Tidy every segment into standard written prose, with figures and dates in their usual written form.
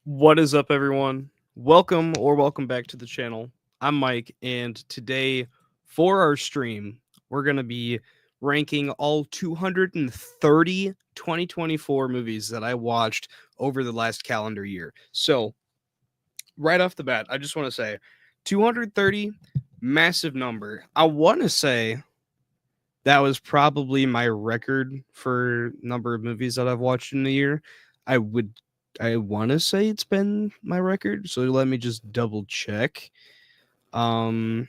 What is up, everyone? Welcome back to the channel. I'm Mike, and today for our stream, we're going to be ranking all 230 2024 movies that I watched over the last calendar year. So, right off the bat, I just want to say 230, massive number. I want to say that was probably my record for number of movies that I've watched in a year. I would I want to say it's been my record, so let me just double check. Um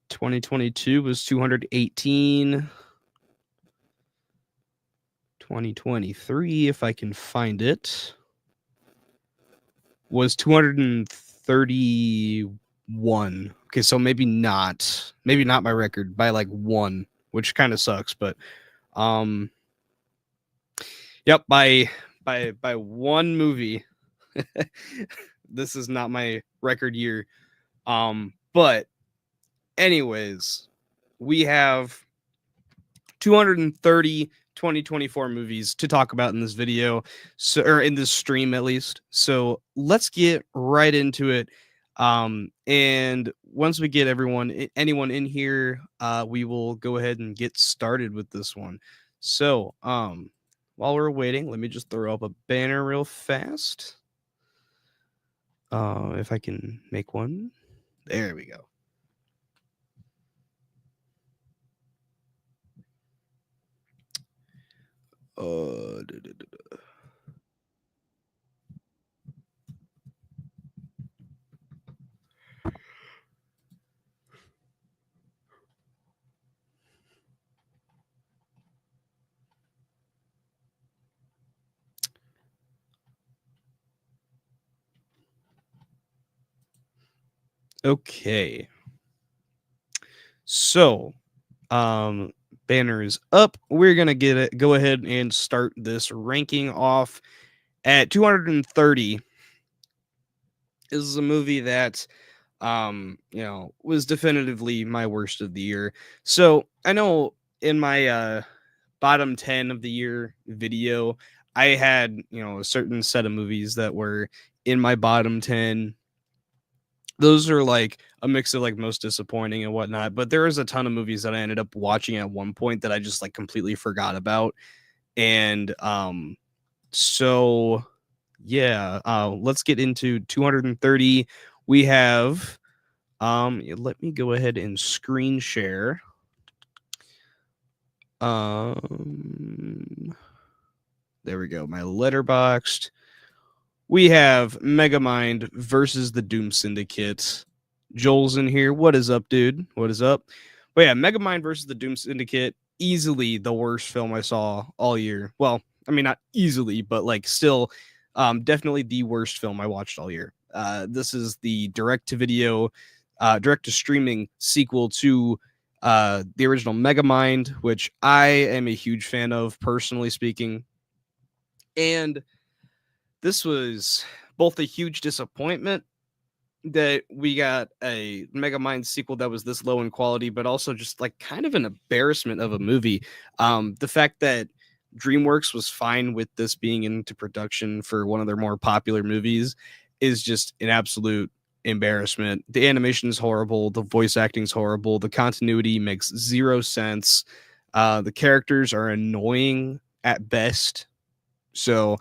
2022 was 218. 2023, if I can find it, was 231. Okay, so maybe not my record by like one, which kind of sucks, but um yep, by one movie. This is not my record year. But anyways, we have 230 2024 movies to talk about in this video, so or in this stream at least. So let's get right into it. And once we get anyone in here, we will go ahead and get started with this one. So, while we're waiting, let me just throw up a banner real fast. If I can make one. There we go. Uh, duh, duh, duh, duh. Okay. So, um, banner is up. We're gonna go ahead and start this ranking off at 230. This is a movie that, was definitively my worst of the year. So I know in my bottom 10 of the year video, I had a certain set of movies that were in my bottom 10. Those are like a mix of like most disappointing and whatnot, but there is a ton of movies that I ended up watching at one point that I just like completely forgot about. And so yeah, let's get into 230. We have let me go ahead and screen share. Um there we go, my Letterboxd. We have Megamind versus the Doom Syndicate. Joel's in here. What is up, dude? What is up? But yeah, Megamind versus the Doom Syndicate, easily the worst film I saw all year. Well, I mean, not easily, but like still, definitely the worst film I watched all year. This is the direct to streaming sequel to the original Megamind, which I am a huge fan of, personally speaking. And this was both a huge disappointment that we got a Megamind sequel that was this low in quality, but also just like kind of an embarrassment of a movie. The fact that DreamWorks was fine with this being into production for one of their more popular movies is just an absolute embarrassment. The animation is horrible, the voice acting is horrible, the continuity makes zero sense. The characters are annoying at best. So,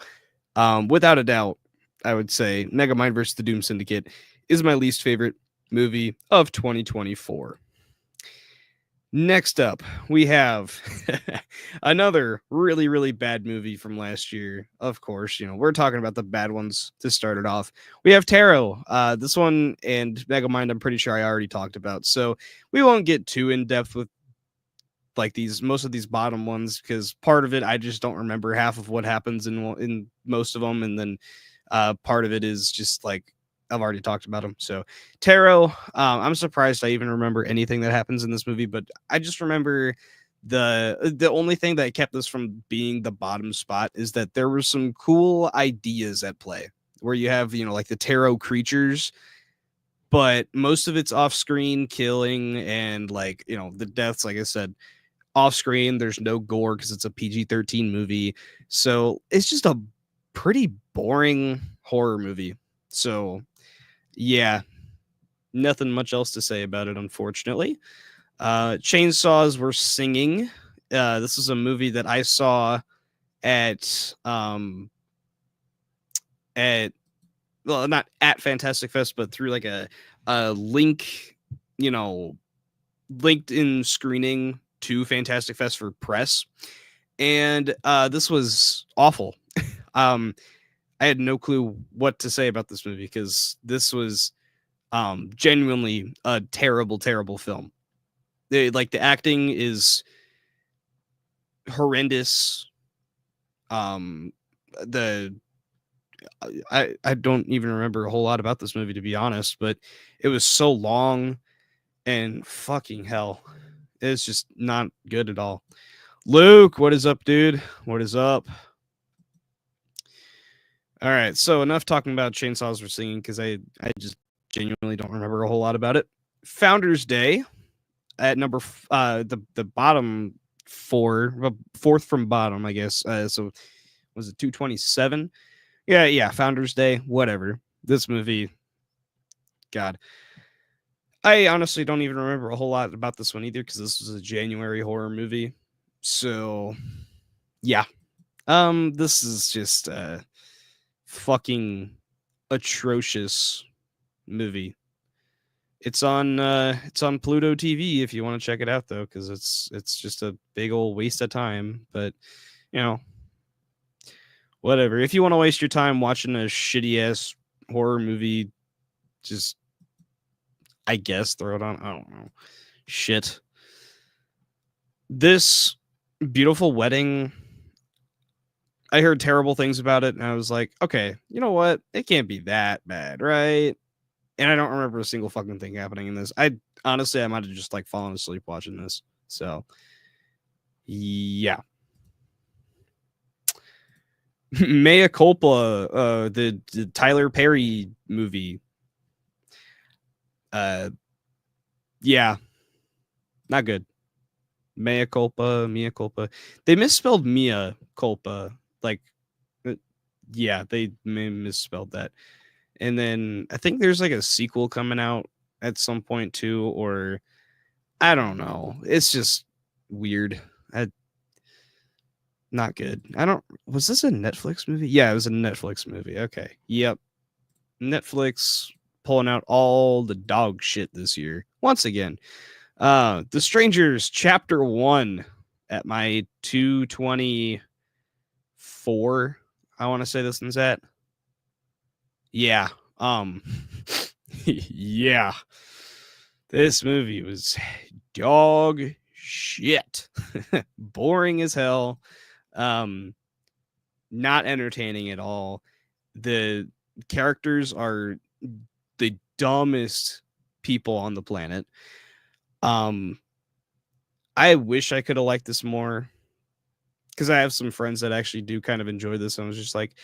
without a doubt, I would say Megamind vs. the Doom Syndicate is my least favorite movie of 2024. Next up, we have another really, really bad movie from last year. Of course, we're talking about the bad ones to start it off. We have Tarot. This one and Megamind, I'm pretty sure I already talked about. So we won't get too in depth with like most of these bottom ones, because part of it I just don't remember half of what happens in most of them, and then part of it is just like I've already talked about them. So Tarot, I'm surprised I even remember anything that happens in this movie, but I just remember the only thing that kept this from being the bottom spot is that there were some cool ideas at play, where you have like the Tarot creatures, but most of it's off screen killing, and like the deaths, like I said, off screen. There's no gore because it's a PG-13 movie. So it's just a pretty boring horror movie. So yeah, nothing much else to say about it, unfortunately. Chainsaws Were Singing. This is a movie that I saw at at well, not at Fantastic Fest, but through like a link, you know, LinkedIn screening to Fantastic Fest for press, and this was awful. I had no clue what to say about this movie because this was genuinely a terrible, terrible film. Like the acting is horrendous. The I don't even remember a whole lot about this movie, to be honest, but it was so long and fucking hell. It's just not good at all. Luke, what is up, dude? What is up? All right, so enough talking about Chainsaws Were Singing because I just genuinely don't remember a whole lot about it. Founders Day at number the bottom fourth from bottom, I guess. So was it 227? Yeah, Founders Day, whatever. This movie, God. I honestly don't even remember a whole lot about this one either because this was a January horror movie. So, yeah. This is just a fucking atrocious movie. It's on Pluto TV if you want to check it out though, because it's just a big old waste of time. But you know, whatever. If you want to waste your time watching a shitty ass horror movie, just I guess throw it on. I don't know. Shit. This Beautiful Wedding, I heard terrible things about it, and I was like, okay, you know what? It can't be that bad, right? And I don't remember a single fucking thing happening in this. I honestly, I might have just like fallen asleep watching this. So, yeah. Mea Culpa, the Tyler Perry movie. Yeah, not good. Mea Culpa. They misspelled Mia Culpa. Like, yeah, they misspelled that. And then I think there's like a sequel coming out at some point too, or I don't know. It's just weird. Not good. Was this a Netflix movie? Yeah, it was a Netflix movie. Okay. Yep. Netflix pulling out all the dog shit this year. Once again. The Strangers Chapter 1 at my 224. I want to say this one's at. Yeah. Yeah. This movie was dog shit. Boring as hell. Not entertaining at all. The characters are the dumbest people on the planet. I wish I could have liked this more because I have some friends that actually do kind of enjoy this. I was just like,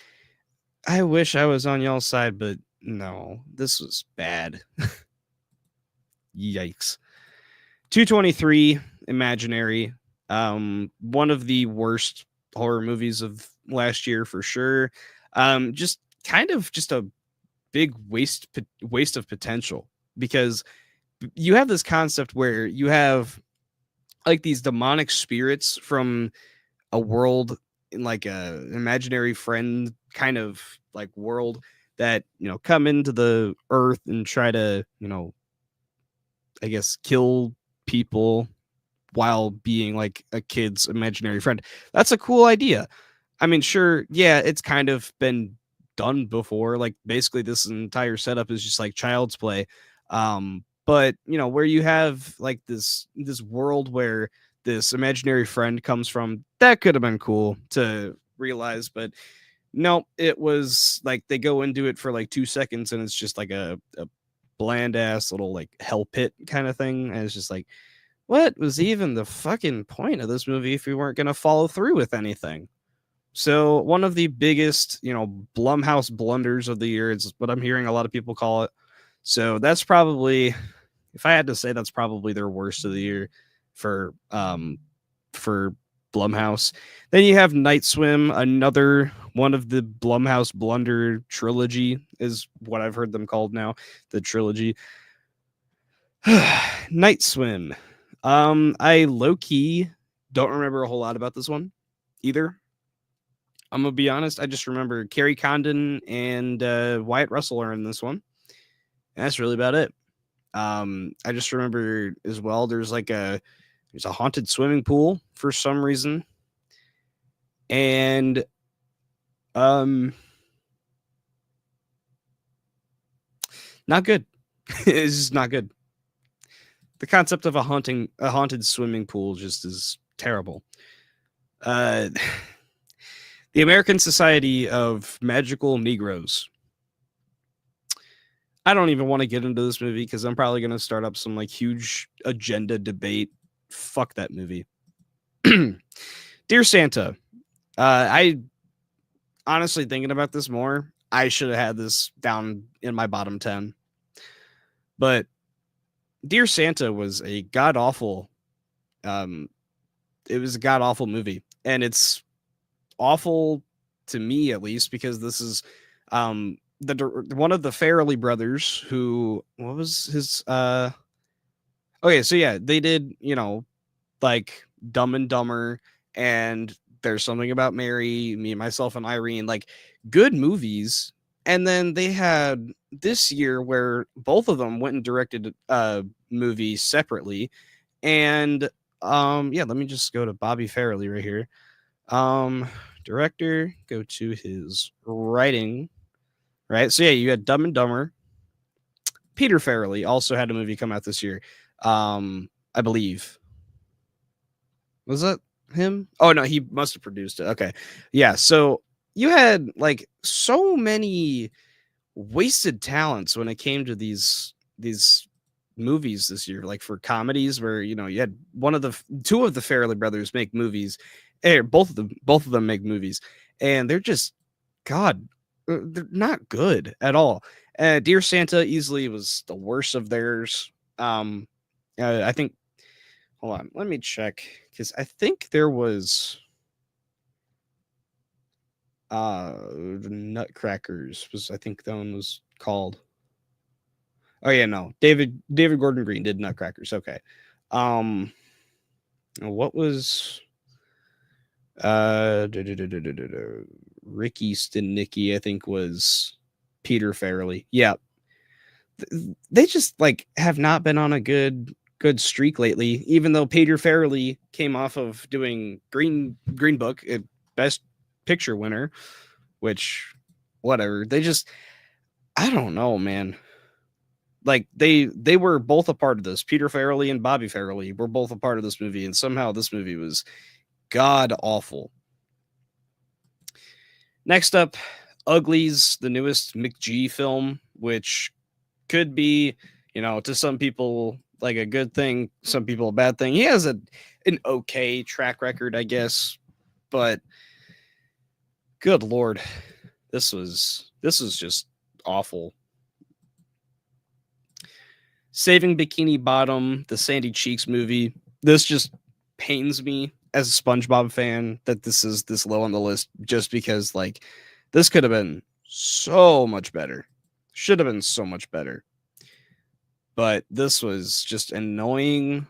I wish I was on y'all's side, but no, this was bad. Yikes. 223 Imaginary. One of the worst horror movies of last year for sure. Just kind of just a big waste of potential because you have this concept where you have like these demonic spirits from a world in like a imaginary friend kind of like world that, you know, come into the earth and try to, you know, I guess kill people while being like a kid's imaginary friend. That's a cool idea. I mean, sure, yeah, it's kind of been done before. Like basically this entire setup is just like child's play. But you know, where you have like this world where this imaginary friend comes from, that could have been cool to realize, but no, it was like they go into it for like 2 seconds and it's just like a bland ass little like hell pit kind of thing. And it's just like, what was even the fucking point of this movie if we weren't going to follow through with anything? So one of the biggest, you know, Blumhouse blunders of the year is what I'm hearing a lot of people call it. So that's probably, if I had to say, that's probably their worst of the year for Blumhouse. Then you have Night Swim, another one of the Blumhouse blunder trilogy, is what I've heard them called now, the trilogy. Night Swim. I low-key don't remember a whole lot about this one either. I'm gonna be honest. I just remember Kerry Condon and Wyatt Russell are in this one. And that's really about it. I just remember as well. There's a haunted swimming pool for some reason, and not good. It's just not good. The concept of a haunted swimming pool just is terrible. The American Society of Magical Negroes. I don't even want to get into this movie because I'm probably going to start up some huge agenda debate. Fuck that movie. Dear Santa, I honestly thinking about this more, I should have had this down in my bottom 10. But Dear Santa was a god awful it was a god awful movie, and it's awful to me at least because this is one of the Farrelly brothers who, what was his okay, so yeah, they did, like Dumb and Dumber and There's Something About Mary, Me, Myself and Irene, good movies. And then they had this year where both of them went and directed movies separately. And yeah, let me just go to Bobby Farrelly right here. Director, go to his writing. Right. So yeah, you had Dumb and Dumber. Peter Farrelly also had a movie come out this year. I believe. Was that him? Oh no, he must have produced it. Okay. Yeah, so you had so many wasted talents when it came to these movies this year, for comedies where you had two of the Farrelly brothers make movies, both of them make movies, and they're just they're not good at all. Dear Santa easily was the worst of theirs. I think. Hold on, let me check because I think there was Nutcrackers was, I think that one was called. Oh yeah, no. David Gordon Green did Nutcrackers. Okay. What was Ricky Stenicki, I think, was Peter Farrelly. Yeah. They just have not been on a good streak lately, even though Peter Farrelly came off of doing Green Book, Best Picture winner, which whatever. They just, I don't know, man. They were both a part of this. Peter Farrelly and Bobby Farrelly were both a part of this movie, and somehow this movie was god awful. Next up, Uglies, the newest McG film, which could be, to some people a good thing, some people a bad thing. He has an okay track record, I guess, but good lord, this was just awful. Saving Bikini Bottom, the Sandy Cheeks movie. This just pains me as a SpongeBob fan that this is this low on the list, just because this could have been so much better. Should have been so much better. But this was just annoying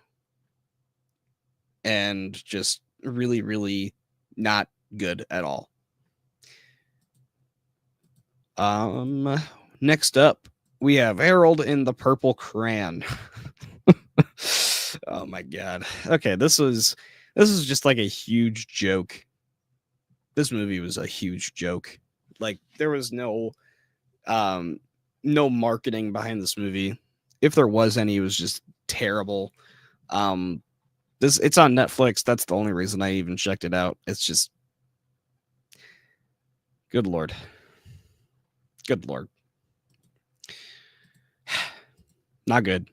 and just really, really not good at all. Next up, we have Harold in the Purple Crayon. Oh my god. Okay, this was just a huge joke. This movie was a huge joke. There was no marketing behind this movie. If there was any, it was just terrible. It's on Netflix. That's the only reason I even checked it out. It's just good lord. Good lord. Not good.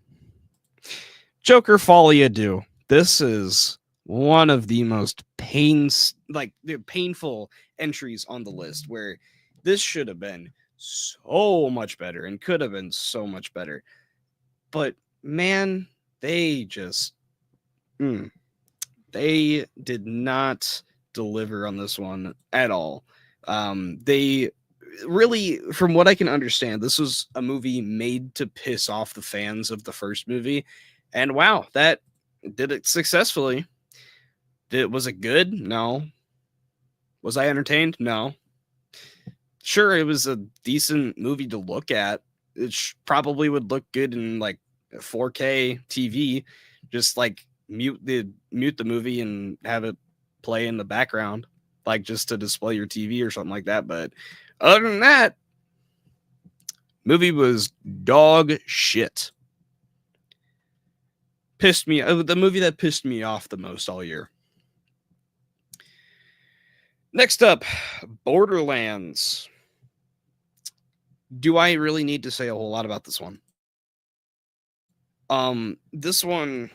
Joker Folie à Deux. This is one of the most painful entries on the list, where this should have been so much better and could have been so much better. But man, they just They did not deliver on this one at all. They really, from what I can understand, this was a movie made to piss off the fans of the first movie. And wow, that did it successfully. Was it good? No. Was I entertained? No. Sure, it was a decent movie to look at. It probably would look good in like 4K TV. Just like mute the movie and have it play in the background, like just to display your TV or something like that. But other than that, movie was dog shit. Pissed me. The movie that pissed me off the most all year. Next up, Borderlands. Do I really need to say a whole lot about this one? This one,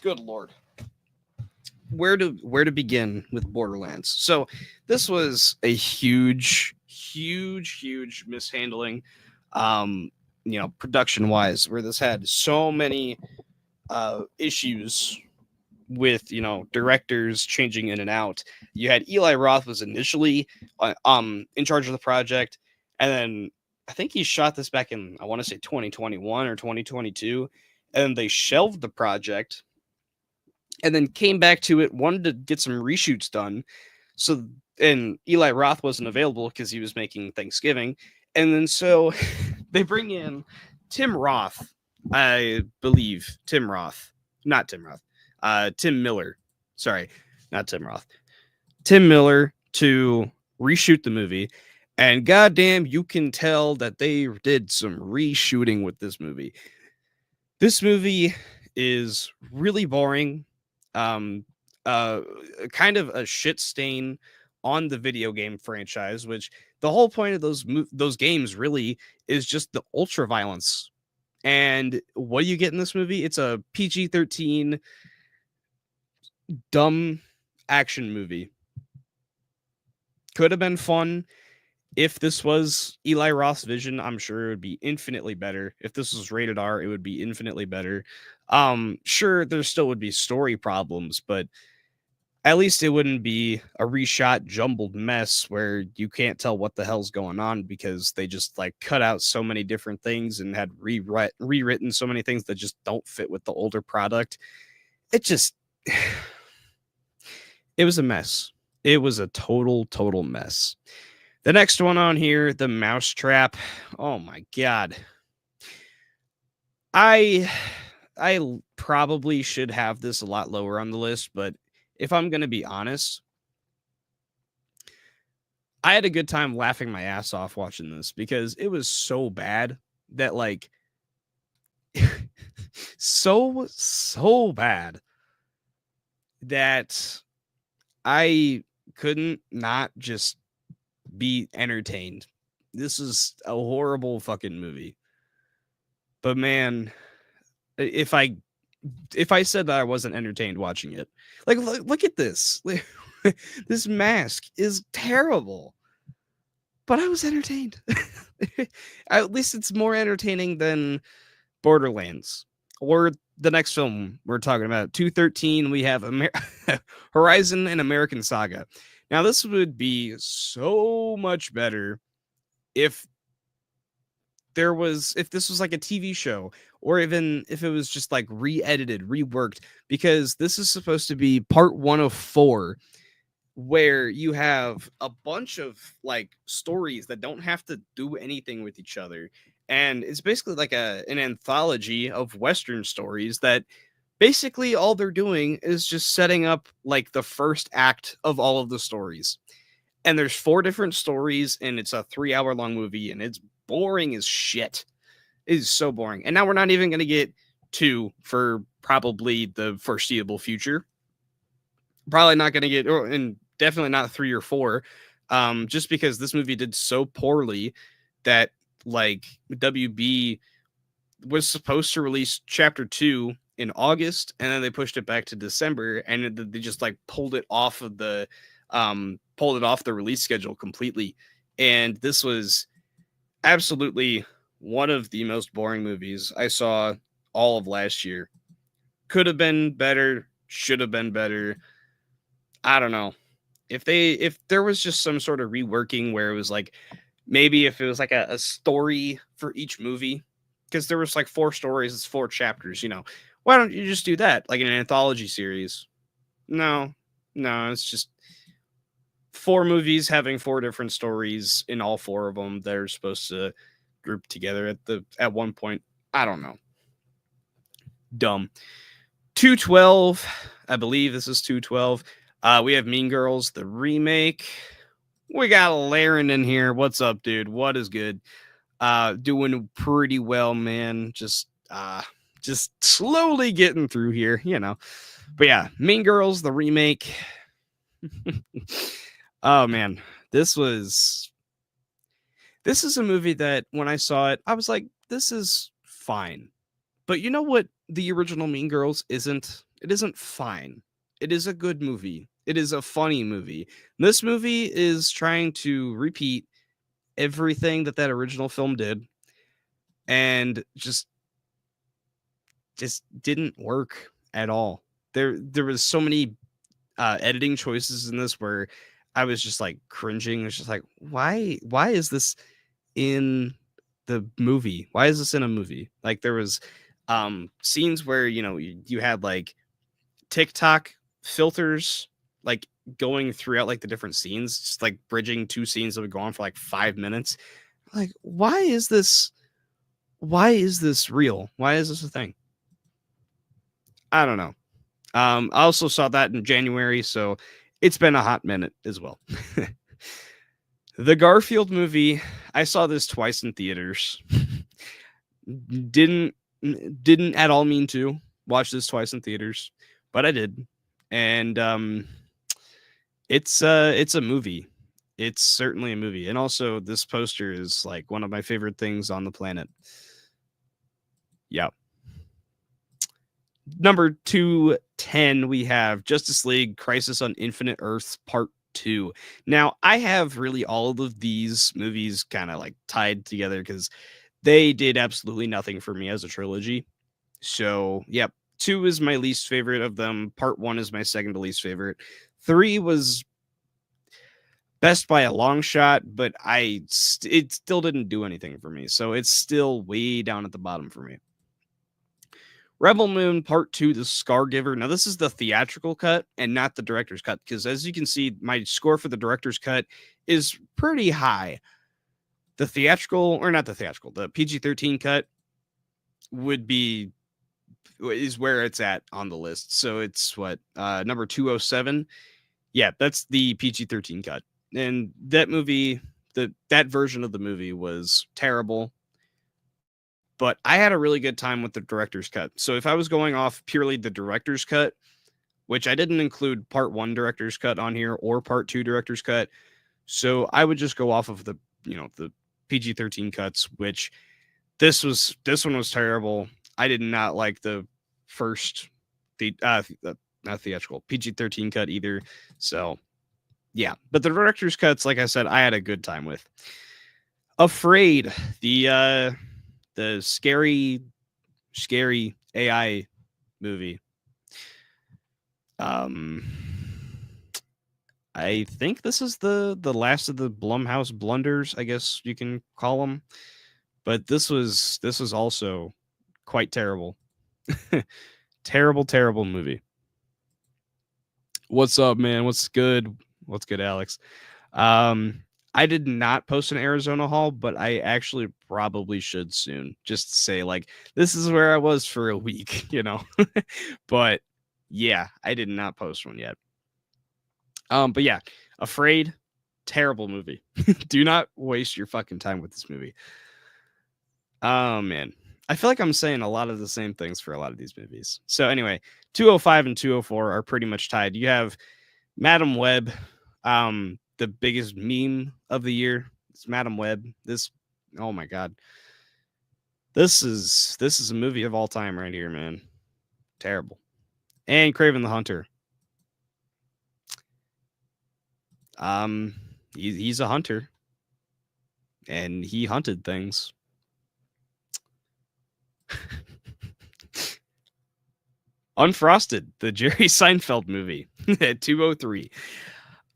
good lord. Where to begin with Borderlands? So this was a huge mishandling, production wise, where this had so many issues with directors changing in and out. You had Eli Roth was initially in charge of the project, and then I think he shot this back in, I want to say 2021 or 2022, and they shelved the project and then came back to it, wanted to get some reshoots done. So, and Eli Roth wasn't available because he was making Thanksgiving. And then so they bring in Tim Roth, I believe. Tim Miller. Sorry, not Tim Roth. Tim Miller to reshoot the movie. And goddamn, you can tell that they did some reshooting with this movie. This movie is really boring. Kind of a shit stain on the video game franchise, which the whole point of those games really is just the ultra violence. And what do you get in this movie? It's a PG-13 dumb action movie. Could have been fun. If this was Eli Roth's vision, I'm sure it would be infinitely better. If this was rated R, it would be infinitely better. Sure, there still would be story problems, but at least it wouldn't be a reshot jumbled mess where you can't tell what the hell's going on because they just like cut out so many different things and had rewritten so many things that just don't fit with the older product. It just it was a mess. It was a total mess. The next one on here, The Mousetrap. Oh my god. I probably should have this a lot lower on the list, but if I'm going to be honest, I had a good time laughing my ass off watching this because it was so bad that like so bad that I couldn't not just be entertained. This is a horrible fucking movie. But man, if I said that I wasn't entertained watching it, like look at this. This mask is terrible. But I was entertained. At least it's more entertaining than Borderlands or the next film we're talking about, 213. We have Horizon and American Saga. Now, this would be so much better if this was like a TV show, or even if it was just like re-edited, reworked, because this is supposed to be part 1 of 4, where you have a bunch of like stories that don't have to do anything with each other. And it's basically like an anthology of Western stories that basically all they're doing is just setting up like the first act of all of the stories. And there's 4 different stories, and it's a 3-hour long movie, and it's boring as shit. It is so boring. And now we're not even going to get 2 for probably the foreseeable future. Probably not going to get, and definitely not 3 or 4, just because this movie did so poorly that like WB was supposed to release chapter 2 in August, and then they pushed it back to December, and they just like pulled it off the release schedule completely. And this was absolutely one of the most boring movies I saw all of last year. Could have been better. should have been better. I don't know. If there was just some sort of reworking where it was like, maybe if it was like a story for each movie, because there was like 4 stories, it's 4 chapters, why don't you just do that like in an anthology series? No, it's just 4 movies having 4 different stories in all 4 of them. They're supposed to group together at one point. I don't know. Dumb. 212. I believe this is 212. We have Mean Girls, the remake. We got Laren in here. What's up, dude? What is good? Doing pretty well, man. Just slowly getting through here, But yeah, Mean Girls, the remake. Oh man, this is a movie that when I saw it, I was like, this is fine. But you know what the original Mean Girls isn't? It isn't fine. It is a good movie. It is a funny movie. This movie is trying to repeat everything that original film did, and just didn't work at all. There was so many editing choices in this where I was just like cringing. It's just like, why is this in the movie? Why is this in a movie? Like there was scenes where you had like TikTok filters like going throughout like the different scenes, just like bridging 2 scenes that would go on for like 5 minutes. Like, why is this real? Why is this a thing? I don't know. I also saw that in January, so it's been a hot minute as well. The Garfield movie, I saw this twice in theaters. Didn't at all mean to watch this twice in theaters, but I did. And it's a movie. It's certainly a movie. And also this poster is like one of my favorite things on the planet. Yeah. Number 210, we have Justice League Crisis on Infinite Earths Part 2. Now, I have really all of these movies kind of like tied together because they did absolutely nothing for me as a trilogy. So, yep, 2 is my least favorite of them. Part 1 is my second to least favorite. 3 was best by a long shot, but it still didn't do anything for me. So it's still way down at the bottom for me. Rebel Moon Part 2, The Scargiver. Now, this is the theatrical cut and not the director's cut, because as you can see, my score for the director's cut is pretty high. The PG-13 cut is where it's at on the list. So it's number 207. Yeah, that's the PG-13 cut. And that movie, that version of the movie was terrible. But I had a really good time with the director's cut. So if I was going off purely the director's cut, which I didn't include Part 1 director's cut on here or Part 2 director's cut, so I would just go off of the PG-13 cuts, which this one was terrible. I did not like the first not theatrical PG-13 cut either. So yeah, but the director's cuts, like I said, I had a good time with. Afraid, the scary AI movie. I think this is the last of the Blumhouse blunders, I guess you can call them. But this was also quite terrible. Terrible movie. What's up, man? What's good? What's good, Alex? I did not post an Arizona haul, but I actually probably should soon. Just to say, like, this is where I was for a week, But yeah, I did not post one yet. But yeah, Afraid, terrible movie. Do not waste your fucking time with this movie. Oh man. I feel like I'm saying a lot of the same things for a lot of these movies. So anyway, 205 and 204 are pretty much tied. You have Madam Web, the biggest meme of the year. It's Madam Web. Oh my god. This is a movie of all time right here, man. Terrible. And Kraven the Hunter. He's a hunter. And he hunted things. Unfrosted, the Jerry Seinfeld movie at 203.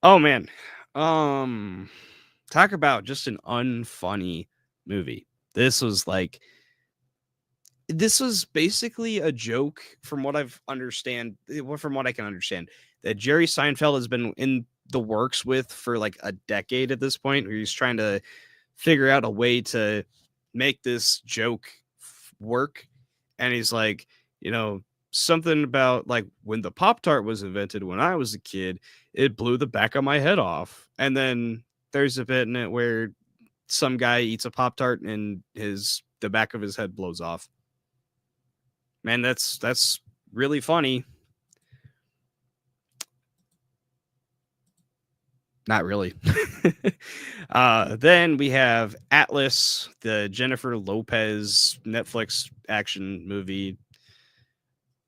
Oh man. Um Talk about just an unfunny movie. This was like this was basically a joke from what from what I can understand, that Jerry Seinfeld has been in the works with for like a decade at this point, where he's trying to figure out a way to make this joke work. And he's like, you know, something about like when the Pop Tart was invented when I was a kid, it blew the back of my head off. And then there's a bit in it where some guy eats a Pop Tart and the back of his head blows off. Man, that's really funny. Not really. Then we have Atlas, the Jennifer Lopez Netflix action movie.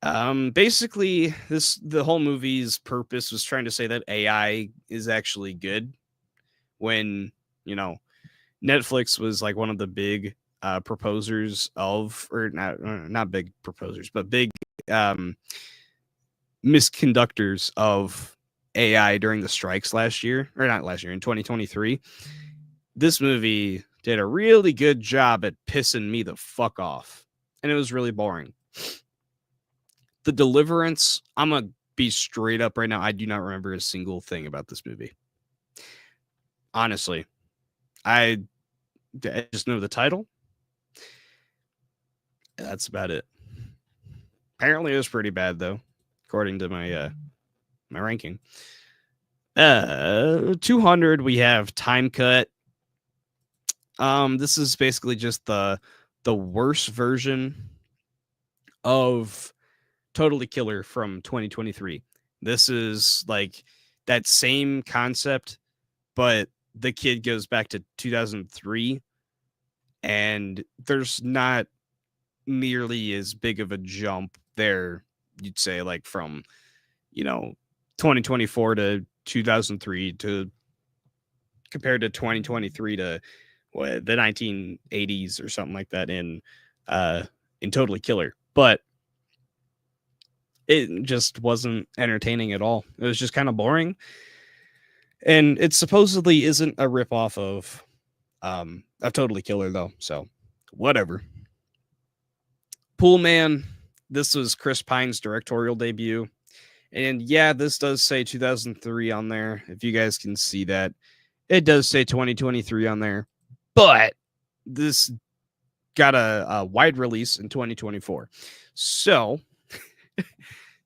Basically, the whole movie's purpose was trying to say that AI is actually good, when, you know, Netflix was like one of the big proposers of, or not big proposers, but big um misconductors of AI during the strikes last year, or not last year, in 2023. This movie did a really good job at pissing me the fuck off, and it was really boring. The Deliverance, I'm gonna be straight up right now, I do not remember a single thing about this movie. Honestly, I just know the title. That's about it. Apparently, it was pretty bad though, according to my ranking. 200, we have Time Cut. This is basically just the worst version of Totally Killer from 2023. This is like that same concept, but the kid goes back to 2003, and there's not nearly as big of a jump there, you'd say, like from, 2024 to 2003 to compared to 2023 to what, the 1980s or something like that in Totally Killer. But it just wasn't entertaining at all. It was just kind of boring. And it supposedly isn't a ripoff of Totally Killer though. So whatever. Pool Man, this was Chris Pine's directorial debut. And yeah, this does say 2003 on there. If you guys can see that, it does say 2023 on there. But this got a wide release in 2024. So,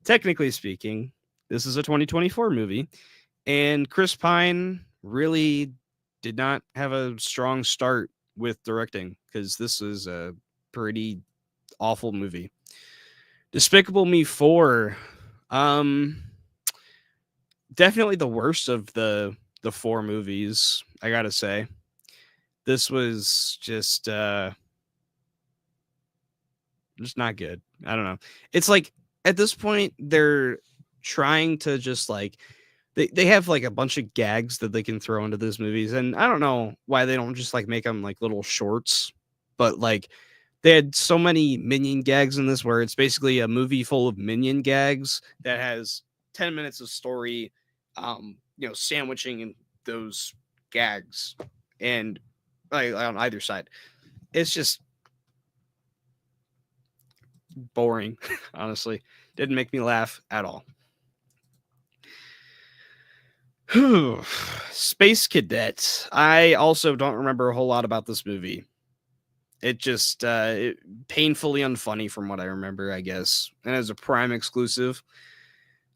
technically speaking, this is a 2024 movie. And Chris Pine really did not have a strong start with directing, because this is a pretty awful movie. Despicable Me 4, definitely the worst of the four movies, I gotta say. This was just not good. I don't know. It's like at this point they're trying to just like they have like a bunch of gags that they can throw into these movies, and I don't know why they don't just like make them like little shorts. But like they had so many Minion gags in this, where it's basically a movie full of Minion gags that has 10 minutes of story, sandwiching in those gags, and like on either side. It's just boring, honestly. Didn't make me laugh at all. Space Cadet. I also don't remember a whole lot about this movie. It just painfully unfunny from what I remember, I guess. And as a Prime exclusive.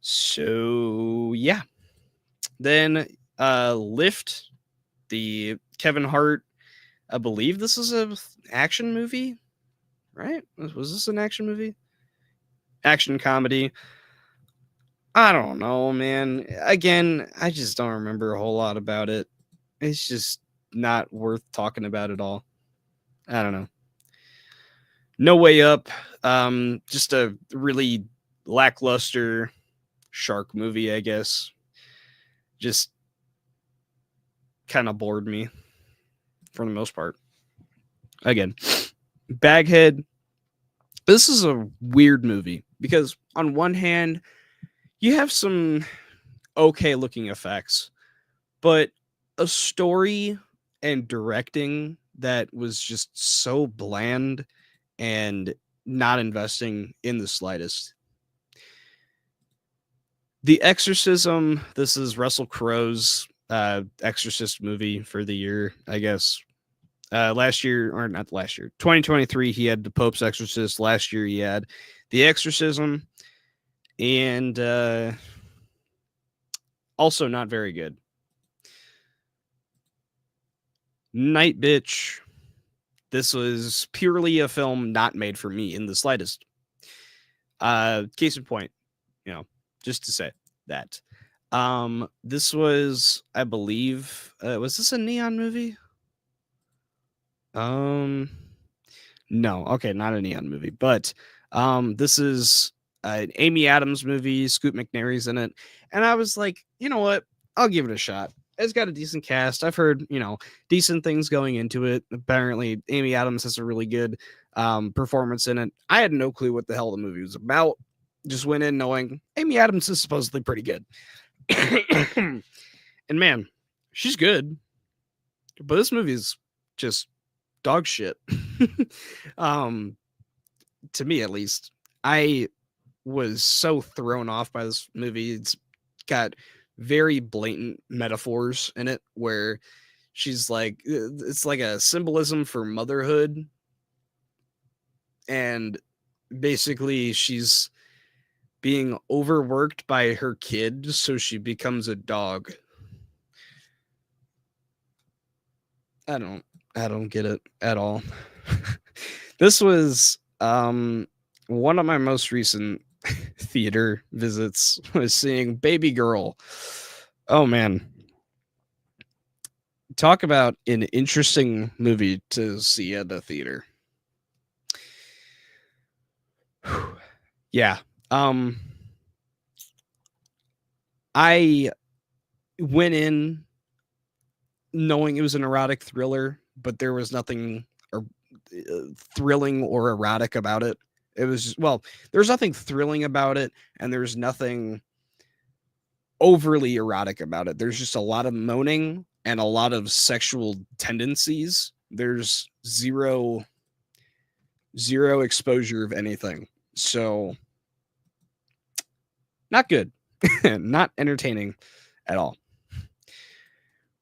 So yeah. Then Lift, the Kevin Hart. I believe this is a action movie, right? Was this an action movie? Action comedy. I don't know, man. Again, I just don't remember a whole lot about it. It's just not worth talking about at all. I don't know. No Way Up. Just a really lackluster shark movie, I guess. Just kind of bored me for the most part. Again, Baghead. This is a weird movie because on one hand, you have some okay looking effects, but a story and directing that was just so bland and not investing in the slightest. The Exorcism, this is Russell Crowe's Exorcist movie for the year, I guess. Last year, or not last year, 2023, he had The Pope's Exorcist. Last year, he had The Exorcism, and also not very good. Night Bitch. This was purely a film not made for me in the slightest. Case in point, just to say that. This was, I believe, was this a Neon movie? No, okay, not a Neon movie, but this is an Amy Adams movie. Scoot McNairy's in it, and I was like, you know what? I'll give it a shot. It's got a decent cast. I've heard, decent things going into it. Apparently, Amy Adams has a really good performance in it. I had no clue what the hell the movie was about. Just went in knowing Amy Adams is supposedly pretty good. And man, she's good. But this movie is just dog shit. To me at least. I was so thrown off by this movie. It's got very blatant metaphors in it where she's like, it's like a symbolism for motherhood, and basically she's being overworked by her kid, so she becomes a dog. I don't get it at all. This was one of my most recent theater visits was seeing Baby Girl. Oh man. Talk about an interesting movie to see at the theater. Yeah. I went in knowing it was an erotic thriller, but there was nothing thrilling or erotic about it. It was, well, there's nothing thrilling about it, and there's nothing overly erotic about it. There's just a lot of moaning and a lot of sexual tendencies. There's zero exposure of anything. So not good. Not entertaining at all.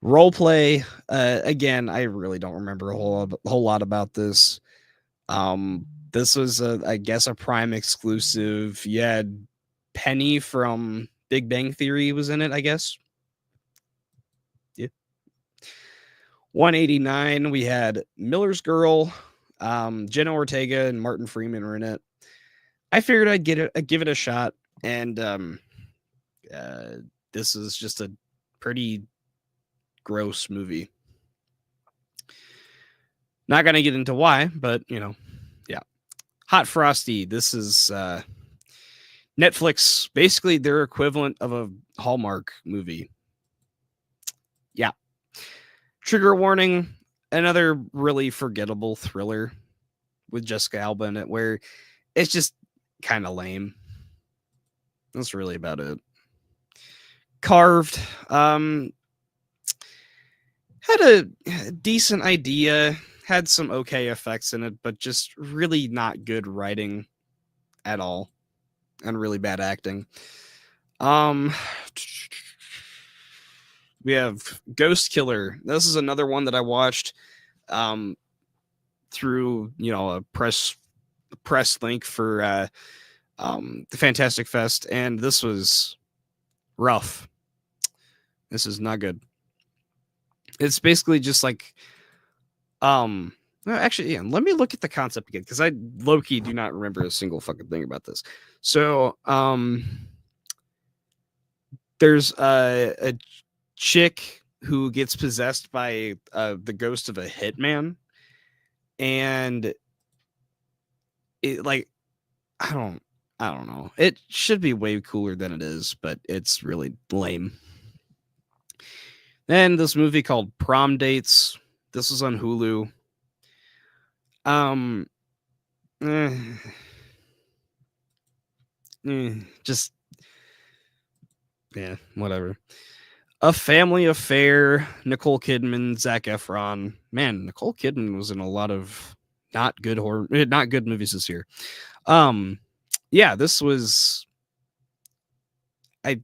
Role play, again, I really don't remember a whole lot about this. This was I guess a Prime exclusive. You had Penny from Big Bang Theory was in it, I guess. Yeah. 189, we had Miller's Girl, Jenna Ortega and Martin Freeman were in it. I figured I'd give it a shot, and this is just a pretty gross movie. Not gonna get into why, but yeah. Hot Frosty. This is Netflix, basically their equivalent of a Hallmark movie. Yeah. Trigger warning, another really forgettable thriller with Jessica Alba in it, where it's just kind of lame. That's really about it. Carved, had a decent idea, had some okay effects in it, but just really not good writing at all, and really bad acting. We have Ghost Killer. This is another one that I watched through a press link for the Fantastic Fest, and this was rough. This is not good. It's basically just like actually, yeah, let me look at the concept again, because I low-key do not remember a single fucking thing about this. So there's a chick who gets possessed by the ghost of a hitman, and it, like, I don't know. It should be way cooler than it is, but it's really lame. Then this movie called Prom Dates. This was on Hulu. just yeah, whatever. A Family Affair, Nicole Kidman, Zac Efron. Man, Nicole Kidman was in a lot of not good movies this year. Um, yeah, this was I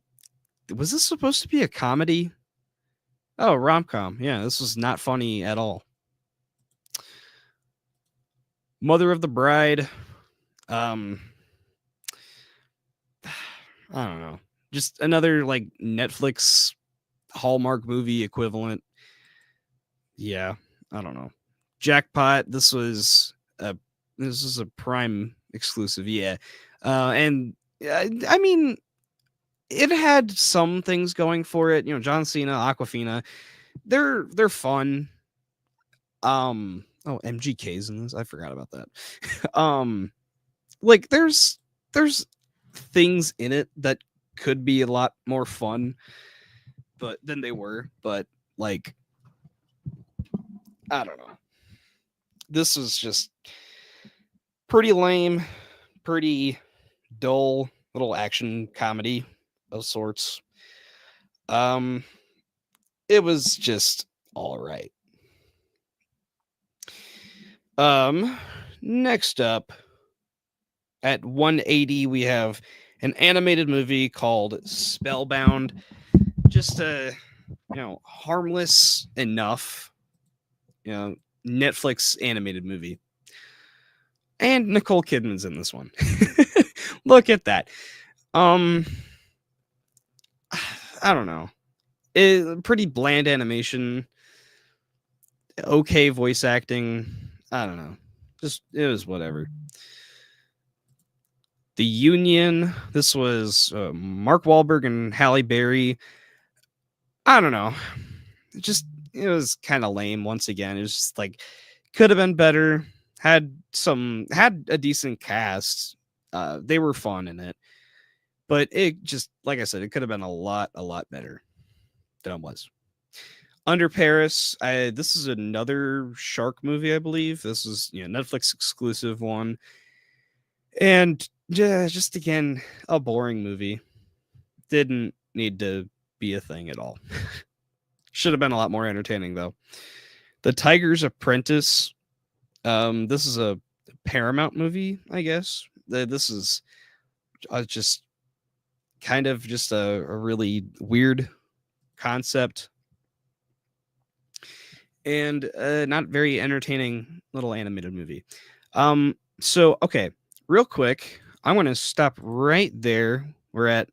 was this supposed to be a comedy? Oh, rom com. Yeah, this was not funny at all. Mother of the Bride. Um, I don't know. Just another like Netflix Hallmark movie equivalent. Yeah, I don't know. Jackpot. This was a Prime exclusive. Yeah, and I mean, it had some things going for it. You know, John Cena, Aquafina. They're fun. Oh, MGK's in this. I forgot about that. Like there's things in it that could be a lot more fun, but than they were. But like, I don't know. This was just pretty lame, pretty dull little action comedy of sorts. Um, it was just all right. Um, Next up at 180 we have an animated movie called Spellbound. Just a harmless enough, you know, Netflix animated movie. And Nicole Kidman's in this one. Look at that. Um I don't know. Pretty bland animation, okay voice acting. I don't know. Just it was whatever. The Union. This was Mark Wahlberg and Halle Berry. I don't know. It was kind of lame once again. It was just like could have been better. Had a decent cast. They were fun in it, but it just like I said, it could have been a lot better than it was. Under Paris, this is another shark movie, I believe. This is Netflix exclusive one, and yeah, just again a boring movie. Didn't need to be a thing at all. Should have been a lot more entertaining though. The Tiger's Apprentice. This is a Paramount movie, I guess. This is just kind of just a really weird concept and not very entertaining little animated movie. So okay, real quick, I'm going to stop right there. We're at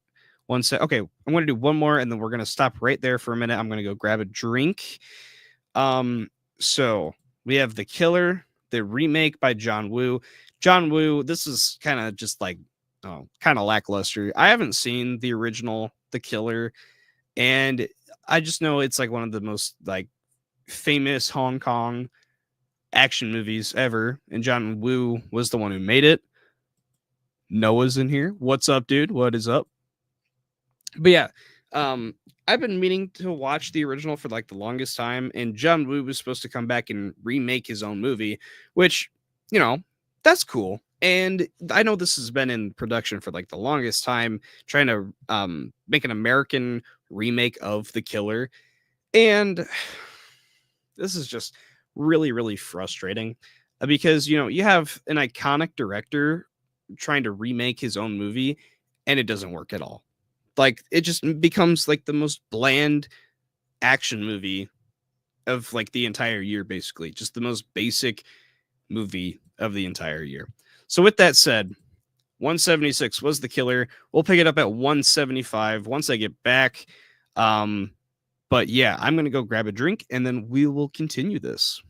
one set. Okay, I'm going to do one more, and then we're going to stop right there for a minute. I'm going to go grab a drink. So we have The Killer, the remake by John Woo. John Woo. This is kind of just like kind of lackluster. I haven't seen the original The Killer, and I just know it's like one of the most like famous Hong Kong action movies ever, and John Woo was the one who made it. Noah's in here. What's up, dude? What is up? But yeah, um, I've been meaning to watch the original for like the longest time, and John Woo was supposed to come back and remake his own movie, which, that's cool. And I know this has been in production for like the longest time, trying to make an American remake of The Killer. And this is just really, really frustrating because, you have an iconic director trying to remake his own movie and it doesn't work at all. Like it just becomes like the most bland action movie of like the entire year, basically. Just the most basic movie of the entire year. So, with that said, 176 was The Killer. We'll pick it up at 175 once I get back. But yeah, I'm going to go grab a drink and then we will continue this.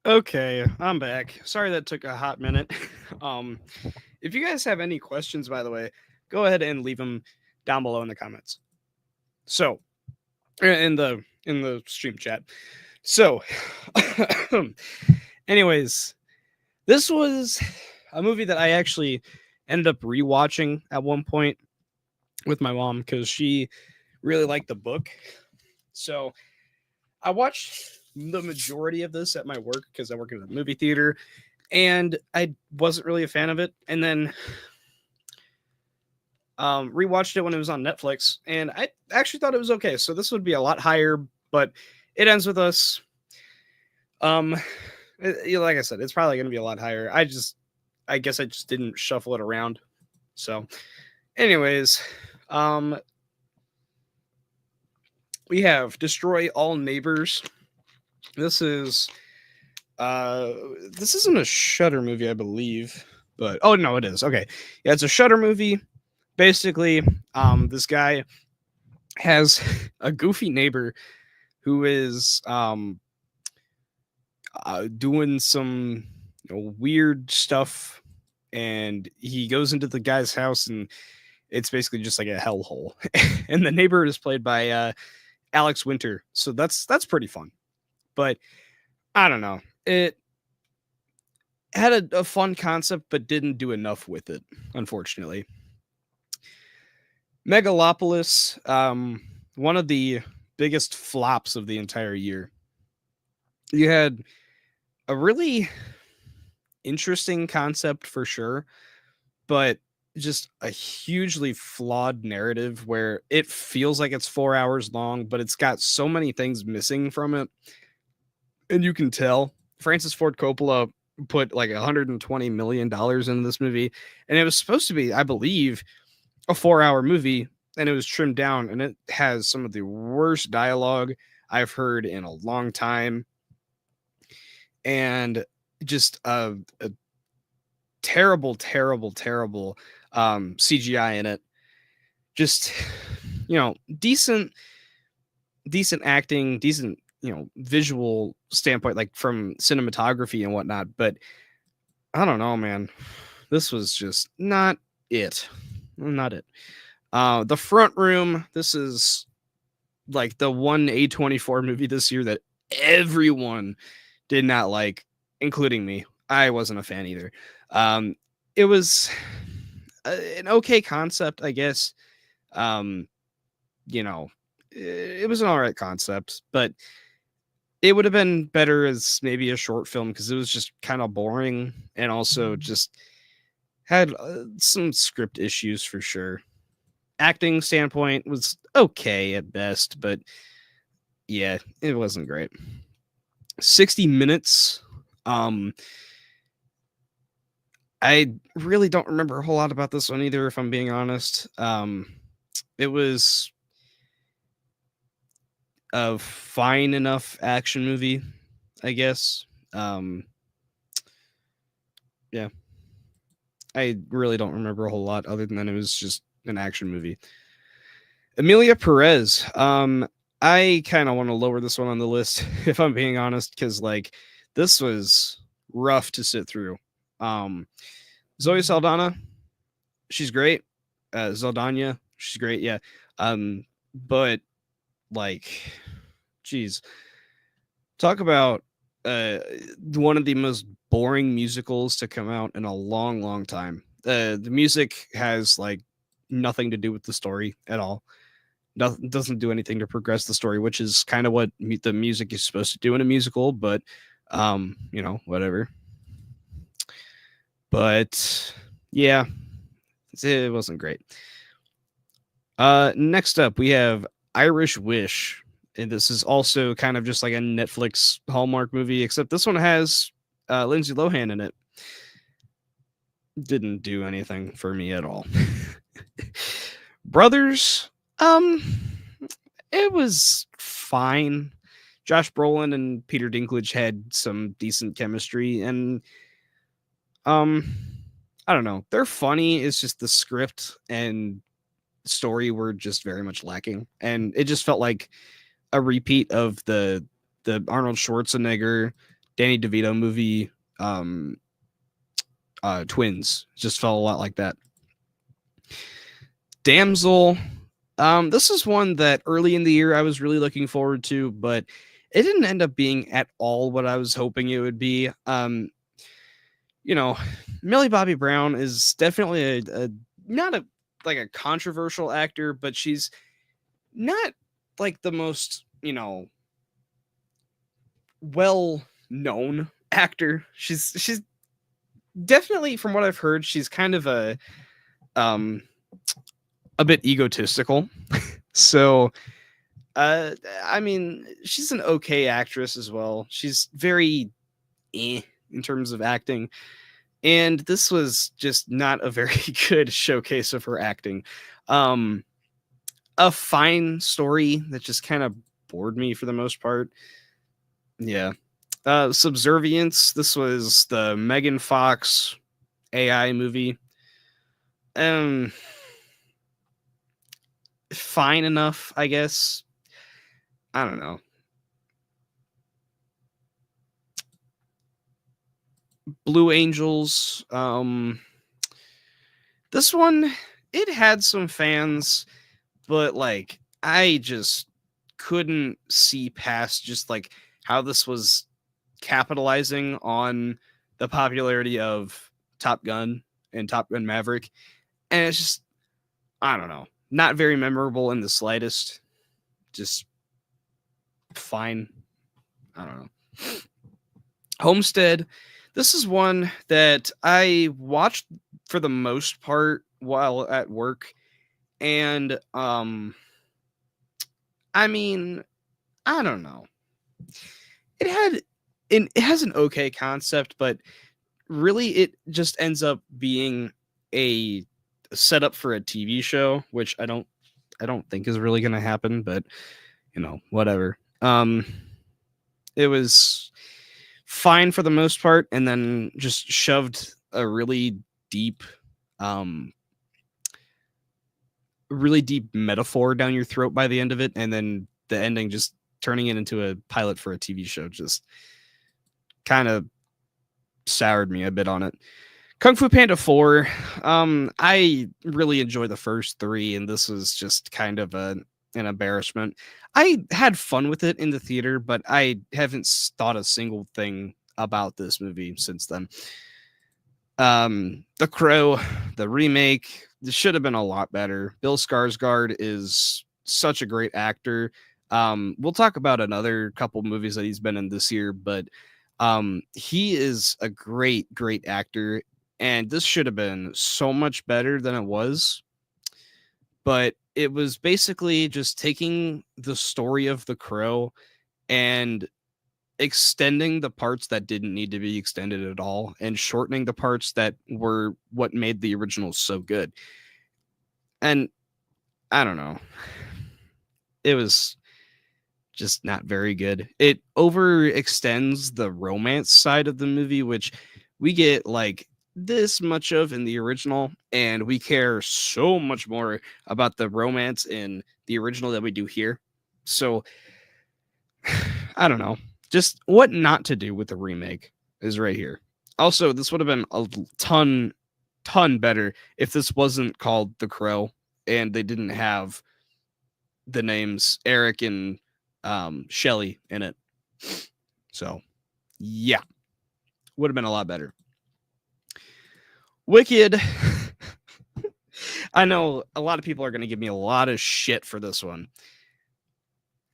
Okay, I'm back. Sorry that took a hot minute. um, if you guys have any questions, by the way, go ahead and leave them down below in the comments. So, in the stream chat. So, anyways, this was a movie that I actually ended up rewatching at one point with my mom because she really liked the book. So I watched the majority of this at my work because I work in a movie theater, and I wasn't really a fan of it. And then rewatched it when it was on Netflix, and I actually thought it was okay. So this would be a lot higher, but it ends with us. Um, like I said, it's probably going to be a lot higher. I guess I just didn't shuffle it around. So, anyways, um, we have Destroy All Neighbors. This is this isn't a Shudder movie, I believe, but oh no, it is. Okay, yeah, it's a Shudder movie. Basically, this guy has a goofy neighbor who is doing some weird stuff, and he goes into the guy's house, and it's basically just like a hellhole. And the neighbor is played by Alex Winter, so that's pretty fun. But I don't know, it had a fun concept, but didn't do enough with it, unfortunately. Megalopolis, one of the biggest flops of the entire year. You had a really interesting concept for sure, but just a hugely flawed narrative where it feels like it's 4 hours long, but it's got so many things missing from it. And you can tell Francis Ford Coppola put like $120 million into this movie, and it was supposed to be, I believe, a 4 hour movie, and it was trimmed down, and it has some of the worst dialogue I've heard in a long time, and just a terrible, terrible, terrible CGI in it. Just decent acting, decent visual standpoint, like from cinematography and whatnot. But I don't know, man. This was just not it. Not it. The Front Room. This is like the one A24 movie this year that everyone did not like, including me. I wasn't a fan either. It was an okay concept, I guess. Um, it was an all right concept, but it would have been better as maybe a short film because it was just kind of boring and also just had some script issues for sure. Acting standpoint was okay at best, but yeah, it wasn't great. 60 Minutes. I really don't remember a whole lot about this one either, if I'm being honest. It was a fine enough action movie, I guess. Yeah, I really don't remember a whole lot other than it was just an action movie. Emilia Perez. I kind of want to lower this one on the list if I'm being honest, because like this was rough to sit through. Zoe Saldana, she's great. Zaldana, she's great. Yeah. But like, geez, talk about one of the most boring musicals to come out in a long, long time. The music has like nothing to do with the story at all. Nothing, doesn't do anything to progress the story, which is kind of what the music is supposed to do in a musical. But whatever. But yeah, it wasn't great. Next up, we have Irish Wish. And this is also kind of just like a Netflix Hallmark movie, except this one has Lindsay Lohan in it. Didn't do anything for me at all. Brothers, it was fine. Josh Brolin and Peter Dinklage had some decent chemistry, and I don't know. They're funny. It's just the script and story were just very much lacking, and it just felt like a repeat of the Arnold Schwarzenegger, Danny DeVito movie, Twins. Just felt a lot like that. Damsel. This is one that early in the year I was really looking forward to, but it didn't end up being at all what I was hoping it would be. You know, Millie Bobby Brown is definitely a not a like a controversial actor, but she's not like the most, well known actor. She's definitely, from what I've heard, she's kind of um a bit egotistical. So I mean, she's an okay actress as well. She's very in terms of acting. And this was just not a very good showcase of her acting. A fine story that just kind of bored me for the most part. Yeah. Subservience. This was the Megan Fox AI movie. Fine enough, I guess. I don't know. Blue Angels. This one, it had some fans, but like I just couldn't see past just like how this was capitalizing on the popularity of Top Gun and Top Gun Maverick. And it's just, I don't know, not very memorable in the slightest. Just fine. I don't know. Homestead. This is one that I watched for the most part while at work. And I mean, I don't know. It has an okay concept, but really it just ends up being a setup for a TV show, which I don't think is really going to happen, but whatever. It was fine for the most part, and then just shoved a really deep metaphor down your throat by the end of it, and then the ending just turning it into a pilot for a TV show just kind of soured me a bit on it. Kung Fu Panda 4, I really enjoy the first 3, and this was just kind of an embarrassment. I had fun with it in the theater, but I haven't thought a single thing about this movie since then. The Crow, the remake, this should have been a lot better. Bill Skarsgård is such a great actor. We'll talk about another couple movies that he's been in this year, but he is a great actor, and this should have been so much better than it was. But it was basically just taking the story of The Crow and extending the parts that didn't need to be extended at all and shortening the parts that were what made the original so good. And I don't know. It was just not very good. It overextends the romance side of the movie, which we get like this much of in the original, and we care so much more about the romance in the original that we do here. So I don't know. Just what not to do with the remake is right here. Also, this would have been a ton better if this wasn't called The Crow and they didn't have the names Eric and Shelly in it. So, yeah, would have been a lot better. Wicked. I know a lot of people are going to give me a lot of shit for this one,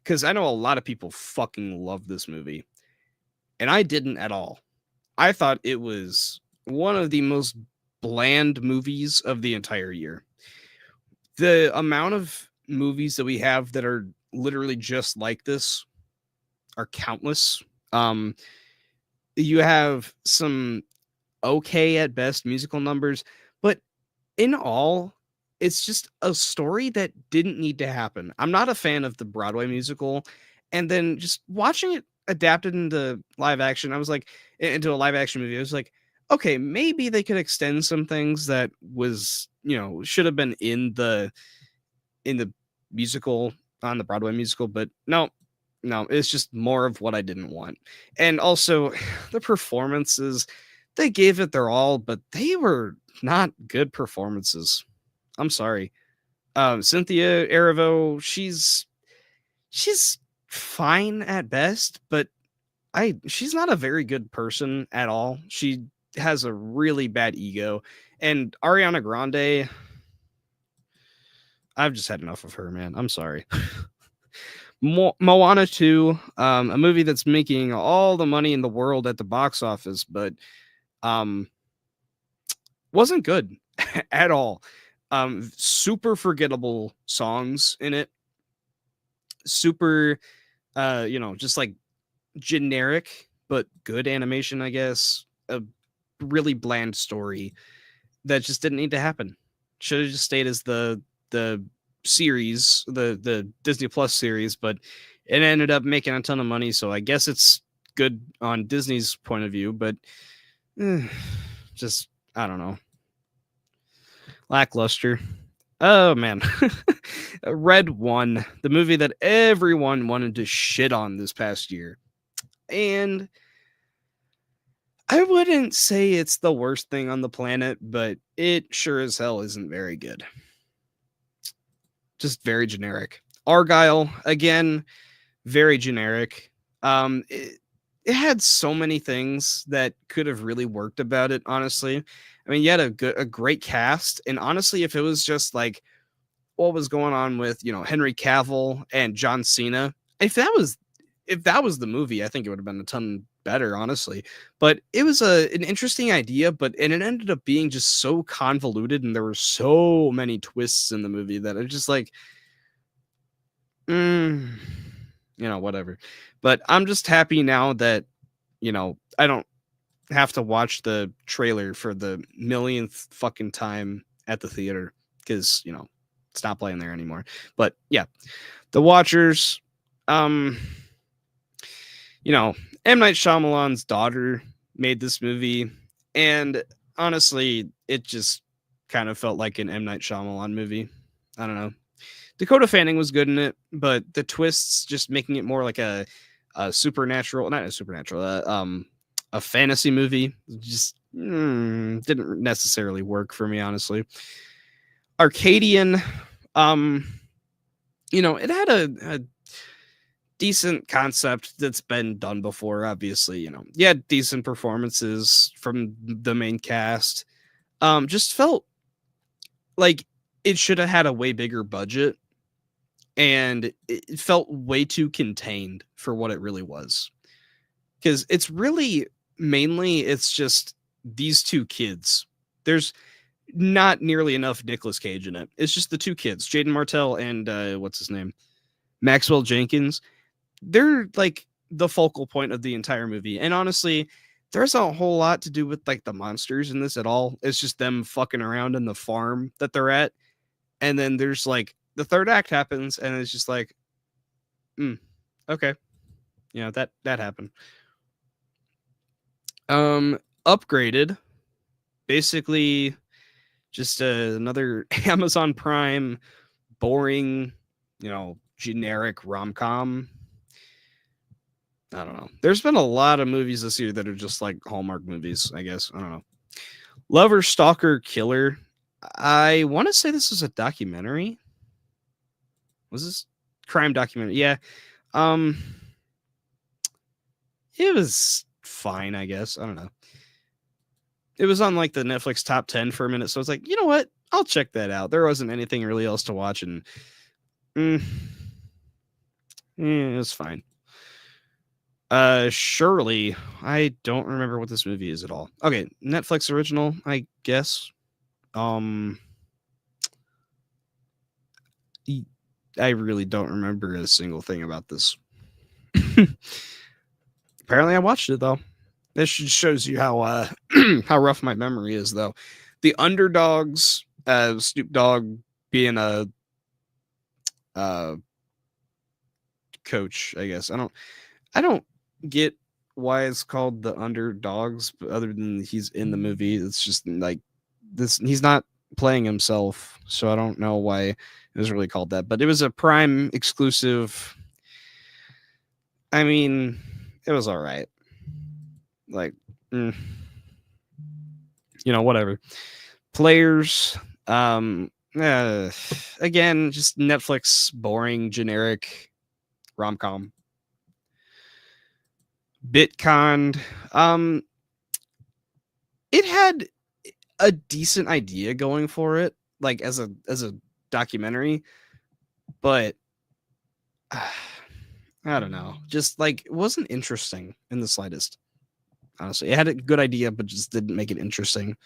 because I know a lot of people fucking love this movie, and I didn't at all. I thought it was one of the most bland movies of the entire year. The amount of movies that we have that are literally just like this are countless. You have some okay at best musical numbers, but in all, it's just a story that didn't need to happen. I'm not a fan of the Broadway musical, and then just watching it adapted into live action, I was like, into a live action movie, I was like, okay, maybe they could extend some things that was, should have been in the musical, on the Broadway musical, but no, no, it's just more of what I didn't want. And also, the performances, they gave it their all, but they were not good performances. I'm sorry. Cynthia Erivo, she's fine at best, but she's not a very good person at all. She has a really bad ego. And Ariana Grande, I've just had enough of her, man. I'm sorry. Moana 2, a movie that's making all the money in the world at the box office, but um, wasn't good at all. Super forgettable songs in it. Super, just like generic but good animation, I guess. A really bland story that just didn't need to happen. Should have just stayed as the series, the Disney Plus series, but it ended up making a ton of money. So I guess it's good on Disney's point of view, but just I don't know, lackluster. Oh man, Red One, the movie that everyone wanted to shit on this past year, and I wouldn't say it's the worst thing on the planet, but it sure as hell isn't very good. Just very generic. Argyle, again, very generic. It had so many things that could have really worked about it, honestly. I mean, you had a great cast, and honestly, if it was just like what was going on with, Henry Cavill and John Cena, if that was the movie, I think it would have been a ton better, honestly. But it was an interesting idea, and it ended up being just so convoluted, and there were so many twists in the movie that it's just like, whatever. But I'm just happy now that, I don't have to watch the trailer for the millionth fucking time at the theater because, it's not playing there anymore. But yeah, The Watchers, M. Night Shyamalan's daughter made this movie, and honestly, it just kind of felt like an M. Night Shyamalan movie. I don't know. Dakota Fanning was good in it, but the twists just making it more like a supernatural, not a supernatural, a fantasy movie just didn't necessarily work for me, honestly. Arcadian, it had a decent concept that's been done before. Obviously, you had decent performances from the main cast. Just felt like it should have had a way bigger budget, and it felt way too contained for what it really was. Because it's really mainly it's just these two kids. There's not nearly enough Nicolas Cage in it. It's just the two kids, Jaden Martell and what's his name, Maxwell Jenkins. They're like the focal point of the entire movie. And honestly, there's a whole lot to do with like the monsters in this at all. It's just them fucking around in the farm that they're at. And then there's like the third act happens and it's just like, okay. That happened. Upgraded. Basically just another Amazon Prime boring, generic rom-com. I don't know. There's been a lot of movies this year that are just like Hallmark movies, I guess. I don't know. Lover, Stalker, Killer. I want to say this was a documentary. Was this crime documentary? Yeah. It was fine, I guess. I don't know. It was on like the Netflix top 10 for a minute. So I was like, you know what? I'll check that out. There wasn't anything really else to watch. And it was fine. Shirley, I don't remember what this movie is at all. Okay, Netflix original, I guess. I really don't remember a single thing about this. Apparently I watched it though. This shows you how how rough my memory is though. The Underdogs, Snoop Dogg being a coach, I guess. I don't get why it's called The Underdogs, but other than he's in the movie, it's just like this. He's not playing himself, so I don't know why it was really called that. But it was a Prime exclusive I mean, it was all right. Like, mm, whatever. Players, again, just Netflix, boring, generic rom-com. Bitcon, um, it had a decent idea going for it, like as a documentary, but I don't know, just like it wasn't interesting in the slightest. Honestly, it had a good idea, but just didn't make it interesting.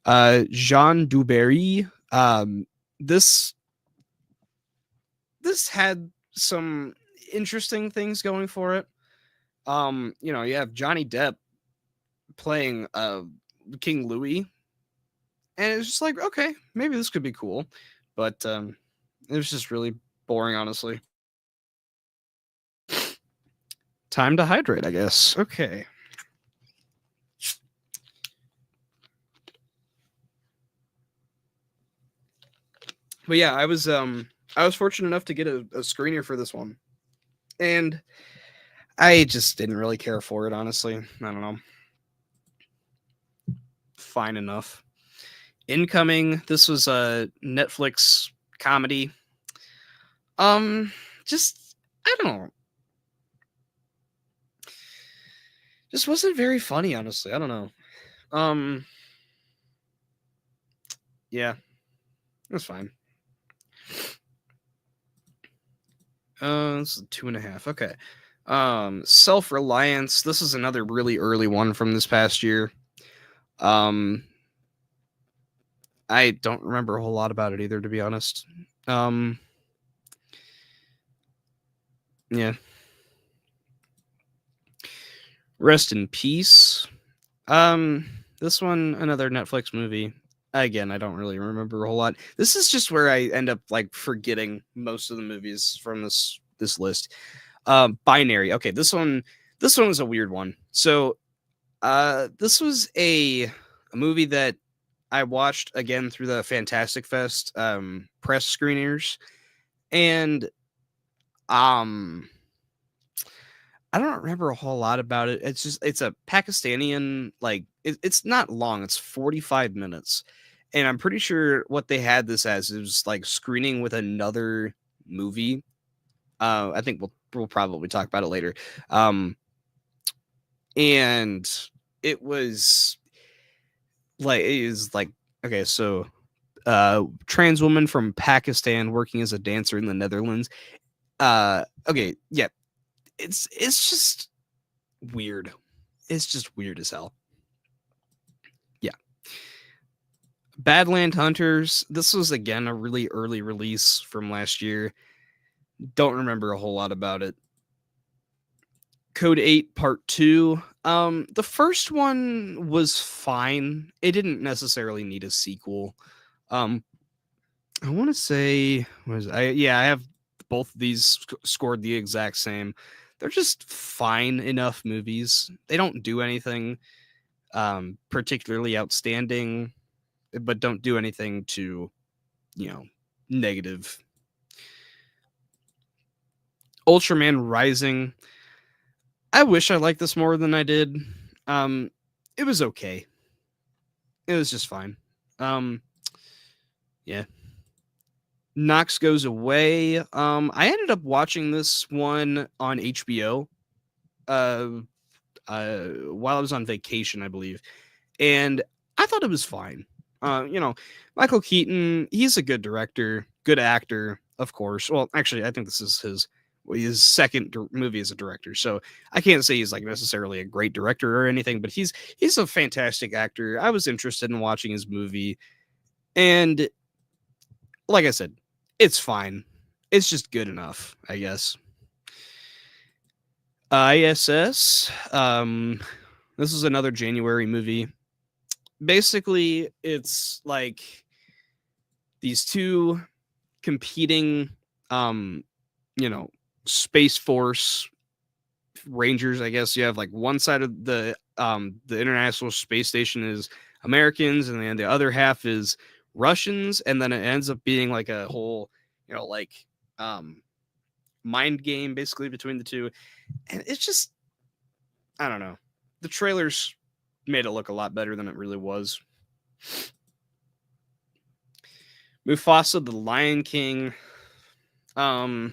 Jean Dubarry, this this had some interesting things going for it. You have Johnny Depp playing King Louis, and it's just like, okay, maybe this could be cool, but it was just really boring, honestly. Time to hydrate, I guess. Okay. But yeah, I was fortunate enough to get a screener for this one, and I just didn't really care for it, honestly. I don't know. Fine enough. Incoming. This was a Netflix comedy. Um, just I don't know. Just wasn't very funny, honestly. I don't know. Um, yeah, it was fine. This is 2.5. Okay. Self Reliance. This is another really early one from this past year. Um, I don't remember a whole lot about it either, to be honest. Um, yeah. Rest in peace. This one, another Netflix movie. Again, I don't really remember a whole lot. This is just where I end up like forgetting most of the movies from this list. Binary. Okay, this one was a weird one. So, this was a movie that I watched again through the Fantastic Fest press screeners, and um I don't remember a whole lot about it. It's a Pakistani, like it's not long. It's 45 minutes. And I'm pretty sure what they had this as is like screening with another movie. I think we'll probably talk about it later. Um and it was like okay, so trans woman from Pakistan working as a dancer in the Netherlands. Okay, yeah. It's just weird. It's just weird as hell. Yeah. Badland Hunters. This was again a really early release from last year. Don't remember a whole lot about it. Code 8 Part 2. The first one was fine. It didn't necessarily need a sequel. I want to say I have both of these scored the exact same. They're just fine enough movies. They don't do anything particularly outstanding, but don't do anything to, you know, negative. Ultraman Rising. I wish I liked this more than I did. Um, it was okay. It was just fine. Yeah. Knox Goes Away. I ended up watching this one on HBO. Uh, while I was on vacation, I believe, and I thought it was fine. Michael Keaton, he's a good director, good actor, of course. Well, actually, I think this is his second movie as a director, so I can't say he's like necessarily a great director or anything, but he's a fantastic actor. I was interested in watching his movie, and like I said, it's fine. It's just good enough, I guess. ISS. This is another January movie. Basically, it's like these two competing, um, Space Force Rangers. I guess you have like one side of the International Space Station is Americans, and then the other half is Russians, and then it ends up being like a whole, like um mind game basically between the two. And it's just, I don't know. The trailers made it look a lot better than it really was. Mufasa the Lion King. I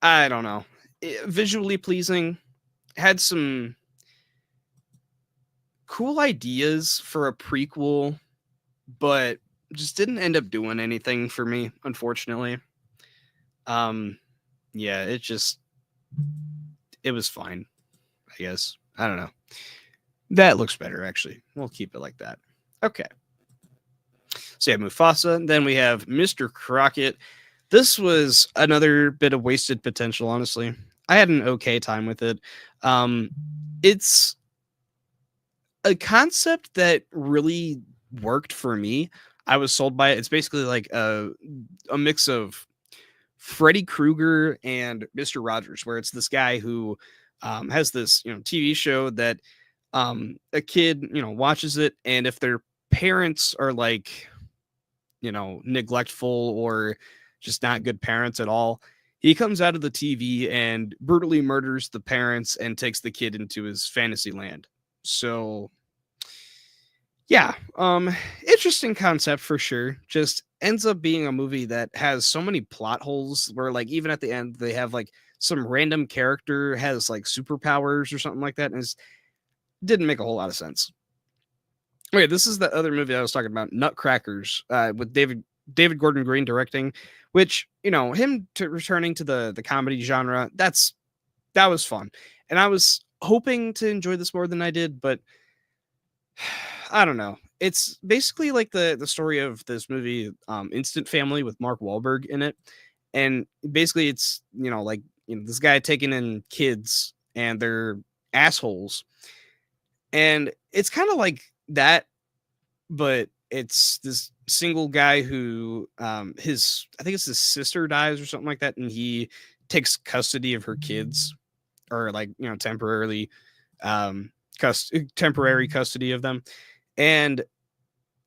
don't know. Visually pleasing. Had some cool ideas for a prequel, but just didn't end up doing anything for me, unfortunately. Yeah, it was fine, I guess. I don't know. That looks better, actually. We'll keep it like that. Okay. So yeah, Mufasa. Then we have Mr. Crockett. This was another bit of wasted potential, honestly. I had an okay time with it. It's a concept that really worked for me. I was sold by it. It's basically like a mix of Freddy Krueger and Mr. Rogers, where it's this guy who has this TV show that a kid watches it, and if their parents are like neglectful or just not good parents at all, he comes out of the TV and brutally murders the parents and takes the kid into his fantasy land. So yeah, interesting concept for sure. Just ends up being a movie that has so many plot holes where like even at the end they have like some random character has like superpowers or something like that, and it didn't make a whole lot of sense. Okay, this is the other movie I was talking about, Nutcrackers, with David Gordon Green directing, which him returning to the comedy genre, that was fun, and I was hoping to enjoy this more than I did, but I don't know. It's basically like the story of this movie, Instant Family, with Mark Wahlberg in it, and basically it's like this guy taking in kids and they're assholes, and it's kind of like that, but it's this single guy who his I think it's his sister dies or something like that, and he takes custody of her kids, or like temporarily temporary custody of them. And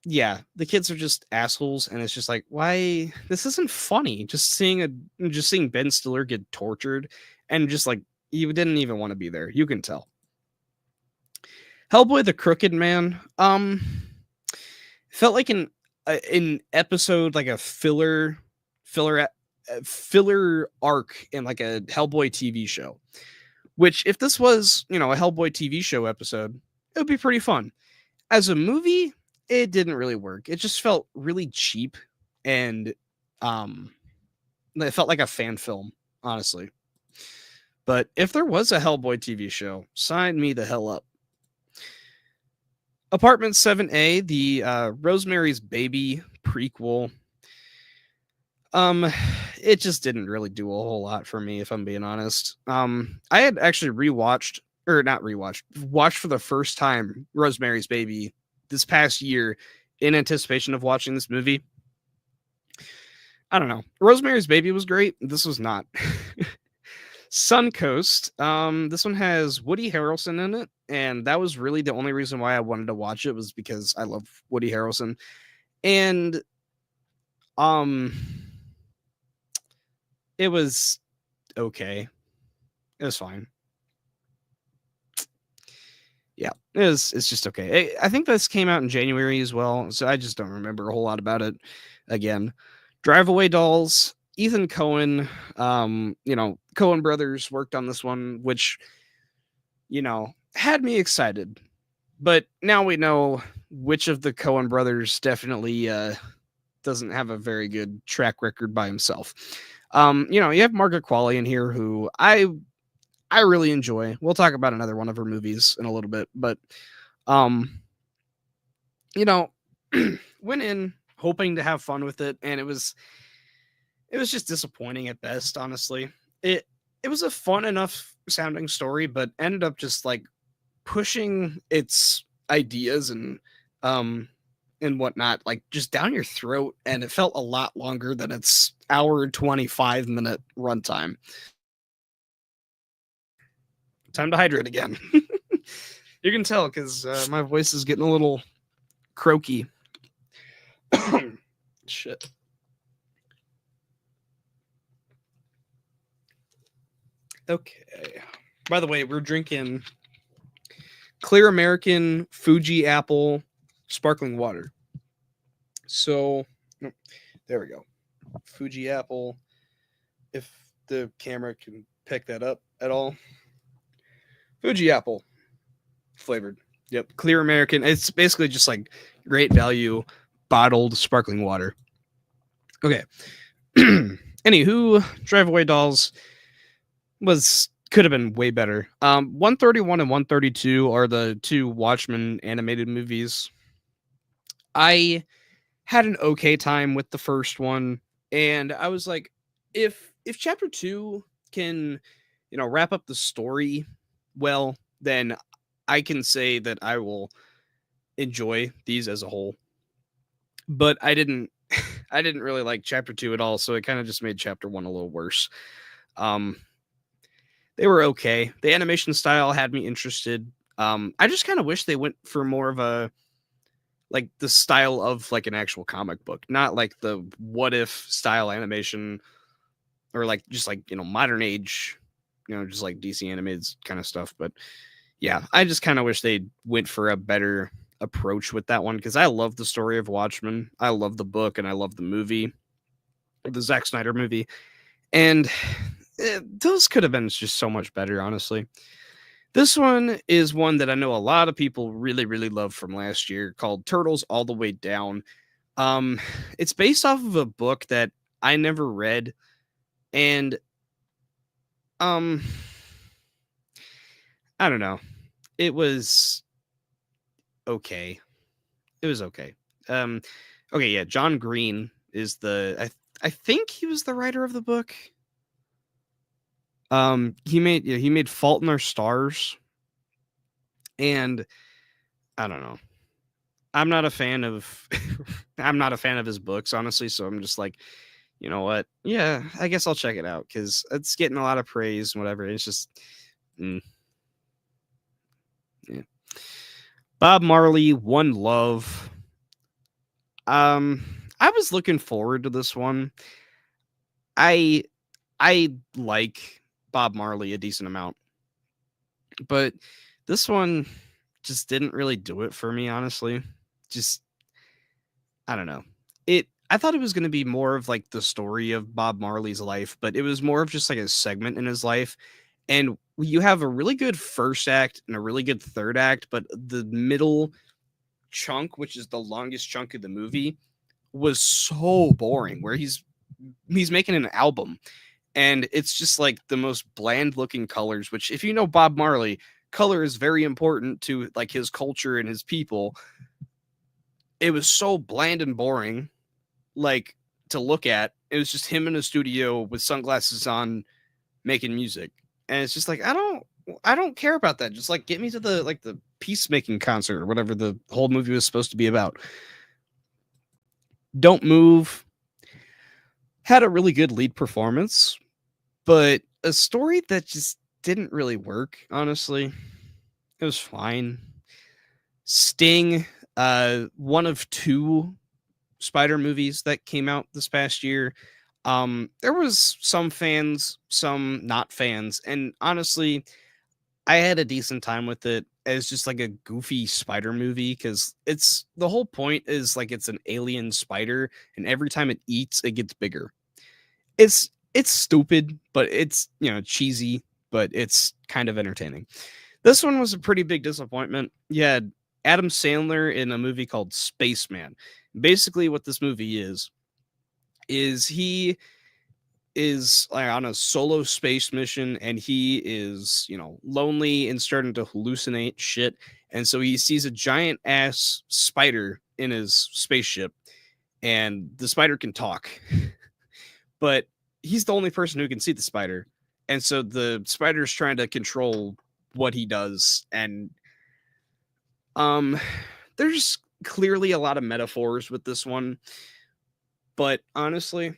yeah, the kids are just assholes, and it's just like, why? This isn't funny. Just seeing Ben Stiller get tortured, and just like you didn't even want to be there. You can tell. Hellboy the Crooked Man. Felt like an episode, like a filler arc in like a Hellboy TV show. Which, if this was a Hellboy TV show episode, it would be pretty fun. As a movie, it didn't really work. It just felt really cheap, and it felt like a fan film, honestly. But if there was a Hellboy TV show, sign me the hell up. Apartment 7A, the Rosemary's Baby prequel. It just didn't really do a whole lot for me, if I'm being honest. I had actually watched for the first time Rosemary's Baby this past year in anticipation of watching this movie. I don't know. Rosemary's Baby was great. This was not. Suncoast. This one has Woody Harrelson in it, and that was really the only reason why I wanted to watch it, was because I love Woody Harrelson. And it was okay. It was fine. Yeah, it's just okay. I think this came out in January as well, so I just don't remember a whole lot about it. Again, Drive Away Dolls. Ethan Coen, Coen brothers worked on this one, which, had me excited. But now we know which of the Coen brothers definitely doesn't have a very good track record by himself. You have Margaret Qualley in here, who I really enjoy. We'll talk about another one of her movies in a little bit, but went in hoping to have fun with it, and it was just disappointing at best, honestly. It was a fun enough sounding story, but ended up just like pushing its ideas and whatnot, like just down your throat, and it felt a lot longer than its hour 25-minute runtime. Time to hydrate again. You can tell because my voice is getting a little croaky. Shit. Okay. By the way, we're drinking Clear American Fuji Apple sparkling water. So, no, there we go. Fuji Apple. If the camera can pick that up at all. Fuji Apple flavored. Yep. Clear American. It's basically just like great value bottled sparkling water. Okay. Anywho, Drive Away Dolls could have been way better. 131 and 132 are the two Watchmen animated movies. I had an okay time with the first one, and I was like, if chapter 2 can, wrap up the story well, then I can say that I will enjoy these as a whole. But I didn't I didn't really like chapter 2 at all, so it kind of just made chapter 1 a little worse. They were okay. The animation style had me interested. I just kind of wish they went for more of a like the style of like an actual comic book, not like the what if style animation or like just like, modern age, just like DC animated kind of stuff. But yeah, I just kind of wish they went for a better approach with that one because I love the story of Watchmen. I love the book and I love the movie, the Zack Snyder movie. And those could have been just so much better, honestly. This one is one that I know a lot of people really, really love from last year called Turtles All the Way Down. It's based off of a book that I never read. And I don't know. It was okay. It was okay. Okay, yeah, John Green is I think he was the writer of the book. He made Fault in Our Stars, and I don't know. I'm not a fan of I'm not a fan of his books, honestly. So I'm just like, you know what? Yeah, I guess I'll check it out because it's getting a lot of praise and whatever. It's just, yeah. Bob Marley, One Love. I was looking forward to this one. I like Bob Marley a decent amount, but this one just didn't really do it for me, honestly. Just I don't know. I thought it was going to be more of like the story of Bob Marley's life, but it was more of just like a segment in his life. And you have a really good first act and a really good third act, but the middle chunk, which is the longest chunk of the movie, was so boring where he's making an album and it's just like the most bland looking colors, which if you know Bob Marley, color is very important to like his culture and his people. It was so bland and boring, like to look at. It was just him in a studio with sunglasses on making music. And it's just like I don't care about that. Just like get me to the peacemaking concert or whatever the whole movie was supposed to be about. Don't Move had a really good lead performance, but a story that just didn't really work, honestly. It was fine. Sting, one of two Spider movies that came out this past year. There was some fans, some not fans, and honestly, I had a decent time with it as just like a goofy spider movie because it's the whole point is like it's an alien spider, and every time it eats, it gets bigger. It's stupid, but it's cheesy, but it's kind of entertaining. This one was a pretty big disappointment. You had Adam Sandler in a movie called Spaceman. Basically, what this movie is he is like on a solo space mission and he is, lonely and starting to hallucinate shit. And so he sees a giant ass spider in his spaceship and the spider can talk. But he's the only person who can see the spider. And so the spider's trying to control what he does. And there's clearly a lot of metaphors with this one. But honestly,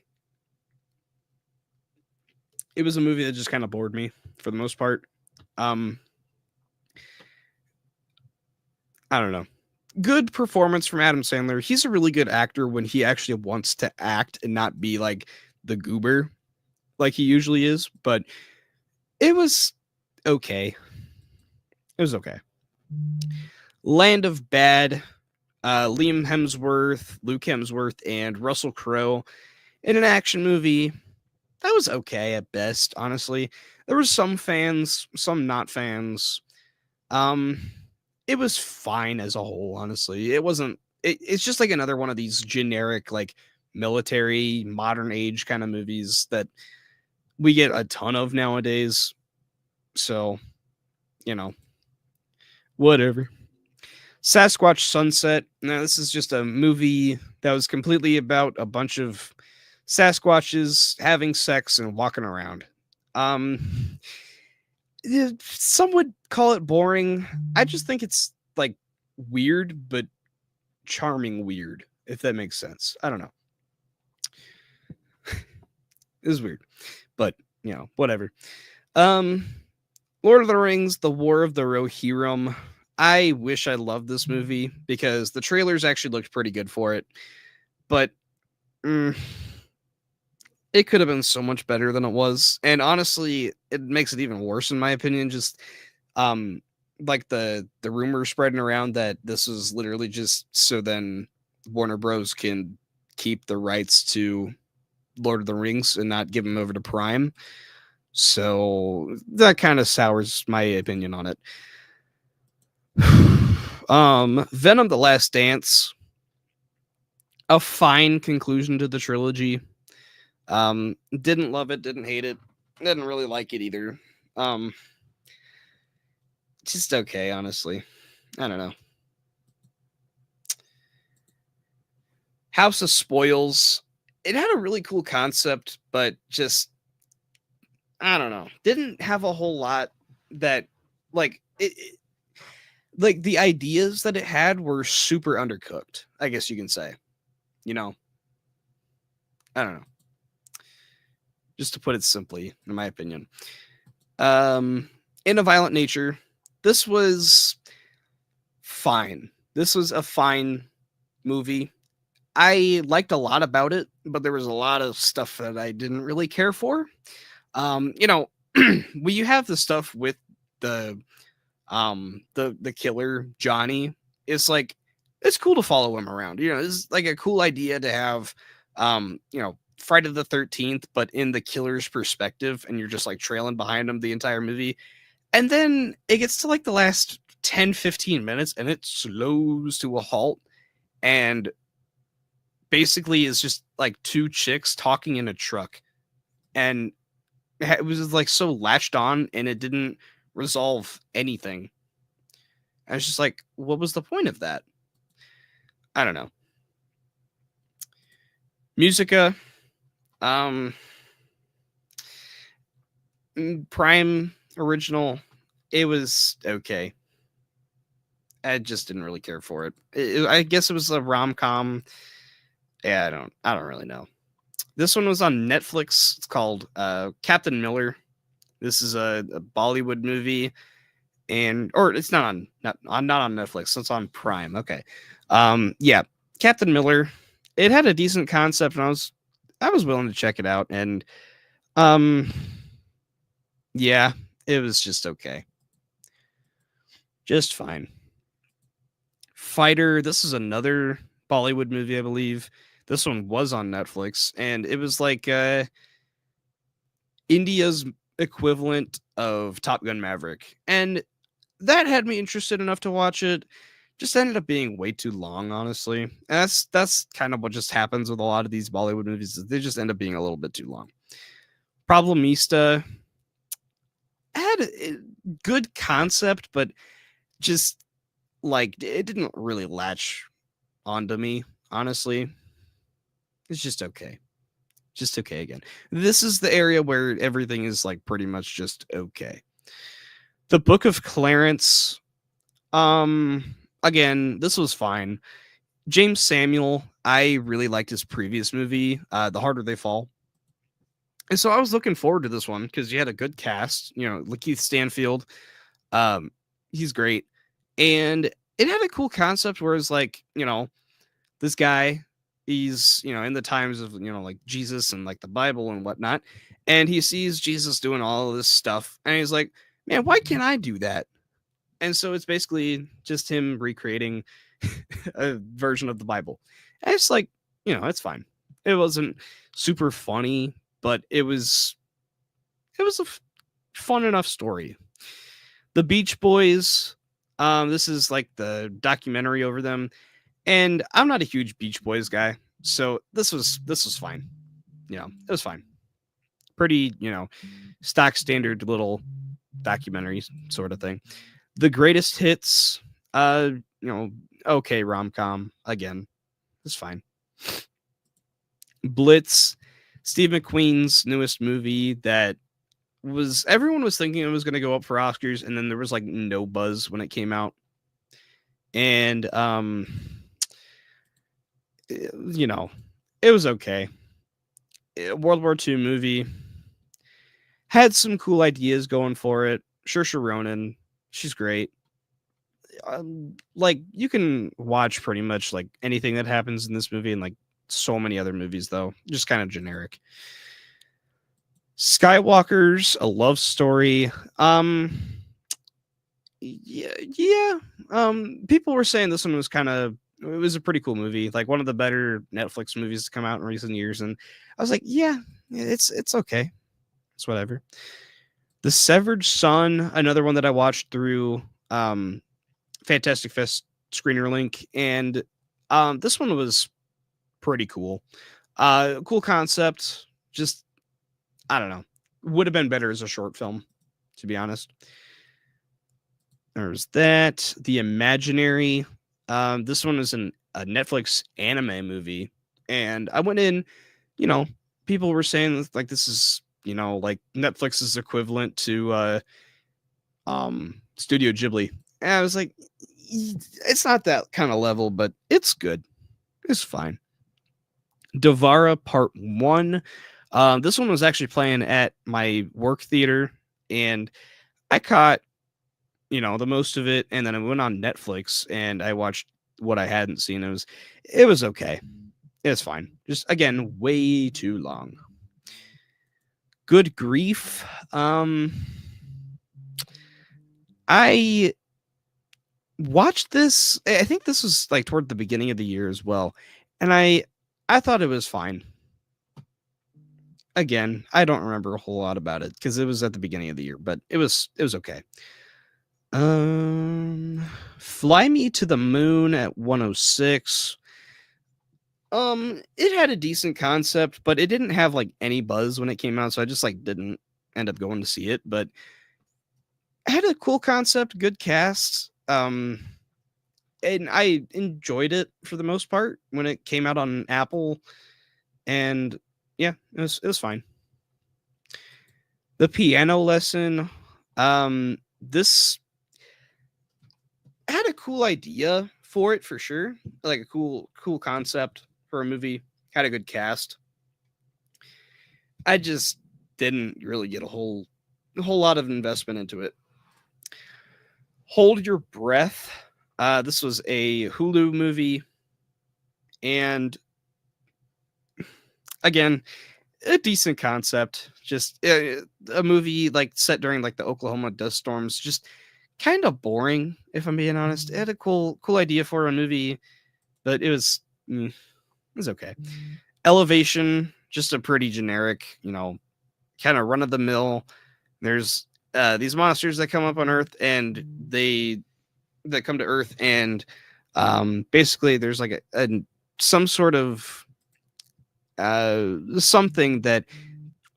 it was a movie that just kind of bored me for the most part. I don't know. Good performance from Adam Sandler. He's a really good actor when he actually wants to act and not be like the goober like he usually is. But It was okay. It was okay. Land of Bad, Liam Hemsworth, Luke Hemsworth, and Russell Crowe in an action movie. That was okay at best, honestly. There was some fans, some not fans. Um, it was fine as a whole, honestly. It wasn't. It's just like another one of these generic, like military, modern age kind of movies that we get a ton of nowadays. So, you know, whatever. Sasquatch Sunset. Now, this is just a movie that was completely about a bunch of Sasquatches having sex and walking around. Um, some would call it boring. I just think it's like weird, but charming weird, if that makes sense. I don't know. It was weird, but whatever. Um, Lord of the Rings: The War of the Rohirrim. I wish I loved this movie because the trailers actually looked pretty good for it, but it could have been so much better than it was. And honestly, it makes it even worse in my opinion. Just like the rumor spreading around that this was literally just so then Warner Bros can keep the rights to Lord of the Rings and not give them over to Prime. So that kind of sours my opinion on it. Venom: The Last Dance, a fine conclusion to the trilogy. Didn't love it, didn't hate it, didn't really like it either. Just okay, honestly. I don't know. House of Spoils. It had a really cool concept, but just I don't know. Didn't have a whole lot that like like the ideas that it had were super undercooked, I guess you can say. You know. I don't know. Just to put it simply, in my opinion. In a Violent Nature, this was fine. This was a fine movie. I liked a lot about it, but there was a lot of stuff that I didn't really care for. When you have the stuff with the the killer Johnny, it's like it's cool to follow him around. It's like a cool idea to have Friday the 13th, but in the killer's perspective, and you're just like trailing behind him the entire movie. And then it gets to like the last 10-15 minutes and it slows to a halt and basically is just like two chicks talking in a truck. And it was like so latched on and it didn't resolve anything. I was just like, what was the point of that? I don't know. Musica, Prime original, it was okay. I just didn't really care for it. I guess it was a rom-com. Yeah, I don't really know. This one was on Netflix. It's called Captain Miller. This is a Bollywood movie, or it's not on Netflix. It's on Prime. Okay, yeah, Captain Miller. It had a decent concept, and I was willing to check it out, and yeah, it was just okay, just fine. Fighter. This is another Bollywood movie, I believe. This one was on Netflix, and it was like India's equivalent of Top Gun Maverick, and that had me interested enough to watch it. Just ended up being way too long, honestly. And that's kind of what just happens with a lot of these Bollywood movies. Is they just end up being a little bit too long. Problemista had a good concept, but just like it didn't really latch onto me, honestly. It's just okay. Just okay again. This is the area where everything is like pretty much just okay. The Book of Clarence. Again, this was fine. James Samuel, I really liked his previous movie, The Harder They Fall. And so I was looking forward to this one because you had a good cast, Lakeith Stanfield. He's great. And it had a cool concept where it's like, this guy he's, in the times of, like Jesus and like the Bible and whatnot, and he sees Jesus doing all of this stuff, and he's like, man, why can't I do that? And so it's basically just him recreating a version of the Bible. And it's like, it's fine. It wasn't super funny, but it was a fun enough story. The Beach Boys, this is like the documentary over them, and I'm not a huge Beach Boys guy, so this was fine. It was fine. Pretty, stock standard little documentary sort of thing. The Greatest Hits, okay, rom-com again. It's fine. Blitz, Steve McQueen's newest movie that everyone was thinking it was going to go up for Oscars, and then there was like no buzz when it came out. And it was okay. World War II movie had some cool ideas going for it. Saoirse Ronan, she's great. Like, you can watch pretty much like anything that happens in this movie and like so many other movies, though, just kind of generic. Skywalker's a love story. Yeah. People were saying this one was it was a pretty cool movie, like one of the better Netflix movies to come out in recent years, and I was like, yeah, it's okay, it's whatever. The Severed Son, another one that I watched through Fantastic Fest Screener Link, and this one was pretty cool. Cool concept, just, I don't know, would have been better as a short film, to be honest. There's that. The Imaginary. This one is a Netflix anime movie, and I went in, people were saying like this is, like Netflix's equivalent to Studio Ghibli. And I was like, it's not that kind of level, but it's good. It's fine. Devara Part 1. This one was actually playing at my work theater, and I caught, the most of it, and then I went on Netflix and I watched what I hadn't seen. It was okay. It's fine. Just, again, way too long. Good Grief. I watched this. I think this was like toward the beginning of the year as well, and I thought it was fine. Again, I don't remember a whole lot about it because it was at the beginning of the year, but it was okay. Fly Me to the Moon at 106. It had a decent concept, but it didn't have like any buzz when it came out, so I just like didn't end up going to see it. But it had a cool concept, good cast. And I enjoyed it for the most part when it came out on Apple, and yeah, it was fine. The Piano Lesson. This had a cool idea for it for sure, like a cool concept for a movie. Had a good cast. I just didn't really get a whole lot of investment into it. Hold Your Breath. This was a Hulu movie, and again, a decent concept. Just a movie like set during like the Oklahoma dust storms. Just kind of boring, if I'm being honest. It had a cool idea for a movie, but it was okay. Elevation, just a pretty generic, kind of run of the mill. There's these monsters that come up on Earth, and that come to Earth, and basically there's like some sort of something that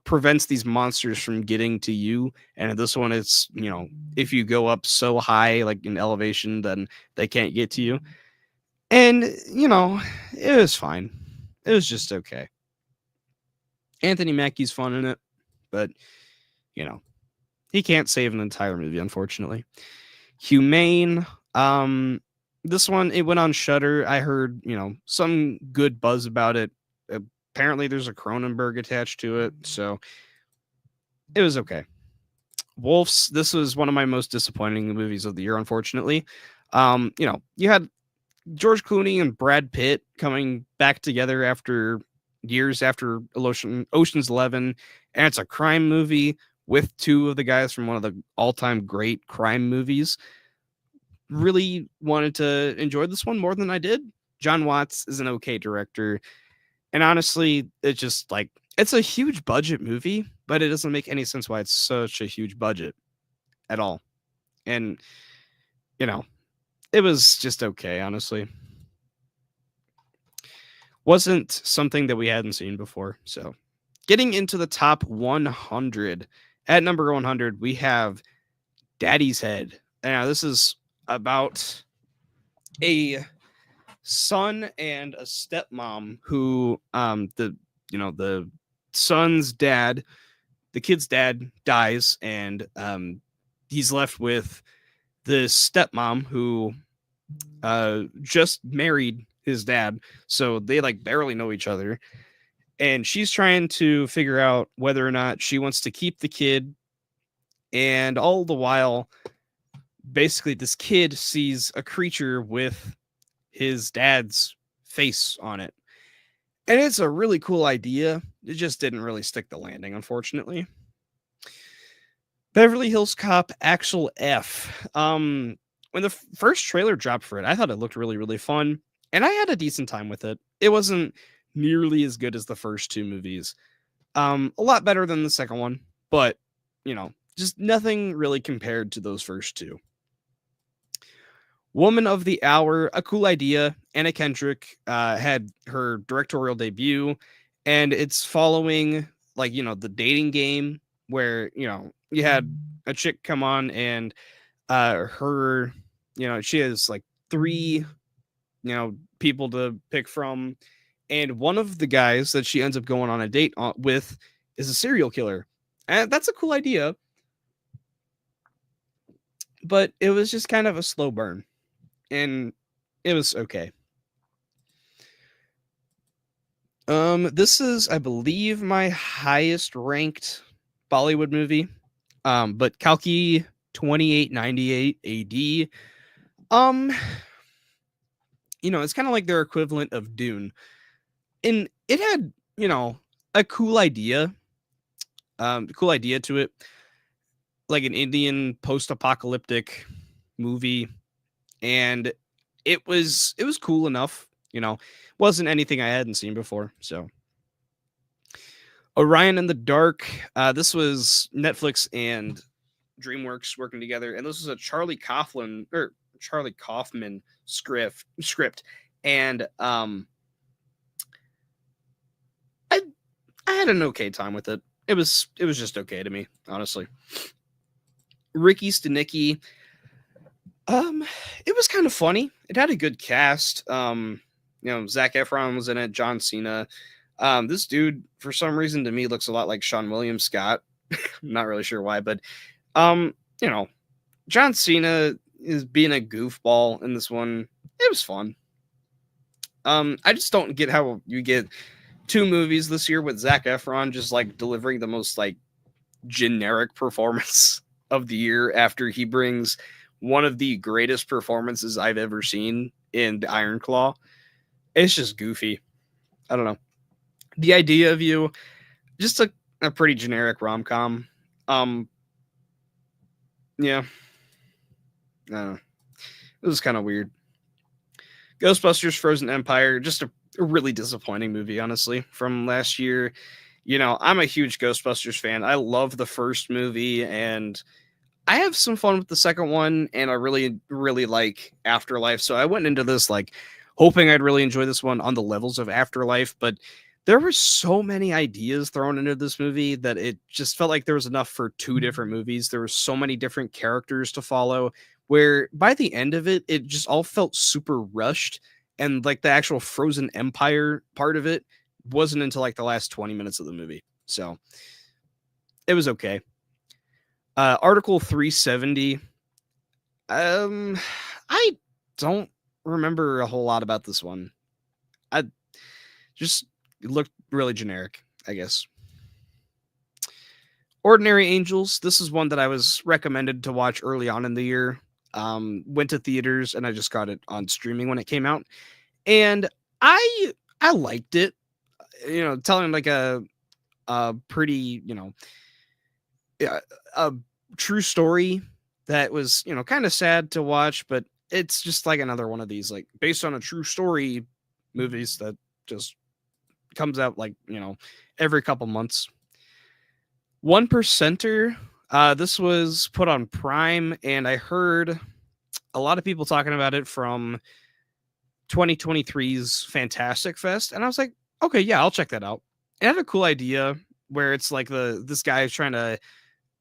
prevents these monsters from getting to you. And this one, it's, if you go up so high, like in elevation, then they can't get to you. And, it was fine. It was just okay. Anthony Mackie's fun in it, but, he can't save an entire movie, unfortunately. Humane. This one, it went on Shudder. I heard, some good buzz about it. Apparently there's a Cronenberg attached to it, so it was okay. Wolves, this was one of my most disappointing movies of the year, unfortunately. You had George Clooney and Brad Pitt coming back together after years after Ocean's 11, and it's a crime movie with two of the guys from one of the all-time great crime movies. Really wanted to enjoy this one more than I did. John Watts is an okay director, and honestly, it's just like it's a huge budget movie, but it doesn't make any sense why it's such a huge budget at all. And you know, it was just okay, honestly. Wasn't something that we hadn't seen before. So, getting into the top 100. At number 100, we have Daddy's Head. Now, this is about a son and a stepmom who the son's dad, the kid's dad dies, and he's left with the stepmom who just married his dad, so they like barely know each other, and she's trying to figure out whether or not she wants to keep the kid. And all the while, basically, this kid sees a creature with his dad's face on it, and it's a really cool idea. It just didn't really stick the landing, unfortunately. Beverly Hills Cop Axel F. When the first trailer dropped for it, I thought it looked really, really fun, and I had a decent time with it. It wasn't nearly as good as the first two movies. A lot better than the second one, but just nothing really compared to those first two. Woman of the Hour, a cool idea. Anna Kendrick had her directorial debut, and it's following the dating game where you had a chick come on, and her she has like three people to pick from, and one of the guys that she ends up going on a date with is a serial killer, and that's a cool idea, but it was just kind of a slow burn, and it was okay. This is, I believe, my highest ranked Bollywood movie, but Kalki 2898 AD. It's kind of like their equivalent of Dune. And it had, a cool idea to it, like an Indian post-apocalyptic movie, and it was cool enough, wasn't anything I hadn't seen before. So Orion in the Dark, this was Netflix and DreamWorks working together, and this was a Charlie Kaufman script, and I had an okay time with it. It was just okay to me, honestly. Ricky Stenicki, it was kind of funny. It had a good cast. Zac Efron was in it, John Cena. This dude, for some reason, to me, looks a lot like Sean William Scott. I'm not really sure why, but John Cena is being a goofball in this one. It was fun. I just don't get how you get two movies this year with Zac Efron just like delivering the most like generic performance of the year after he brings one of the greatest performances I've ever seen in the Iron Claw. It's just goofy. I don't know. The Idea of You, just a pretty generic rom-com. Yeah. I don't know. It was kind of weird. Ghostbusters Frozen Empire, just a really disappointing movie, honestly, from last year. I'm a huge Ghostbusters fan. I love the first movie, and I have some fun with the second one, and I really, really like Afterlife. So I went into this like hoping I'd really enjoy this one on the levels of Afterlife, but there were so many ideas thrown into this movie that it just felt like there was enough for two different movies. There were so many different characters to follow, where by the end of it, it just all felt super rushed. And like the actual Frozen Empire part of it wasn't until like the last 20 minutes of the movie. So it was okay. Article 370. I don't remember a whole lot about this one. I just looked really generic, I guess. Ordinary Angels. This is one that I was recommended to watch early on in the year. Went to theaters, and I just got it on streaming when it came out, and I liked it. Telling like a pretty, yeah, a true story that was, kind of sad to watch, but it's just like another one of these like based on a true story movies that just comes out like, every couple months. One Percenter. This was put on Prime, and I heard a lot of people talking about it from 2023's Fantastic Fest, and I was like, okay, yeah, I'll check that out. It had a cool idea where it's like this guy is trying to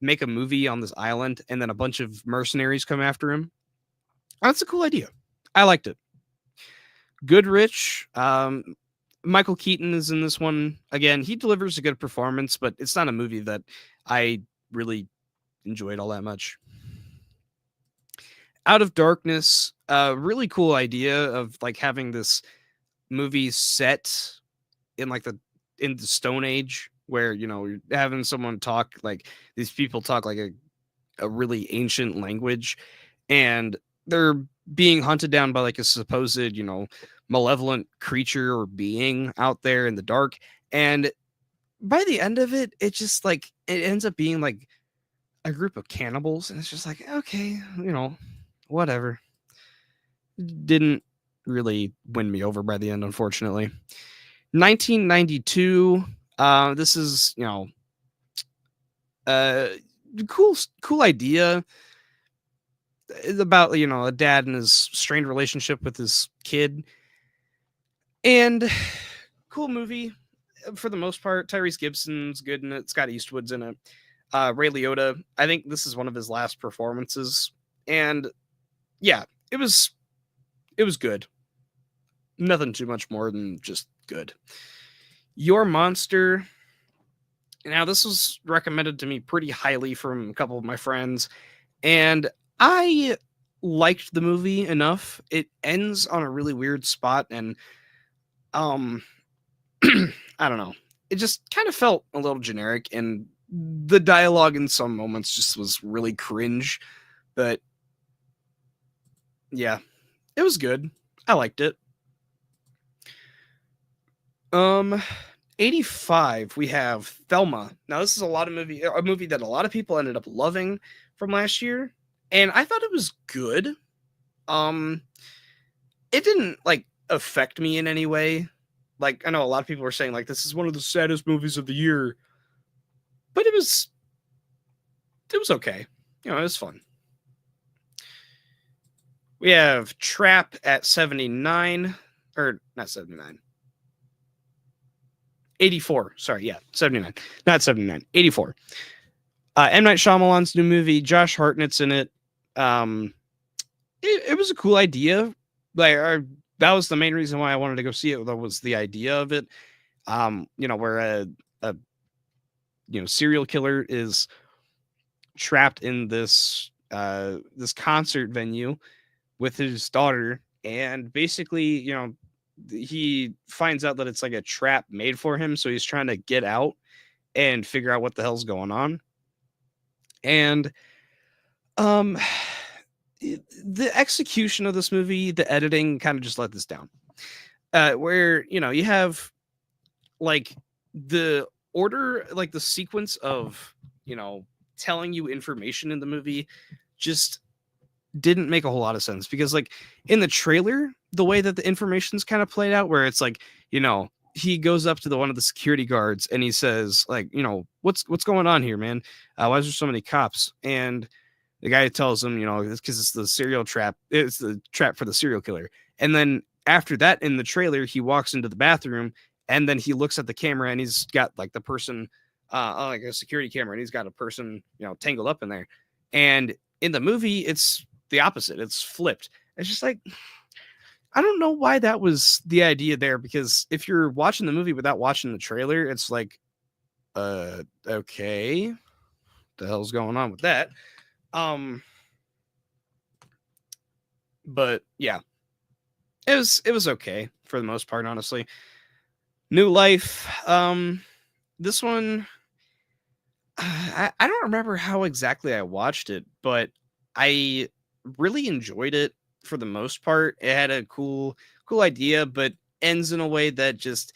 make a movie on this island, and then a bunch of mercenaries come after him. That's a cool idea. I liked it. Goodrich. Michael Keaton is in this one again. He delivers a good performance, but it's not a movie that I really enjoyed all that much. Out of Darkness, really cool idea of like having this movie set in like in the Stone Age, where you're having someone talk like these people talk like a really ancient language, and they're being hunted down by like a supposed malevolent creature or being out there in the dark. And by the end of it, it just like it ends up being like a group of cannibals, and it's just like, okay, whatever. Didn't really win me over by the end, unfortunately. 1992. This is cool idea. It's about a dad and his strained relationship with his kid, and cool movie for the most part. Tyrese Gibson's good in it. Scott Eastwood's in it. Ray Liotta. I think this is one of his last performances, and yeah, it was good. Nothing too much more than just good. Your Monster. Now, this was recommended to me pretty highly from a couple of my friends, and I liked the movie enough. It ends on a really weird spot, and I don't know. It just kind of felt a little generic, and the dialogue in some moments just was really cringe. But yeah, it was good. I liked it. 85, we have Thelma. Now, this is a movie that a lot of people ended up loving from last year, and I thought it was good. It didn't like affect me in any way. Like, I know a lot of people were saying like this is one of the saddest movies of the year, but it was okay. It was fun. We have Trap at 79, or not 79. 84. Sorry, yeah, 79. Not 79. 84. M. Night Shyamalan's new movie. Josh Hartnett's in it. It was a cool idea. Like, that was the main reason why I wanted to go see it. That was the idea of it. Where a serial killer is trapped in this concert venue with his daughter, and basically, he finds out that it's like a trap made for him, so he's trying to get out and figure out what the hell's going on. And the execution of this movie, the editing kind of just let this down. Where you have like the order, like the sequence of telling you information in the movie just didn't make a whole lot of sense, because like in the trailer, the way that the information's kind of played out, where it's like, he goes up to one of the security guards and he says like, what's going on here, man? Why is there so many cops? And the guy tells him, it's because it's the serial trap. It's the trap for the serial killer. And then after that, in the trailer, he walks into the bathroom, and then he looks at the camera, and he's got like the person, like a security camera, and he's got a person, tangled up in there. And in the movie, it's the opposite. It's flipped. It's just like, I don't know why that was the idea there, because if you're watching the movie without watching the trailer, it's like, okay, what the hell's going on with that? But yeah, it was okay for the most part, honestly. New Life. This one, I don't remember how exactly I watched it, but I really enjoyed it for the most part. It had a cool idea, but ends in a way that just,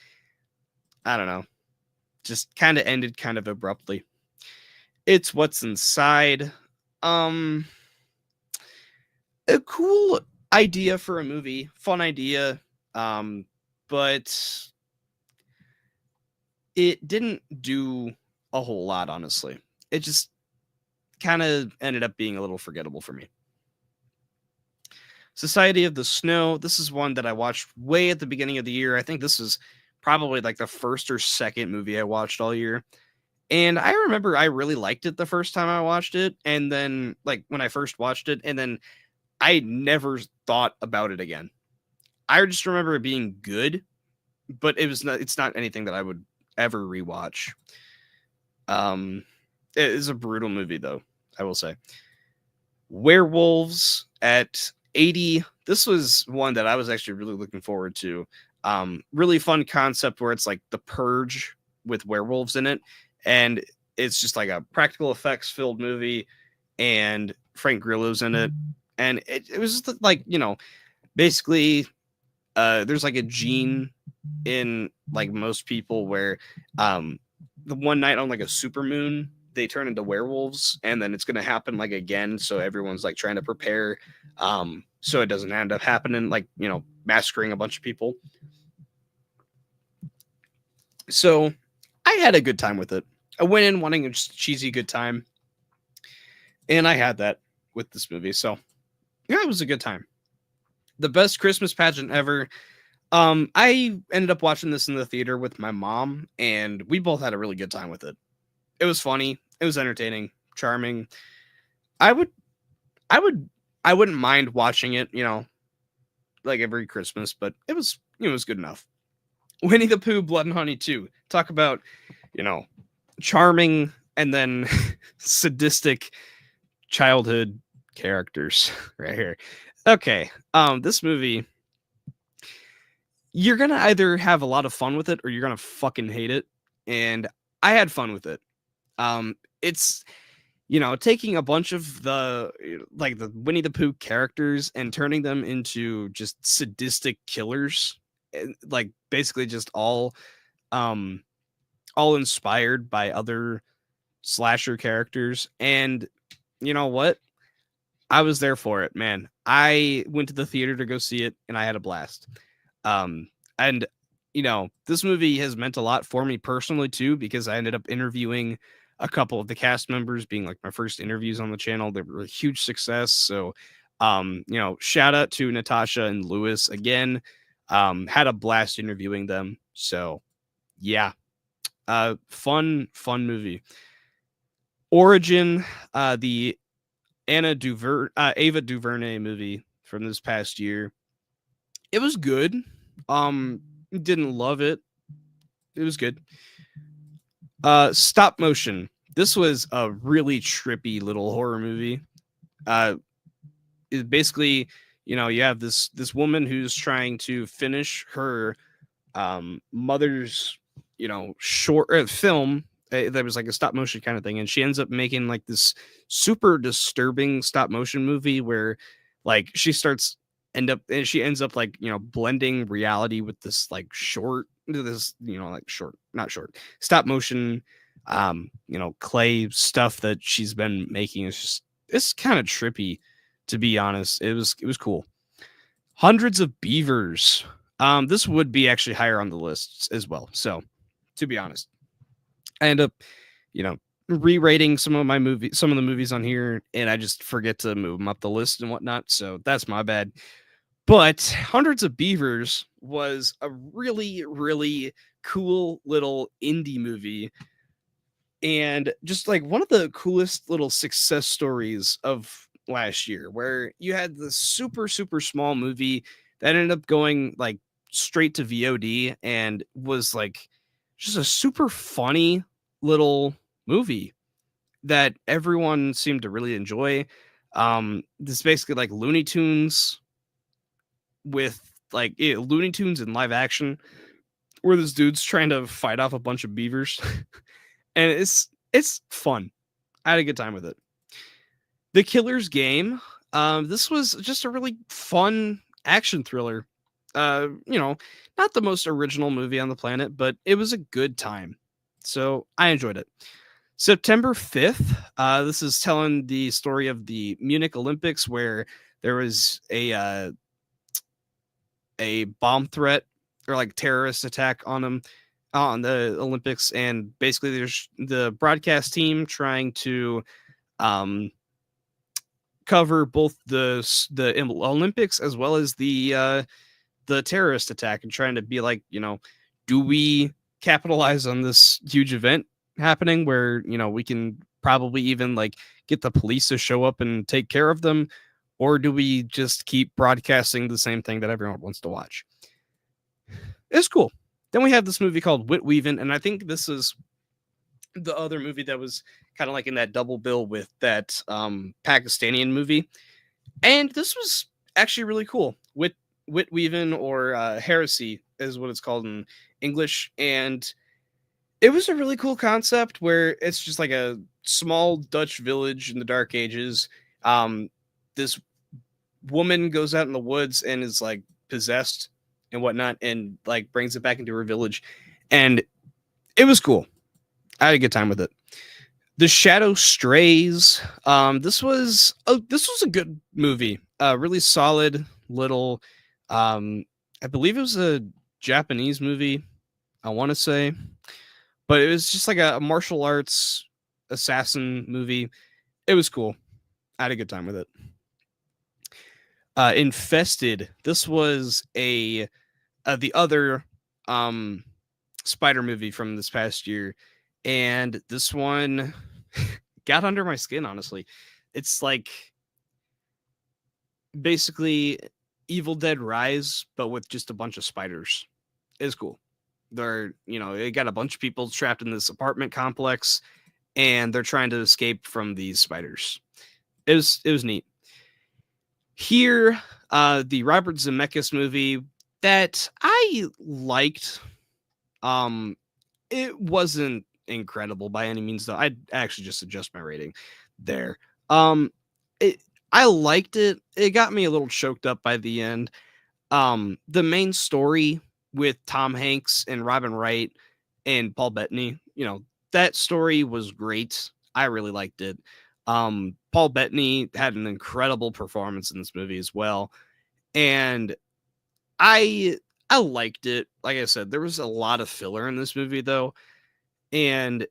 I don't know, just kind of ended kind of abruptly. It's What's Inside. Um, a cool idea for a movie, fun idea. But it didn't do a whole lot, honestly. It just kind of ended up being a little forgettable for me. Society of the Snow. This is one that I watched way at the beginning of the year. I think this is probably like the first or second movie I watched all year. And I remember I really liked it the first time I watched it. And then, like, when I first watched it, and then I never thought about it again. I just remember it being good, but it's not anything that I would ever rewatch. It is a brutal movie, though, I will say. Werewolves at 80. This was one that I was actually really looking forward to. Really fun concept where it's like The Purge with werewolves in it, and it's just like a practical effects filled movie, and Frank Grillo's in it, and it was just like, basically, there's like a gene in like most people where the one night on like a super moon they turn into werewolves, and then it's going to happen like again, so everyone's like trying to prepare, so it doesn't end up happening, like, massacring a bunch of people. So I had a good time with it. I went in wanting a just cheesy good time, and I had that with this movie. So yeah, it was a good time. The best Christmas pageant ever. I ended up watching this in the theater with my mom, and we both had a really good time with it. It was funny. It was entertaining, charming. I would, I would, I wouldn't mind watching it, like every Christmas, but it was good enough. Winnie the Pooh, Blood and Honey 2. Talk about, you know, charming and then sadistic childhood characters right here. Okay. This movie, you're gonna either have a lot of fun with it or you're gonna fucking hate it. And I had fun with it. It's taking a bunch of the Winnie the Pooh characters and turning them into just sadistic killers, like basically just um all inspired by other slasher characters. And you know what? I was there for it, man. I went to the theater to go see it and I had a blast. And this movie has meant a lot for me personally too, because I ended up interviewing a couple of the cast members, being like my first interviews on the channel. They were a huge success. So, shout out to Natasha and Lewis again. Had a blast interviewing them. So, yeah, fun movie. Origin, the Ava DuVernay movie from this past year. It was good. Didn't love it. It was good. Stop motion. This was a really trippy little horror movie. It basically, you have this woman who's trying to finish her mother's, short film that was like a stop motion kind of thing, and she ends up making like this super disturbing stop motion movie where like she ends up like blending reality with this like short this like short not short stop motion clay stuff that she's been making. It's kind of trippy, to be honest. It was cool. Hundreds of Beavers. This would be actually higher on the lists as well, so to be honest, I end up re-rating some of the movies on here, and I just forget to move them up the list and whatnot, so that's my bad. But Hundreds of Beavers was a really, really cool little indie movie, and just like one of the coolest little success stories of last year, where you had this super, super small movie that ended up going like straight to VOD and was like just a super funny little movie that everyone seemed to really enjoy. This is basically like Looney Tunes with Looney Tunes in live action, where this dude's trying to fight off a bunch of beavers, and it's fun. I had a good time with it. The Killer's Game. This was just a really fun action thriller. Not the most original movie on the planet, but it was a good time. So I enjoyed it. September 5th, this is telling the story of the Munich Olympics where there was a bomb threat or like terrorist attack on them on the Olympics, and basically there's the broadcast team trying to um, cover both the Olympics as well as the terrorist attack, and trying to be like, do we capitalize on this huge event happening where we can probably even like get the police to show up and take care of them, or do we just keep broadcasting the same thing that everyone wants to watch? It's cool. Then we have this movie called Wit Weavin', and I think this is the other movie that was kind of like in that double bill with that Pakistani movie. And this was actually really cool. Wit Weavin', or Heresy is what it's called in English. And it was a really cool concept where it's just like a small Dutch village in the Dark Ages. This woman goes out in the woods and is like possessed and whatnot, and like brings it back into her village. And it was cool. I had a good time with it. The Shadow Strays. This was a good movie. Really solid little. I believe it was a Japanese movie, I want to say, but it was just like a martial arts assassin movie. It was cool. I had a good time with it. Infested. This was the other spider movie from this past year, and this one got under my skin, honestly. It's like basically Evil Dead Rise, but with just a bunch of spiders. It's cool. They got a bunch of people trapped in this apartment complex, and they're trying to escape from these spiders. It was neat. Here, the Robert Zemeckis movie that I liked. It wasn't incredible by any means, though. I'd actually just adjust my rating there. I liked it. It got me a little choked up by the end. The main story with Tom Hanks and Robin Wright and Paul Bettany, that story was great. I really liked it. Paul Bettany had an incredible performance in this movie as well, and I liked it. Like I said, there was a lot of filler in this movie, though, and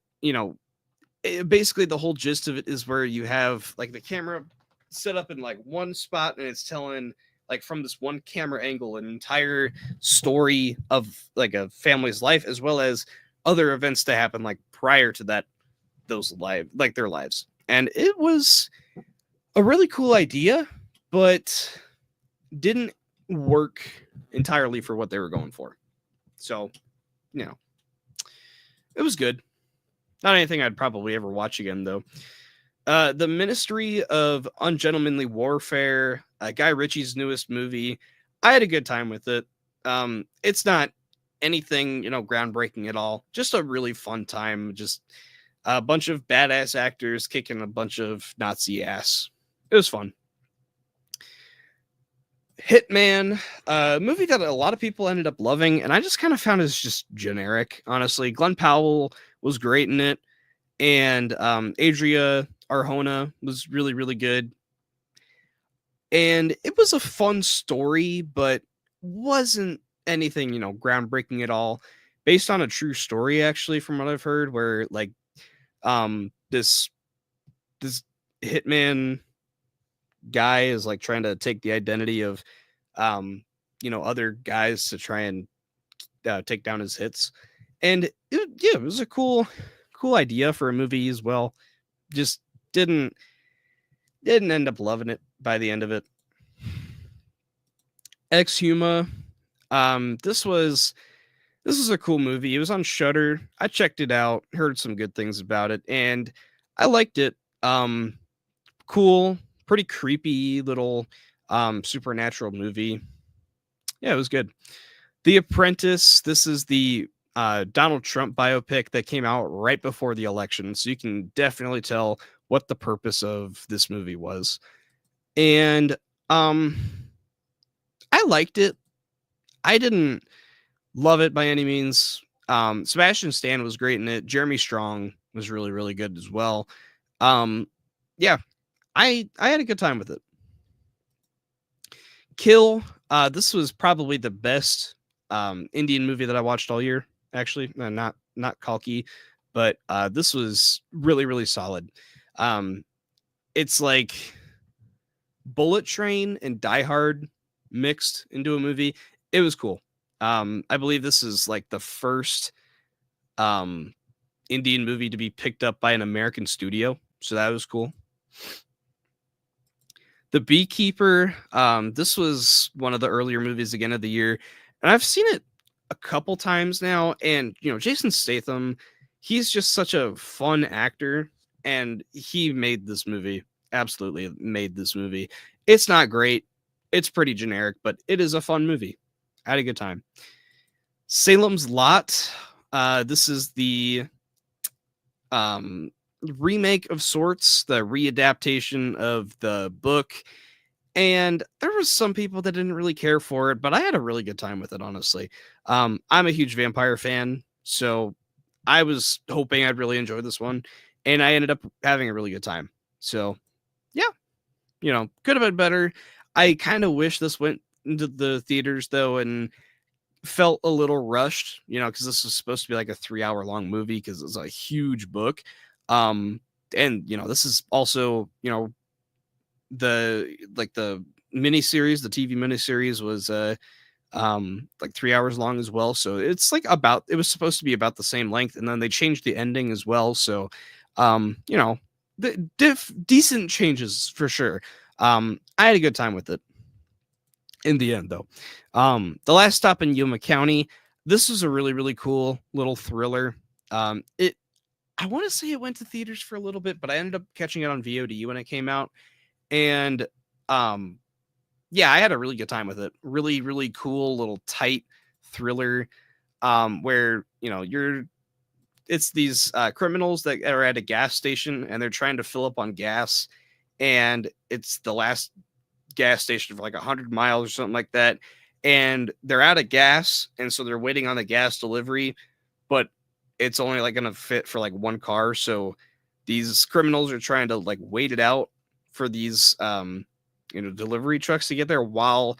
basically the whole gist of it is where you have like the camera set up in like one spot, and it's telling like from this one camera angle an entire story of like a family's life, as well as other events that happen like prior to that, their lives. And it was a really cool idea, but didn't work entirely for what they were going for. So, it was good. Not anything I'd probably ever watch again, though. The Ministry of Ungentlemanly Warfare, Guy Ritchie's newest movie. I had a good time with it. It's not anything, groundbreaking at all. Just a really fun time. Just a bunch of badass actors kicking a bunch of Nazi ass. It was fun. Hitman, a movie that a lot of people ended up loving, and I just kind of found it just generic, honestly. Glenn Powell was great in it, and Adria Arjona was really, really good. And it was a fun story, but wasn't anything, groundbreaking at all. Based on a true story, actually, from what I've heard, where like this hitman guy is like trying to take the identity of other guys to try and take down his hits. And it was a cool idea for a movie as well. Just didn't end up loving it by the end of it. Exhuma, this was a cool movie. It was on Shudder. I checked it out, heard some good things about it, and I liked it. Cool, pretty creepy little supernatural movie. Yeah, it was good. The Apprentice, this is the Donald Trump biopic that came out right before the election, so you can definitely tell what the purpose of this movie was. And um I liked it. I didn't love it by any means. Sebastian Stan was great in it. Jeremy Strong was really, really good as well. Yeah, I had a good time with it. Kill. This was probably the best Indian movie that I watched all year. Actually, not Kalki, but this was really, really solid. It's like Bullet Train and Die Hard mixed into a movie. It was cool. I believe this is like the first um, Indian movie to be picked up by an American studio, so that was cool. The Beekeeper. This was one of the earlier movies again of the year, and I've seen it a couple times now. And Jason Statham, he's just such a fun actor, and he made this movie. Absolutely made this movie. It's not great. It's pretty generic, but it is a fun movie. I had a good time. Salem's Lot. This is the remake of sorts, the readaptation of the book. And there was some people that didn't really care for it, but I had a really good time with it, honestly. I'm a huge vampire fan, so I was hoping I'd really enjoy this one, and I ended up having a really good time. So, yeah, could have been better. I kind of wish this went into the theaters though, and felt a little rushed, because this was supposed to be like a 3-hour long movie because it's a huge book. And this is also, the miniseries, the TV miniseries was like 3 hours long as well. So it's like it was supposed to be about the same length, and then they changed the ending as well. So decent changes for sure. I had a good time with it in the end though. The Last Stop in Yuma County. This was a really, really cool little thriller. I want to say it went to theaters for a little bit, but I ended up catching it on VOD when it came out. And yeah, I had a really good time with it. Really, really cool little tight thriller where it's these criminals that are at a gas station and they're trying to fill up on gas, and it's the last gas station for like 100 miles or something like that, and they're out of gas, and so they're waiting on the gas delivery, but it's only like gonna fit for like one car. So these criminals are trying to like wait it out for these delivery trucks to get there, while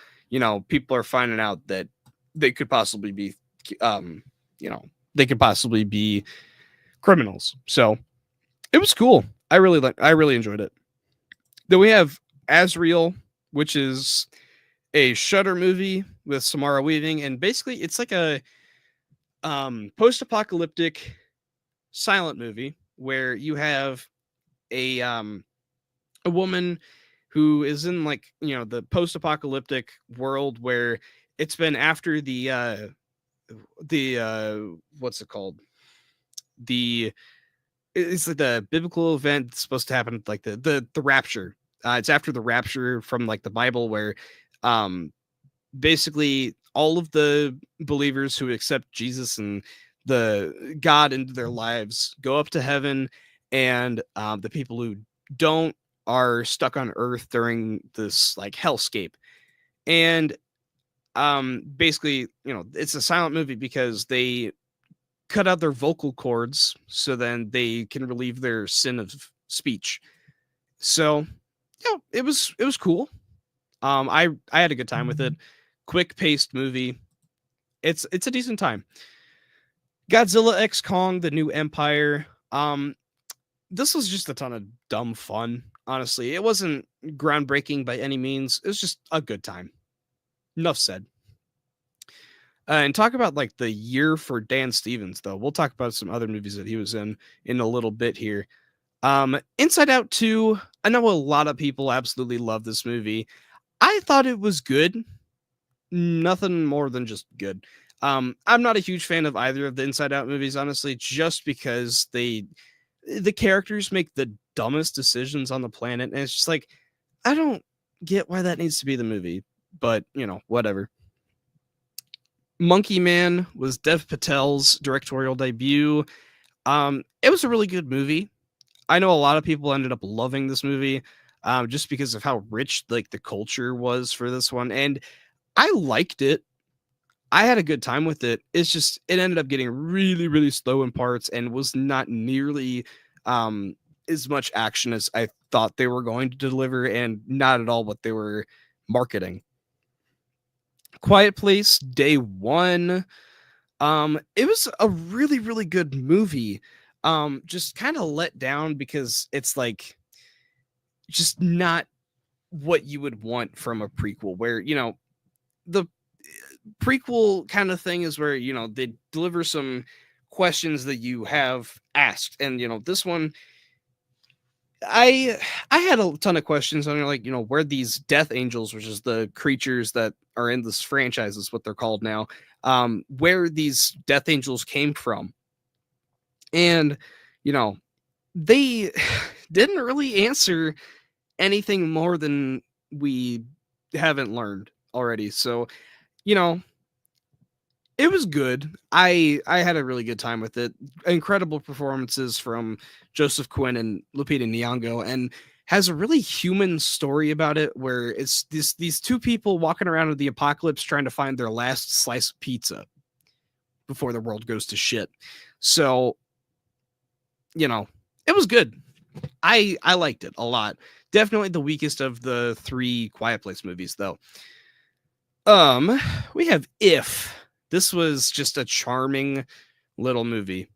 people are finding out that they could possibly be criminals. So it was cool. I really enjoyed it. Then we have Azrael, which is a Shudder movie with Samara Weaving, and basically it's like a post-apocalyptic silent movie where you have a woman who is in like the post-apocalyptic world where it's been after the what's it called, it's like the biblical event that's supposed to happen, like the rapture. It's after the rapture from like the Bible, where basically all of the believers who accept Jesus and the God into their lives go up to heaven, and the people who don't are stuck on earth during this like hellscape. And basically, it's a silent movie because they cut out their vocal cords so then they can relieve their sin of speech. So it was cool. I had a good time with it. Quick paced movie. It's a decent time. Godzilla X Kong: The New Empire. This was just a ton of dumb fun. Honestly, it wasn't groundbreaking by any means. It was just a good time. Enough said. And talk about like the year for Dan Stevens, though. We'll talk about some other movies that he was in a little bit here. Inside Out 2. I know a lot of people absolutely love this movie. I thought it was good. Nothing more than just good. I'm not a huge fan of either of the Inside Out movies, honestly, just because the characters make the dumbest decisions on the planet, and it's just like, I don't get why that needs to be the movie, but whatever. Monkey Man was Dev Patel's directorial debut. It was a really good movie. I know a lot of people ended up loving this movie. just because of how rich like the culture was for this one, and I liked it. I had a good time with it. It's just it ended up getting really, really slow in parts and was not nearly um as much action as I thought they were going to deliver, and not at all what they were marketing. Quiet Place Day 1. It was a really, really good movie. Just kind of let down because it's like just not what you would want from a prequel where, the prequel kind of thing is where, they deliver some questions that you have asked. And, this one, I had a ton of questions on like, where these death angels, which is the creatures that are in this franchise, is what they're called now, where these death angels came from. And, you know, they didn't really answer anything more than we haven't learned already. So, you know, it was good. I had a really good time with it. Incredible performances from Joseph Quinn and Lupita Nyong'o, and has a really human story about it where it's these two people walking around in the apocalypse trying to find their last slice of pizza before the world goes to shit. So, it was good. I liked it a lot. Definitely the weakest of the 3 Quiet Place movies though. We have If. This was just a charming little movie.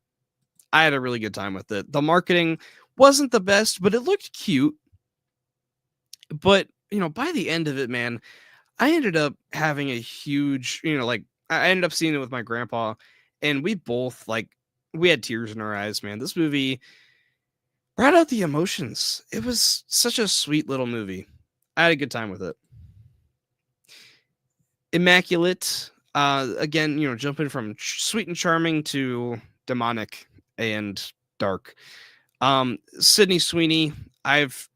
I had a really good time with it. The marketing wasn't the best, but it looked cute. But, by the end of it, man, I ended up having a huge, like I ended up seeing it with my grandpa, and we both we had tears in our eyes, man. This movie brought out the emotions. It was such a sweet little movie. I had a good time with it. Immaculate. Again, jumping from sweet and charming to demonic and dark. Sydney Sweeney. I've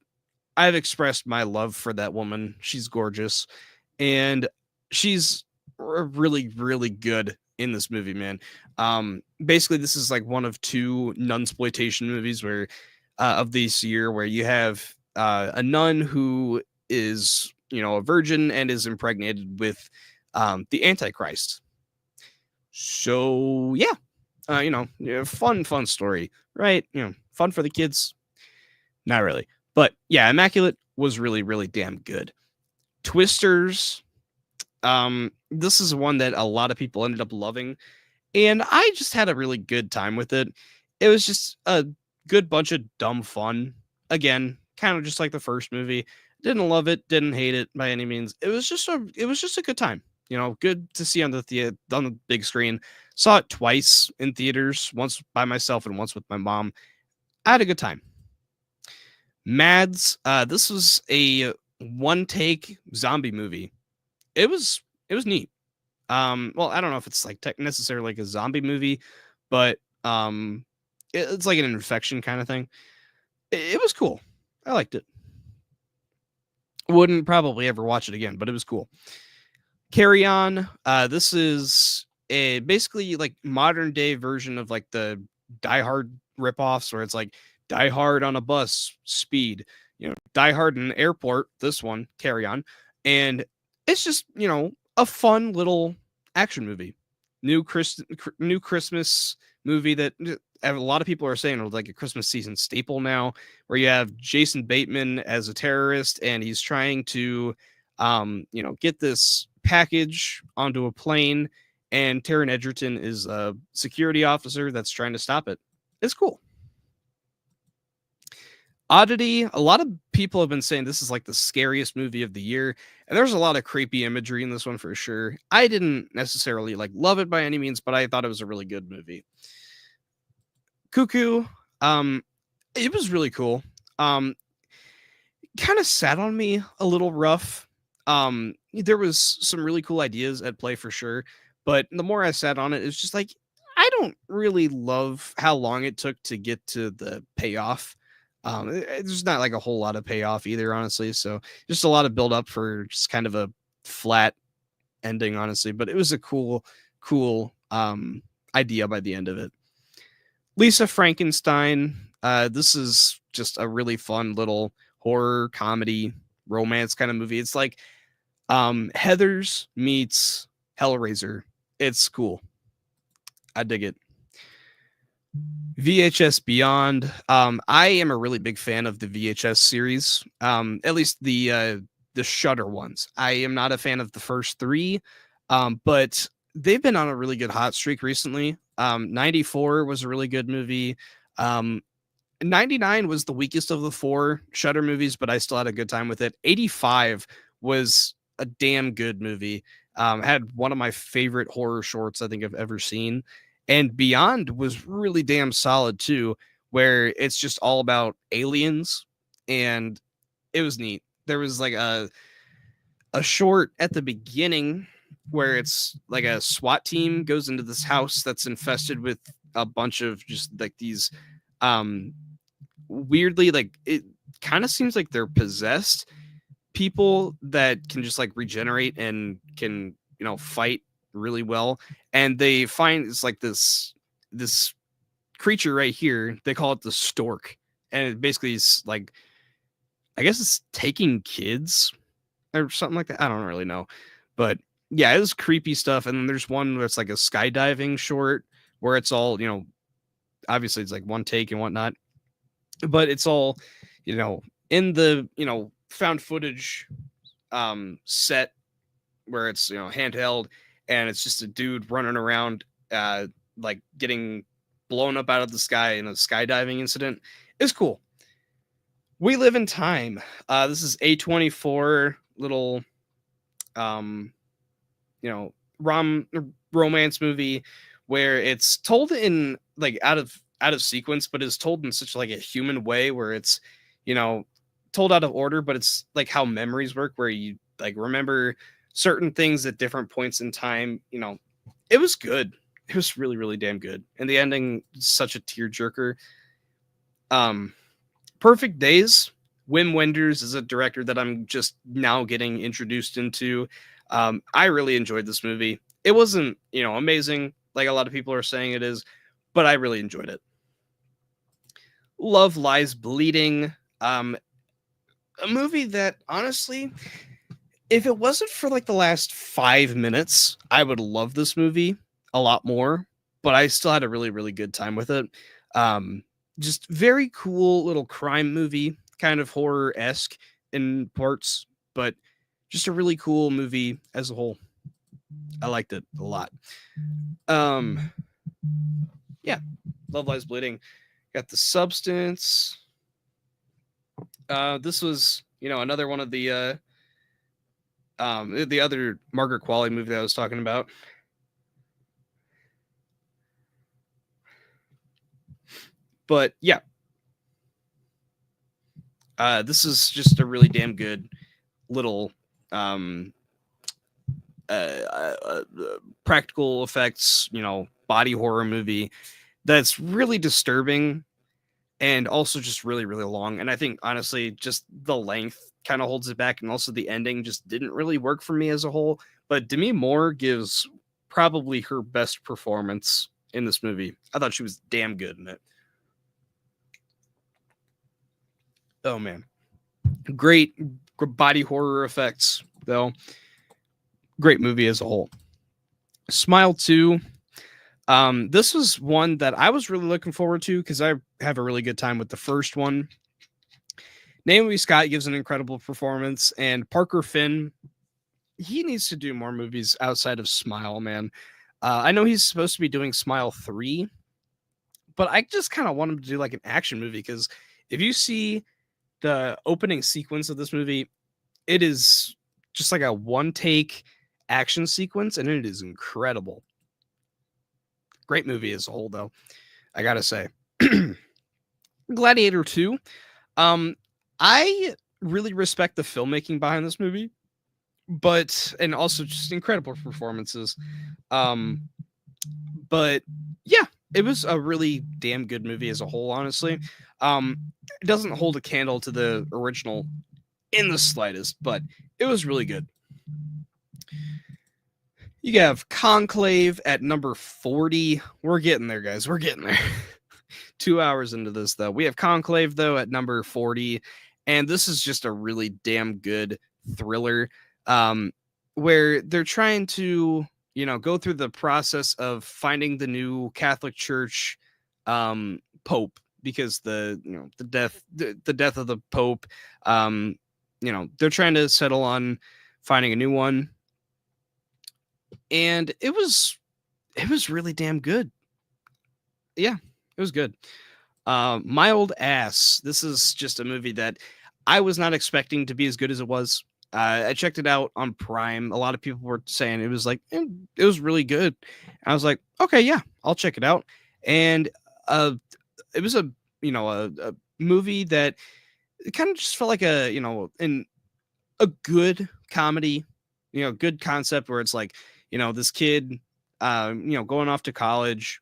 expressed my love for that woman. She's gorgeous, and she's really, really good in this movie, man. Basically, this is like one of 2 nunsploitation movies where of this year where you have a nun who is a virgin and is impregnated with the Antichrist. So yeah, fun story, right? Fun for the kids. Not really, but yeah, Immaculate was really, really damn good. Twisters. This is one that a lot of people ended up loving, and I just had a really good time with it. It was just a good bunch of dumb fun. Again, kind of just like the first movie. Didn't love it, didn't hate it by any means. It was just a good time. Good to see on the big screen. Saw it twice in theaters, once by myself and once with my mom. I had a good time. Mads, this was a one take zombie movie. It was neat. Well, I don't know if it's like necessarily like a zombie movie, but it's like an infection kind of thing. It was cool. I liked it. Wouldn't probably ever watch it again, but it was cool. Carry On. This is a basically like modern day version of like the Die Hard ripoffs, where it's like Die Hard on a bus, Speed, Die Hard in an airport. This one, Carry On, and it's just a fun little action movie. New Christmas movie that a lot of people are saying is like a Christmas season staple now, where you have Jason Bateman as a terrorist and he's trying to get this package onto a plane, and Taron Egerton is a security officer that's trying to stop it. It's cool. Oddity, a lot of people have been saying this is like the scariest movie of the year, and there's a lot of creepy imagery in this one for sure. I didn't necessarily like love it by any means, but I thought it was a really good movie. Cuckoo, um, it was really cool. Kind of sat on me a little rough. There was some really cool ideas at play for sure, but the more I sat on it, it's just like I don't really love how long it took to get to the payoff. There's not like a whole lot of payoff either, honestly. So just a lot of build up for just kind of a flat ending, honestly. But it was a cool idea by the end of it. Lisa Frankenstein. This is just a really fun little horror, comedy, romance kind of movie. It's like Heathers meets Hellraiser. It's cool. I dig it. VHS Beyond. I am a really big fan of the VHS series. At least the Shudder ones. I am not a fan of the first three, but they've been on a really good hot streak recently. 94 was a really good movie. 99 was the weakest of the four Shudder movies, but I still had a good time with it. 85 was a damn good movie. Had one of my favorite horror shorts I think I've ever seen. And Beyond was really damn solid too, where it's just all about aliens, and it was neat. There was like a short at the beginning where it's like a SWAT team goes into this house that's infested with a bunch of just like these weirdly, like, it kind of seems like they're possessed people that can just like regenerate and can, fight really well. And they find it's like this creature right here. They call it the stork, and it basically is like, I guess it's taking kids or something like that. I don't really know, but yeah, it was creepy stuff. And then there's one that's like a skydiving short where it's all, obviously it's like one take and whatnot, but it's all, in the, found footage set where it's, handheld, and it's just a dude running around like getting blown up out of the sky in a skydiving incident. It's cool. We Live in Time. This is A24 little romance movie where it's told in like out of sequence, but it's told in such like a human way where it's, told out of order, but it's like how memories work, where you like remember certain things at different points in time. It was good. It was really, really damn good. And the ending, such a tearjerker. Perfect Days. Wim Wenders is a director that I'm just now getting introduced into. I really enjoyed this movie. It wasn't, amazing like a lot of people are saying it is, but I really enjoyed it. Love Lies Bleeding. A movie that honestly, if it wasn't for like the last 5 minutes, I would love this movie a lot more, but I still had a really, really good time with it. Just very cool little crime movie, kind of horror-esque in parts, but just a really cool movie as a whole. I liked it a lot. Yeah, Love Lies Bleeding. Got The Substance. This was, another one of the other Margaret Qualley movie that I was talking about. But yeah, this is just a really damn good little practical effects, body horror movie that's really disturbing and also just really, really long. And I think honestly, just the length kind of holds it back, and also the ending just didn't really work for me as a whole. But Demi Moore gives probably her best performance in this movie. I thought she was damn good in it. Oh man, great body horror effects though. Great movie as a whole. Smile 2. This was one that I was really looking forward to because I have a really good time with the first one. Naomi Scott gives an incredible performance, and Parker Finn, he needs to do more movies outside of Smile, man. I know he's supposed to be doing Smile 3, but I just kind of want him to do like an action movie, because if you see the opening sequence of this movie, it is just like a one-take action sequence, and it is incredible. Great movie as a whole, though, I gotta say. Gladiator 2. I really respect the filmmaking behind this movie, and also just incredible performances. But yeah, it was a really damn good movie as a whole, honestly. It doesn't hold a candle to the original in the slightest, but it was really good. You have Conclave at number 40. We're getting there, guys. We're getting there. 2 hours into this, though. We have Conclave, though, at number 40. And this is just a really damn good thriller, um, where they're trying to, go through the process of finding the new Catholic Church Pope, because the death of the Pope, they're trying to settle on finding a new one, and it was really damn good. Yeah, it was good. My Old Ass. This is just a movie that I was not expecting to be as good as it was. I checked it out on Prime. A lot of people were saying it was like it was really good. I was like, okay, yeah, I'll check it out. And uh, it was a movie that it kind of just felt like a good comedy, good concept where it's like, this kid, going off to college,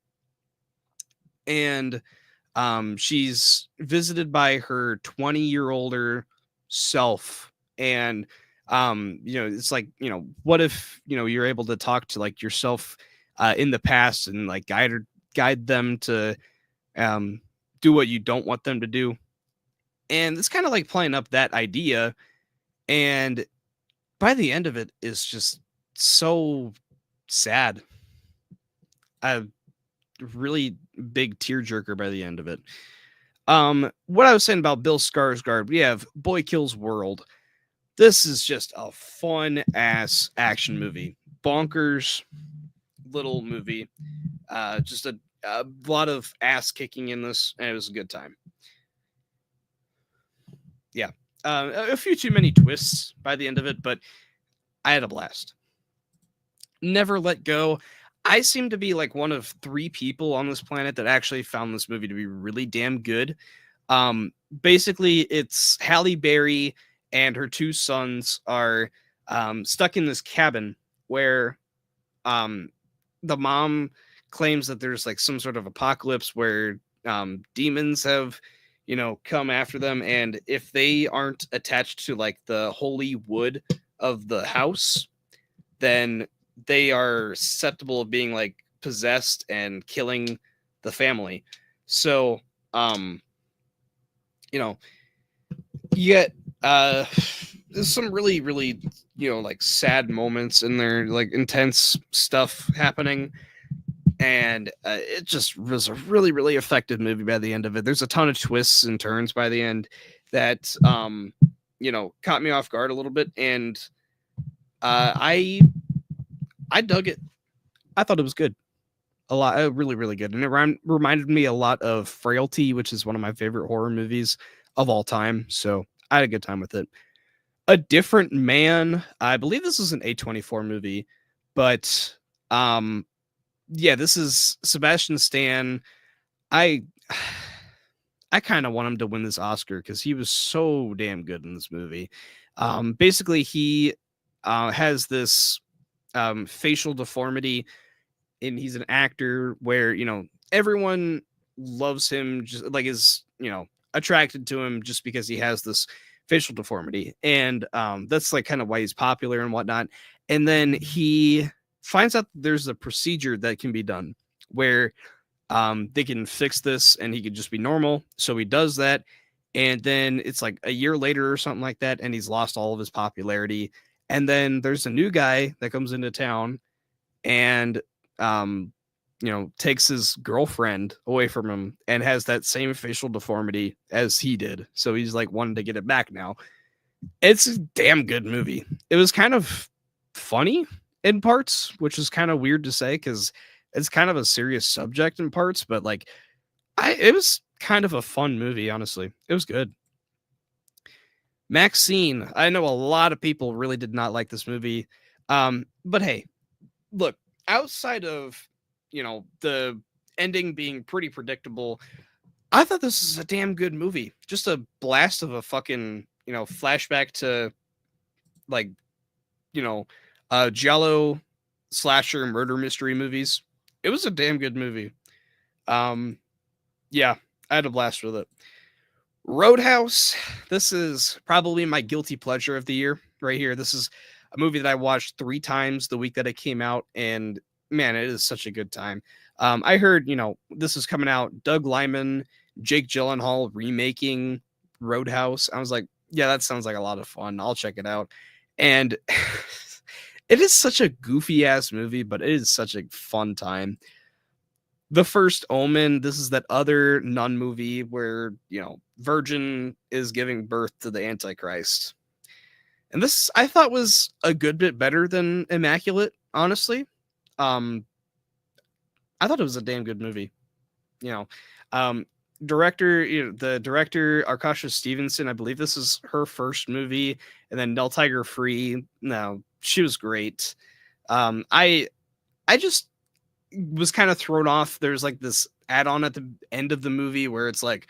and she's visited by her 20-year older self. And it's like, what if, you're able to talk to like yourself in the past, and like guide them to um do what you don't want them to do. And it's kind of like playing up that idea. And by the end of it is just so sad. A really big tearjerker by the end of it. What I was saying about Bill Skarsgård, we have Boy Kills World. This is just a fun ass action movie, bonkers little movie. Just a lot of ass kicking in this, and it was a good time. Yeah, a few too many twists by the end of it, but I had a blast. Never Let Go. I seem to be like one of 3 people on this planet that actually found this movie to be really damn good. Basically, it's Halle Berry and her 2 sons are stuck in this cabin where the mom claims that there's like some sort of apocalypse where demons have, come after them. And if they aren't attached to like the holy wood of the house, then they are susceptible of being like possessed and killing the family. So, you get there's some really, really, like sad moments in there, like intense stuff happening. And it just was a really, really effective movie by the end of it. There's a ton of twists and turns by the end that, caught me off guard a little bit. And I dug it. I thought it was good. A lot, really, really good. And it reminded me a lot of Frailty, which is one of my favorite horror movies of all time. So I had a good time with it. A Different Man. I believe this is an A24 movie, but yeah, this is Sebastian Stan. I I kind of want him to win this Oscar because he was so damn good in this movie. Basically, he has this facial deformity, and he's an actor where everyone loves him, just like is attracted to him just because he has this facial deformity. And that's like kind of why he's popular and whatnot. And then he finds out there's a procedure that can be done where they can fix this and he could just be normal. So he does that. And then it's like a year later or something like that, and he's lost all of his popularity. And then there's a new guy that comes into town and takes his girlfriend away from him and has that same facial deformity as he did. So he's like wanting to get it back now. It's a damn good movie. It was kind of funny in parts, which is kind of weird to say because it's kind of a serious subject in parts, but like it was kind of a fun movie, honestly. It was good. Maxine. I know a lot of people really did not like this movie. But hey, look, outside of the ending being pretty predictable, I thought this is a damn good movie. Just a blast of a fucking flashback to like Giallo slasher murder mystery movies. It was a damn good movie. Yeah, I had a blast with it. Roadhouse. This is probably my guilty pleasure of the year right here. This is a movie that I watched 3 times the week that it came out, and man, it is such a good time. I heard, this is coming out. Doug Liman, Jake Gyllenhaal remaking Roadhouse. I was like, Yeah, that sounds like a lot of fun. I'll check it out. And it is such a goofy ass movie, but it is such a fun time. The First Omen, this is that other nun movie where, Virgin is giving birth to the Antichrist. And this I thought was a good bit better than Immaculate, honestly. Um I thought it was a damn good movie. You know, um the director Arkasha Stevenson, I believe this is her first movie, and then Nell Tiger Free, no, she was great. I just was kind of thrown off. There's like this add-on at the end of the movie where it's like,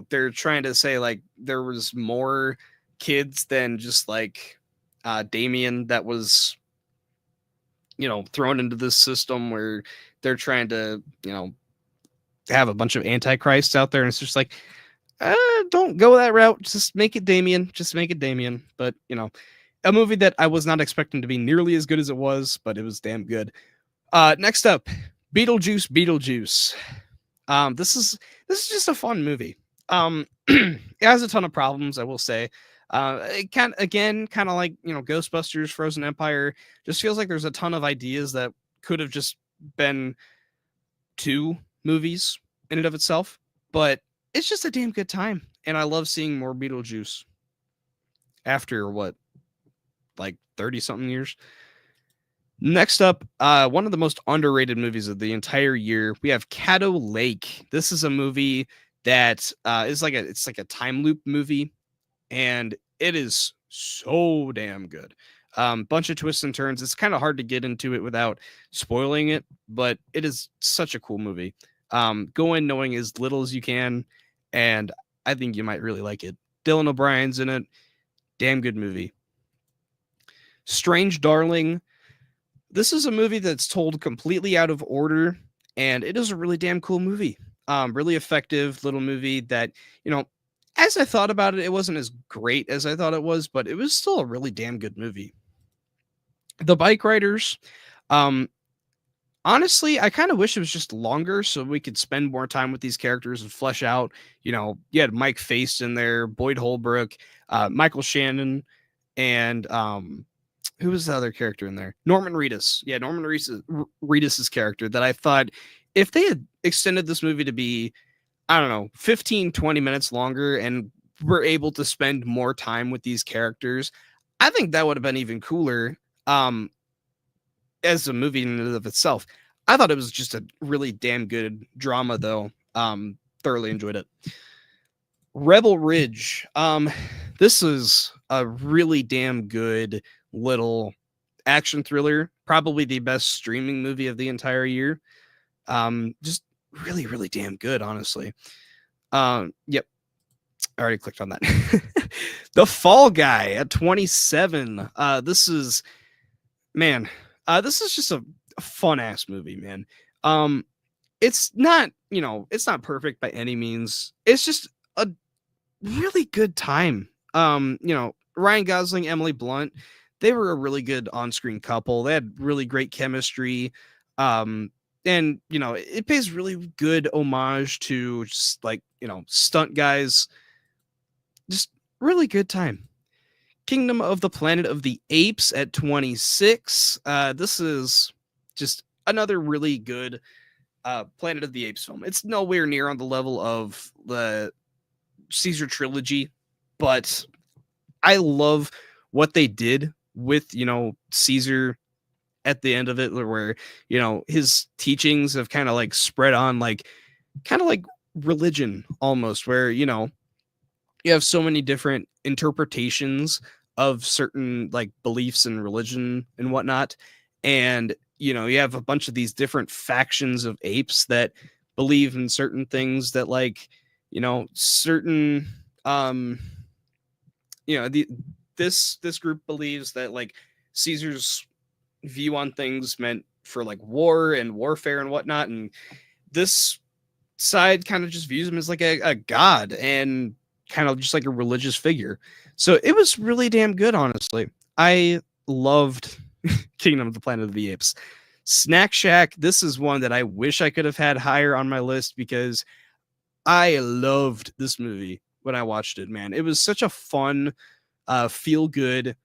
they're trying to say like there was more kids than just like Damien that was, thrown into this system where they're trying to, have a bunch of antichrists out there, and it's just like, don't go that route. Just make it Damien. Just make it Damien. But a movie that I was not expecting to be nearly as good as it was, but it was damn good. Next up, Beetlejuice. This is just a fun movie. It has a ton of problems, I will say. It kind of like Ghostbusters, Frozen Empire. Just feels like there's a ton of ideas that could have just been 2 movies in and of itself, but it's just a damn good time, and I love seeing more Beetlejuice after what, like 30 something years. Next up, one of the most underrated movies of the entire year, we have Caddo Lake. This is a movie that is like it's like a time loop movie, and it is so damn good. Bunch of twists and turns. It's kind of hard to get into it without spoiling it, but it is such a cool movie. Go in knowing as little as you can, and I think you might really like it. Dylan O'Brien's in it. Damn good movie. Strange Darling. This is a movie that's told completely out of order, and it is a really damn cool movie. Really effective little movie that, as I thought about it, it wasn't as great as I thought it was, but it was still a really damn good movie. The Bike Riders. Honestly, I kind of wish it was just longer so we could spend more time with these characters and flesh out. You had Mike Faist in there, Boyd Holbrook, Michael Shannon, and who was the other character in there? Norman Reedus. Yeah, Norman Reedus's character that I thought if they had extended this movie to be, I don't know, 15, 20 minutes longer and were able to spend more time with these characters, I think that would have been even cooler. As a movie in and of itself. I thought it was just a really damn good drama, though. Thoroughly enjoyed it. Rebel Ridge. This is a really damn good little action thriller. Probably the best streaming movie of the entire year. Just really, really damn good, honestly. Yep. I already clicked on that. The Fall Guy at 27. This is just a fun ass movie, man. It's not, it's not perfect by any means. It's just a really good time. Ryan Gosling, Emily Blunt, they were a really good on-screen couple. They had really great chemistry. And it pays really good homage to just like, stunt guys. Just really good time. Kingdom of the Planet of the Apes at 26. This is just another really good Planet of the Apes film. It's nowhere near on the level of the Caesar trilogy, but I love what they did with, Caesar at the end of it, where, his teachings have kind of like spread on kind of like religion almost, where, you have so many different interpretations of certain like beliefs and religion and whatnot. And, you have a bunch of these different factions of apes that believe in certain things that like, certain, this group believes that like Caesar's view on things meant for like war and warfare and whatnot. And this side kind of just views him as like a god and kind of just like a religious figure. So it was really damn good, honestly. I loved Kingdom of the Planet of the Apes. Snack Shack, this is one that I wish I could have had higher on my list because I loved this movie when I watched it, man. It was such a fun, feel good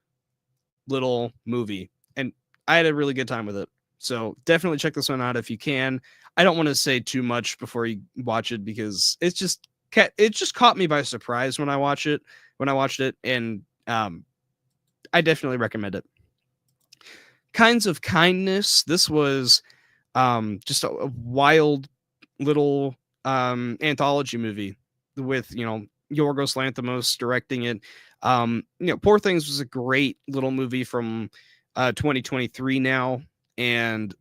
little movie, and I had a really good time with it. So definitely check this one out if you can. I don't want to say too much before you watch it because it just caught me by surprise when I watched it, and I definitely recommend it. Kinds of Kindness. This was just a wild little anthology movie with Yorgos Lanthimos directing it. Poor Things was a great little movie from 2023 now, and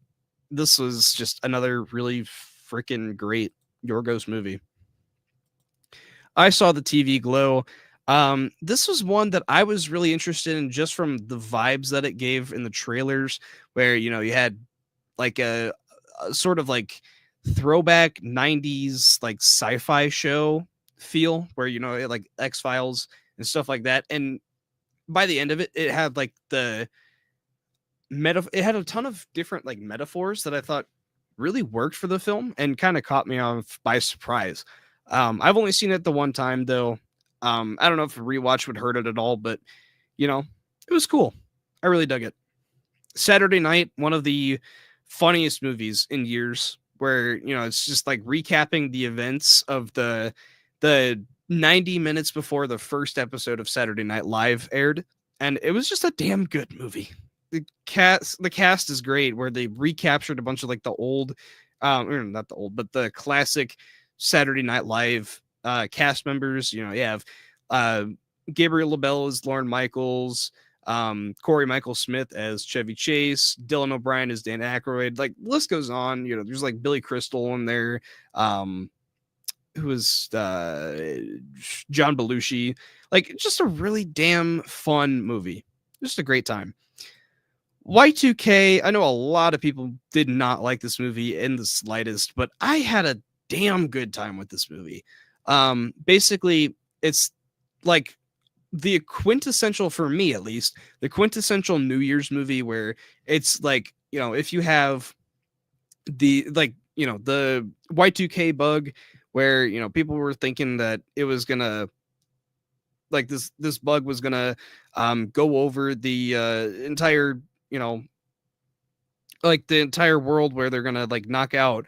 this was just another really freaking great Yorgos movie. I Saw the TV Glow. This was one that I was really interested in just from the vibes that it gave in the trailers, where you had like a sort of like throwback 90s like sci-fi show feel, where it like X-Files and stuff like that. And by the end of it, it had like it had a ton of different like metaphors that I thought really worked for the film and kind of caught me off by surprise. I've only seen it the one time though. I don't know if a rewatch would hurt it at all, but it was cool. I really dug it. Saturday Night, one of the funniest movies in years, where it's just like recapping the events of the 90 minutes before the first episode of Saturday Night Live aired, and it was just a damn good movie. The cast is great, where they recaptured a bunch of like the old or not the old, but the classic Saturday Night Live cast members. You have Gabriel LaBelle as Lorne Michaels, Corey Michael Smith as Chevy Chase, Dylan O'Brien as Dan Aykroyd. Like, the list goes on. There's like Billy Crystal in there, who was John Belushi. Like, just a really damn fun movie. Just a great time. Y2K, I know a lot of people did not like this movie in the slightest, but I had a damn good time with this movie. Basically, it's like the quintessential, for me at least, the quintessential New Year's movie, where it's like, if you have the the Y2K bug, where people were thinking that it was gonna, like, this bug was gonna go over the entire, like the entire world, where they're gonna like knock out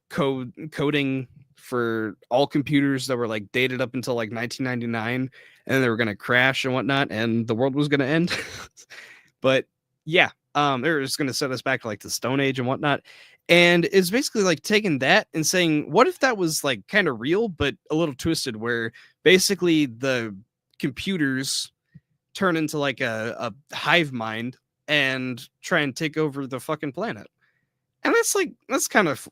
coding for all computers that were like dated up until like 1999, and they were going to crash and whatnot, and the world was going to end. But yeah, they're just going to set us back to like the Stone Age and whatnot. And it's basically like taking that and saying, what if that was like kind of real, but a little twisted, where basically the computers turn into like a hive mind and try and take over the fucking planet. And that's kind of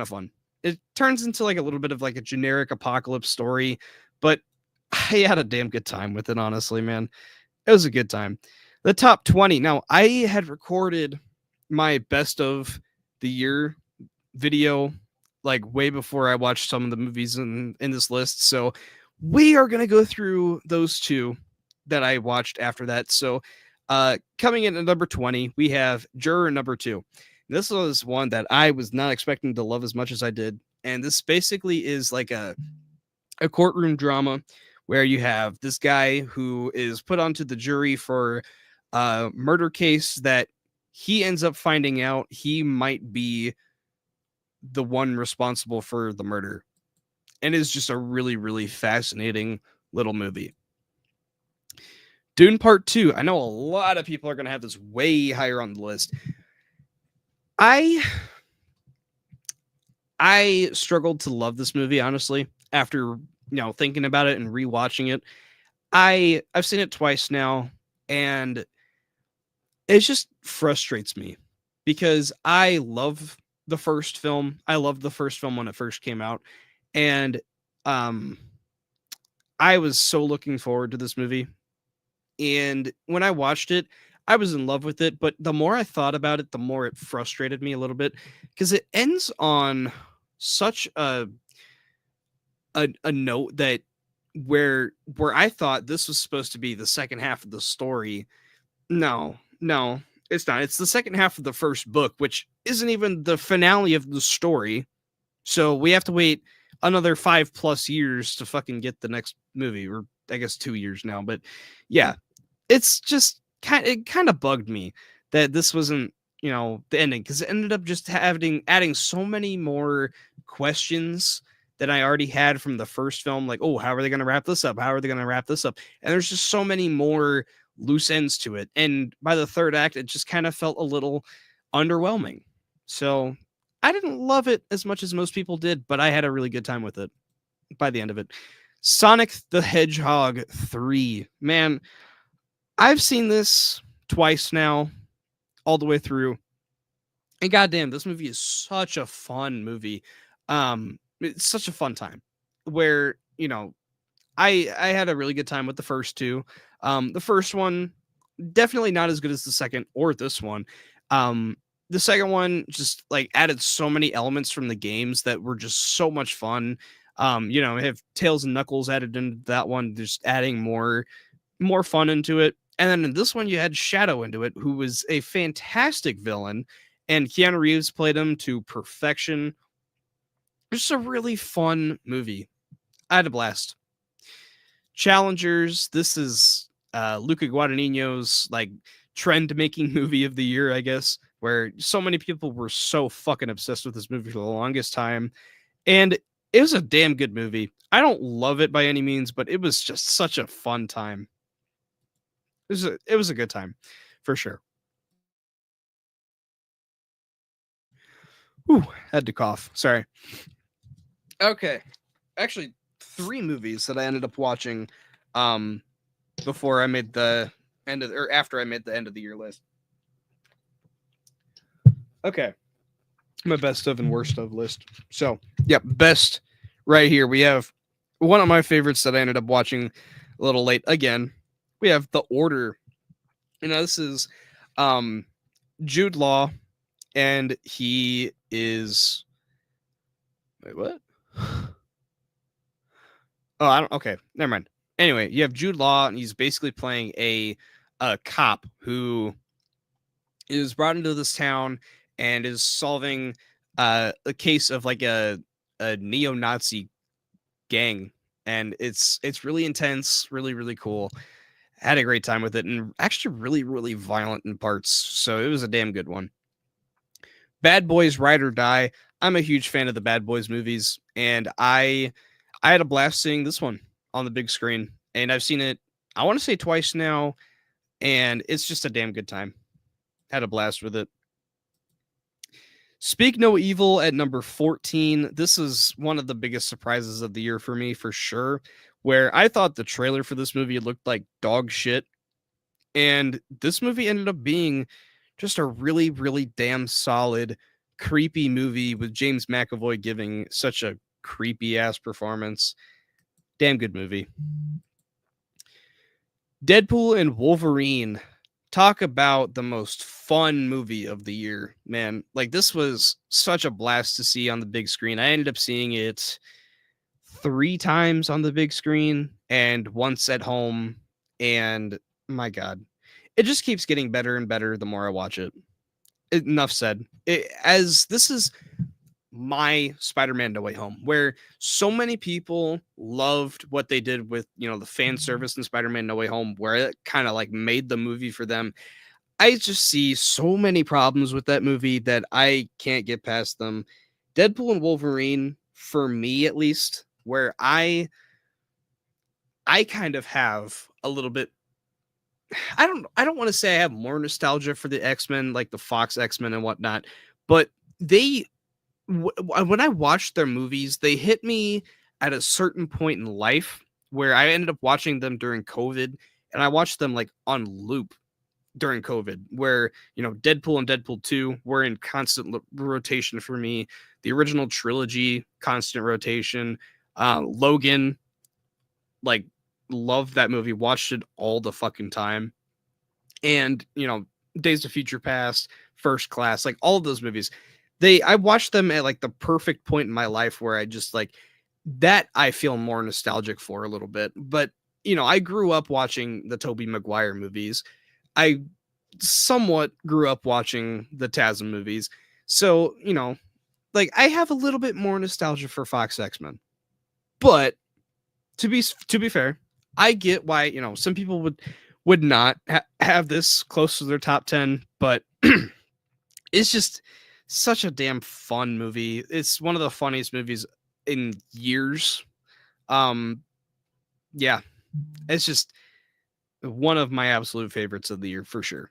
fun. It turns into like a little bit of like a generic apocalypse story, but I had a damn good time with it, honestly, man. It was a good time. The top 20. Now, I had recorded my best of the year video like way before I watched some of the movies in this list. So we are going to go through those two that I watched after that. So coming in at number 20, we have Juror number 2. This was one that I was not expecting to love as much as I did. And this basically is like a courtroom drama, where you have this guy who is put onto the jury for a murder case that he ends up finding out he might be the one responsible for the murder. And it's just a really, really fascinating little movie. Dune Part 2. I know a lot of people are going to have this way higher on the list. I struggled to love this movie, honestly, after thinking about it and rewatching it. I've seen it twice now, and it just frustrates me because I love the first film. I loved the first film when it first came out, and I was so looking forward to this movie. And when I watched it, I was in love with it, but the more I thought about it, the more it frustrated me a little bit, because it ends on such a note that where I thought this was supposed to be the second half of the story. No, it's not. It's the second half of the first book, which isn't even the finale of the story. So we have to wait another 5+ years to fucking get the next movie, or I guess 2 years now. But yeah, it's just it kind of bugged me that this wasn't, the ending, because it ended up just adding so many more questions that I already had from the first film. Like, oh, how are they going to wrap this up? How are they going to wrap this up? And there's just so many more loose ends to it. And by the third act, it just kind of felt a little underwhelming. So I didn't love it as much as most people did, but I had a really good time with it by the end of it. Sonic the Hedgehog 3. Man, I've seen this twice now, all the way through. And goddamn, this movie is such a fun movie. It's such a fun time where, I had a really good time with the first two. The first one, definitely not as good as the second or this one. The second one just like added so many elements from the games that were just so much fun. Have Tails and Knuckles added into that one, just adding more fun into it. And then in this one, you had Shadow into it, who was a fantastic villain, and Keanu Reeves played him to perfection. Just a really fun movie. I had a blast. Challengers. This is Luca Guadagnino's like trend-making movie of the year, I guess, where so many people were so fucking obsessed with this movie for the longest time, and it was a damn good movie. I don't love it by any means, but it was just such a fun time. It was a good time, for sure. Ooh, had to cough. Sorry. Okay. Actually, 3 movies that I ended up watching before I made the after I made the end of the year list. Okay. My best of and worst of list. So, yeah, best right here. We have one of my favorites that I ended up watching a little late again. We have The Order. This is Jude Law, and he is wait, what? Oh, I don't. Okay, never mind. Anyway, you have Jude Law, and he's basically playing a cop who is brought into this town and is solving a case of like a neo-Nazi gang, and it's really intense, really really cool. Had a great time with it, and actually really really violent in parts. So it was a damn good one. Bad Boys Ride or Die. I'm a huge fan of the Bad Boys movies, and I had a blast seeing this one on the big screen, and I've seen it, I want to say twice now, and it's just a damn good time. Had a blast with it. Speak No Evil at number 14. This is one of the biggest surprises of the year for me, for sure, where I thought the trailer for this movie looked like dog shit, and this movie ended up being just a really, really damn solid, creepy movie with James McAvoy giving such a creepy ass performance. Damn good movie. Deadpool and Wolverine. Talk about the most fun movie of the year, man. Like, this was such a blast to see on the big screen. I ended up seeing it 3 times on the big screen and once at home, and my god, it just keeps getting better and better the more I watch it. Enough said. As this is my Spider-Man No Way Home, where so many people loved what they did with, the fan service in Spider-Man No Way Home, where it kind of like made the movie for them. I just see so many problems with that movie that I can't get past them. Deadpool and Wolverine, for me at least, where I kind of have a little bit, I don't want to say I have more nostalgia for the X-Men, like the Fox X-Men and whatnot, but they when I watched their movies, they hit me at a certain point in life where I ended up watching them during COVID, and I watched them like on loop during COVID, where, Deadpool and Deadpool 2 were in constant rotation for me. The original trilogy, constant rotation. Logan, like, loved that movie, watched it all the fucking time. And, Days of Future Past, First Class, like all of those movies. I watched them at like the perfect point in my life where I just like that I feel more nostalgic for a little bit. But, I grew up watching the Tobey Maguire movies. I somewhat grew up watching the TASM movies. So, like I have a little bit more nostalgia for Fox X-Men. But to be fair, I get why, some people would not have this close to their top 10, but it's just such a damn fun movie. It's one of the funniest movies in years. Um yeah, it's just one of my absolute favorites of the year for sure.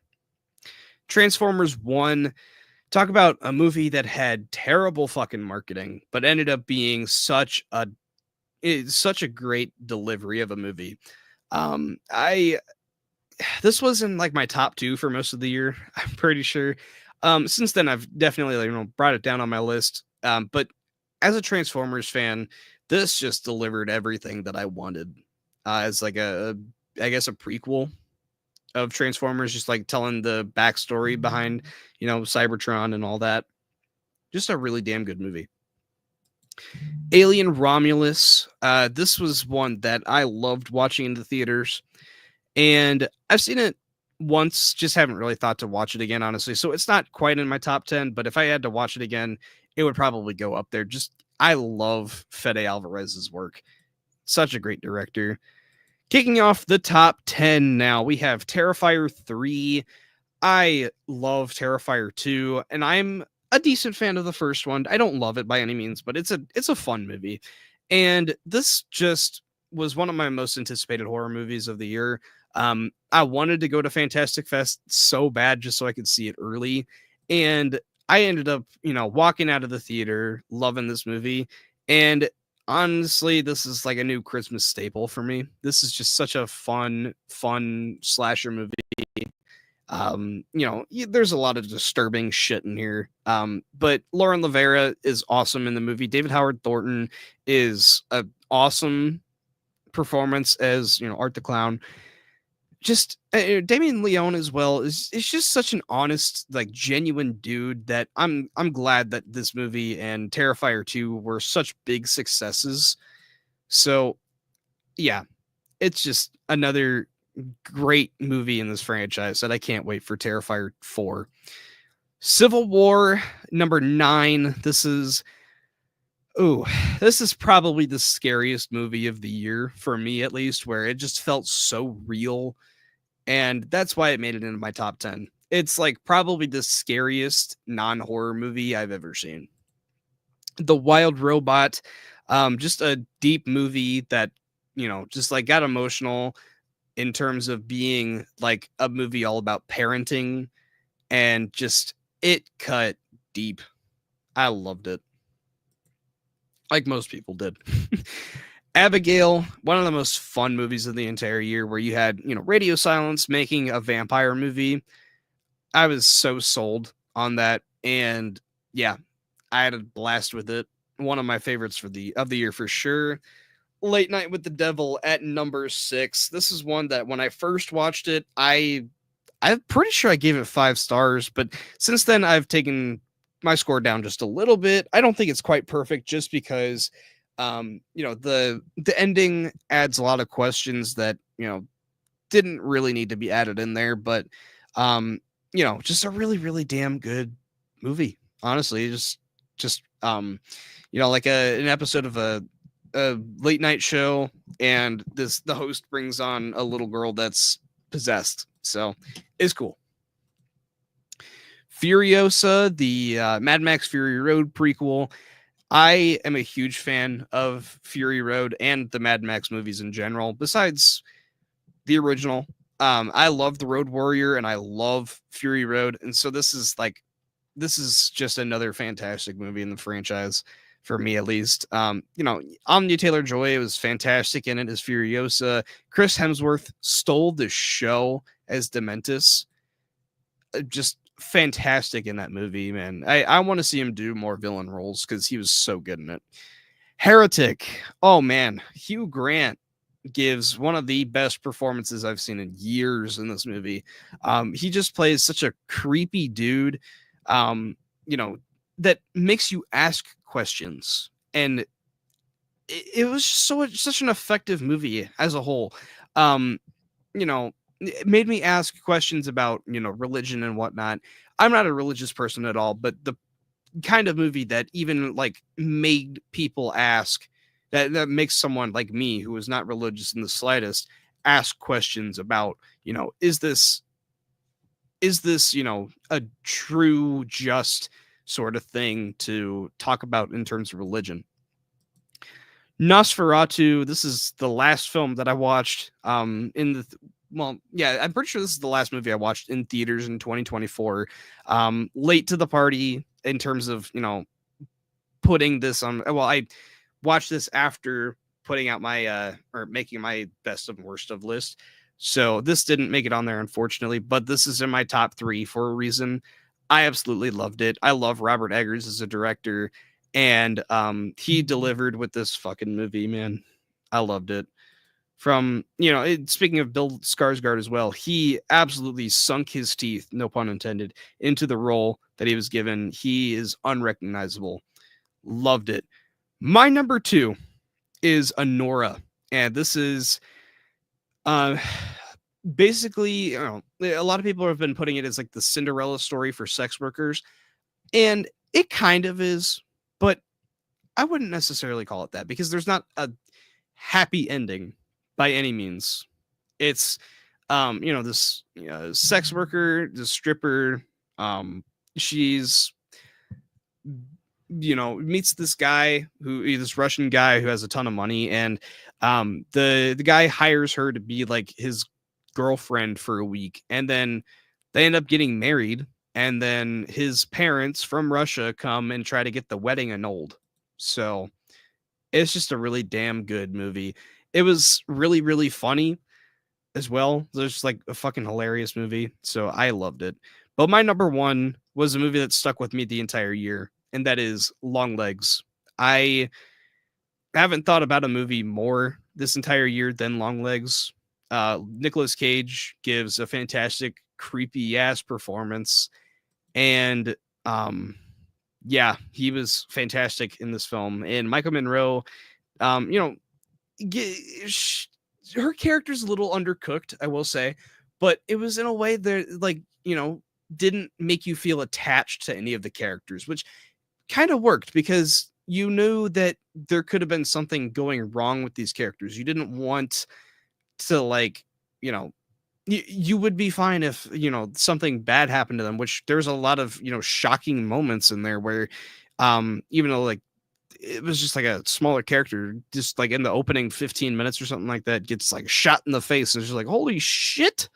Transformers 1, talk about a movie that had terrible fucking marketing but ended up being such a great delivery of a movie. I This was in like my top 2 for most of the year, I'm pretty sure. Since then I've definitely brought it down on my list. But as a Transformers fan, this just delivered everything that I wanted. As like I guess a prequel of Transformers, just like telling the backstory behind, Cybertron and all that. Just a really damn good movie. Alien Romulus. This was one that I loved watching in the theaters, and I've seen it once, just haven't really thought to watch it again, honestly. So it's not quite in my top 10, but if I had to watch it again, it would probably go up there. Just, I love Fede Alvarez's work. Such a great director. Kicking off the top 10 now, we have Terrifier 3. I love Terrifier 2, and I'm a decent fan of the first one. I don't love it by any means, but it's a fun movie. And this just was one of my most anticipated horror movies of the year. I wanted to go to Fantastic Fest so bad just so I could see it early. And I ended up, walking out of the theater loving this movie. And honestly, this is like a new Christmas staple for me. This is just such a fun slasher movie. There's a lot of disturbing shit in here. But Lauren Lavera is awesome in the movie. David Howard Thornton is an awesome performance as, Art the Clown. Just Damien Leone as well is just such an honest, like genuine dude that I'm glad that this movie and Terrifier 2 were such big successes. So yeah, it's just another great movie in this franchise that I can't wait for Terrifier 4. Civil War number 9. This is probably the scariest movie of the year for me, at least, where it just felt so real. And that's why it made it into my top 10. It's like probably the scariest non-horror movie I've ever seen. The Wild Robot, just a deep movie that, just like got emotional in terms of being like a movie all about parenting, and just it cut deep. I loved it. Like most people did. Abigail, one of the most fun movies of the entire year, where you had, Radio Silence making a vampire movie. I was so sold on that. And yeah, I had a blast with it. One of my favorites of the year for sure. Late Night with the Devil at number 6. This is one that when I first watched it, I'm pretty sure I gave it 5 stars, but since then I've taken my score down just a little bit. I don't think it's quite perfect, just because the ending adds a lot of questions that, didn't really need to be added in there, but just a really, really damn good movie. Honestly, just like an episode of a late night show, and the host brings on a little girl that's possessed. So it's cool. Furiosa, the Mad Max Fury Road prequel. I am a huge fan of Fury Road and the Mad Max movies in general, besides the original. I love The Road Warrior and I love Fury Road. And so this is just another fantastic movie in the franchise, for me at least. Anya Taylor-Joy was fantastic in it as Furiosa. Chris Hemsworth stole the show as Dementus. Just fantastic in that movie, man. I want to see him do more villain roles because he was so good in it. Heretic. Oh man, Hugh Grant gives one of the best performances I've seen in years in this movie. He just plays such a creepy dude, that makes you ask questions, and it was just such an effective movie as a whole. It made me ask questions about, religion and whatnot. I'm not a religious person at all, but the kind of movie that even like made people ask that makes someone like me, who is not religious in the slightest, ask questions about, is this a true, just sort of thing to talk about in terms of religion. Nosferatu, this is the last film that I watched I'm pretty sure this is the last movie I watched in theaters in 2024. Late to the party in terms of, putting this on. Well, I watched this after putting out my or making my best and worst of list. So this didn't make it on there, unfortunately, but this is in my top 3 for a reason. I absolutely loved it. I love Robert Eggers as a director, and he delivered with this fucking movie, man. I loved it. From, speaking of Bill Skarsgård as well, he absolutely sunk his teeth, no pun intended, into the role that he was given. He is unrecognizable. Loved it. My number 2 is Anora, and this is basically, a lot of people have been putting it as like the Cinderella story for sex workers, and it kind of is, but I wouldn't necessarily call it that, because there's not a happy ending by any means. It's this sex worker, this stripper, she's meets this guy this Russian guy who has a ton of money, and the guy hires her to be like his girlfriend for a week, and then they end up getting married, and then his parents from Russia come and try to get the wedding annulled. So it's just a really damn good movie. It was really, really funny as well. There's like a fucking hilarious movie. So I loved it. But my number 1 was a movie that stuck with me the entire year, and that is Longlegs. I haven't thought about a movie more this entire year than Longlegs. Nicolas Cage gives a fantastic, creepy ass performance. And yeah, he was fantastic in this film. And Michael Monroe, her character's a little undercooked, I will say, but it was in a way that, like, didn't make you feel attached to any of the characters, which kind of worked, because you knew that there could have been something going wrong with these characters. You didn't want to, like, you would be fine if, something bad happened to them, which there's a lot of, shocking moments in there where, even though, like, it was just like a smaller character, just like in the opening 15 minutes or something like that, gets like shot in the face. And it's just like, holy shit,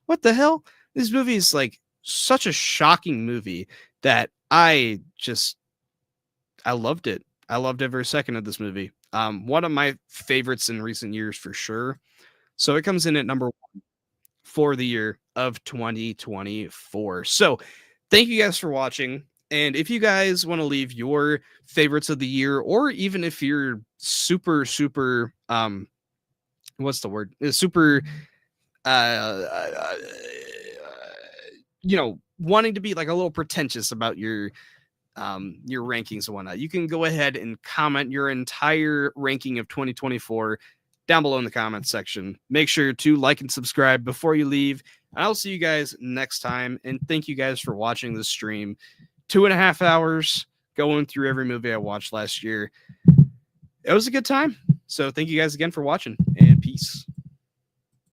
what the hell? This movie is like such a shocking movie that I loved it. I loved every second of this movie. One of my favorites in recent years for sure. So it comes in at number 1 for the year of 2024. So thank you guys for watching. And if you guys want to leave your favorites of the year, or even if you're super, what's the word? Super, wanting to be like a little pretentious about your rankings and whatnot, you can go ahead and comment your entire ranking of 2024 down below in the comments section. Make sure to like and subscribe before you leave. And I'll see you guys next time. And thank you guys for watching this stream. 2.5 hours going through every movie I watched last year. It was a good time. So thank you guys again for watching, and peace.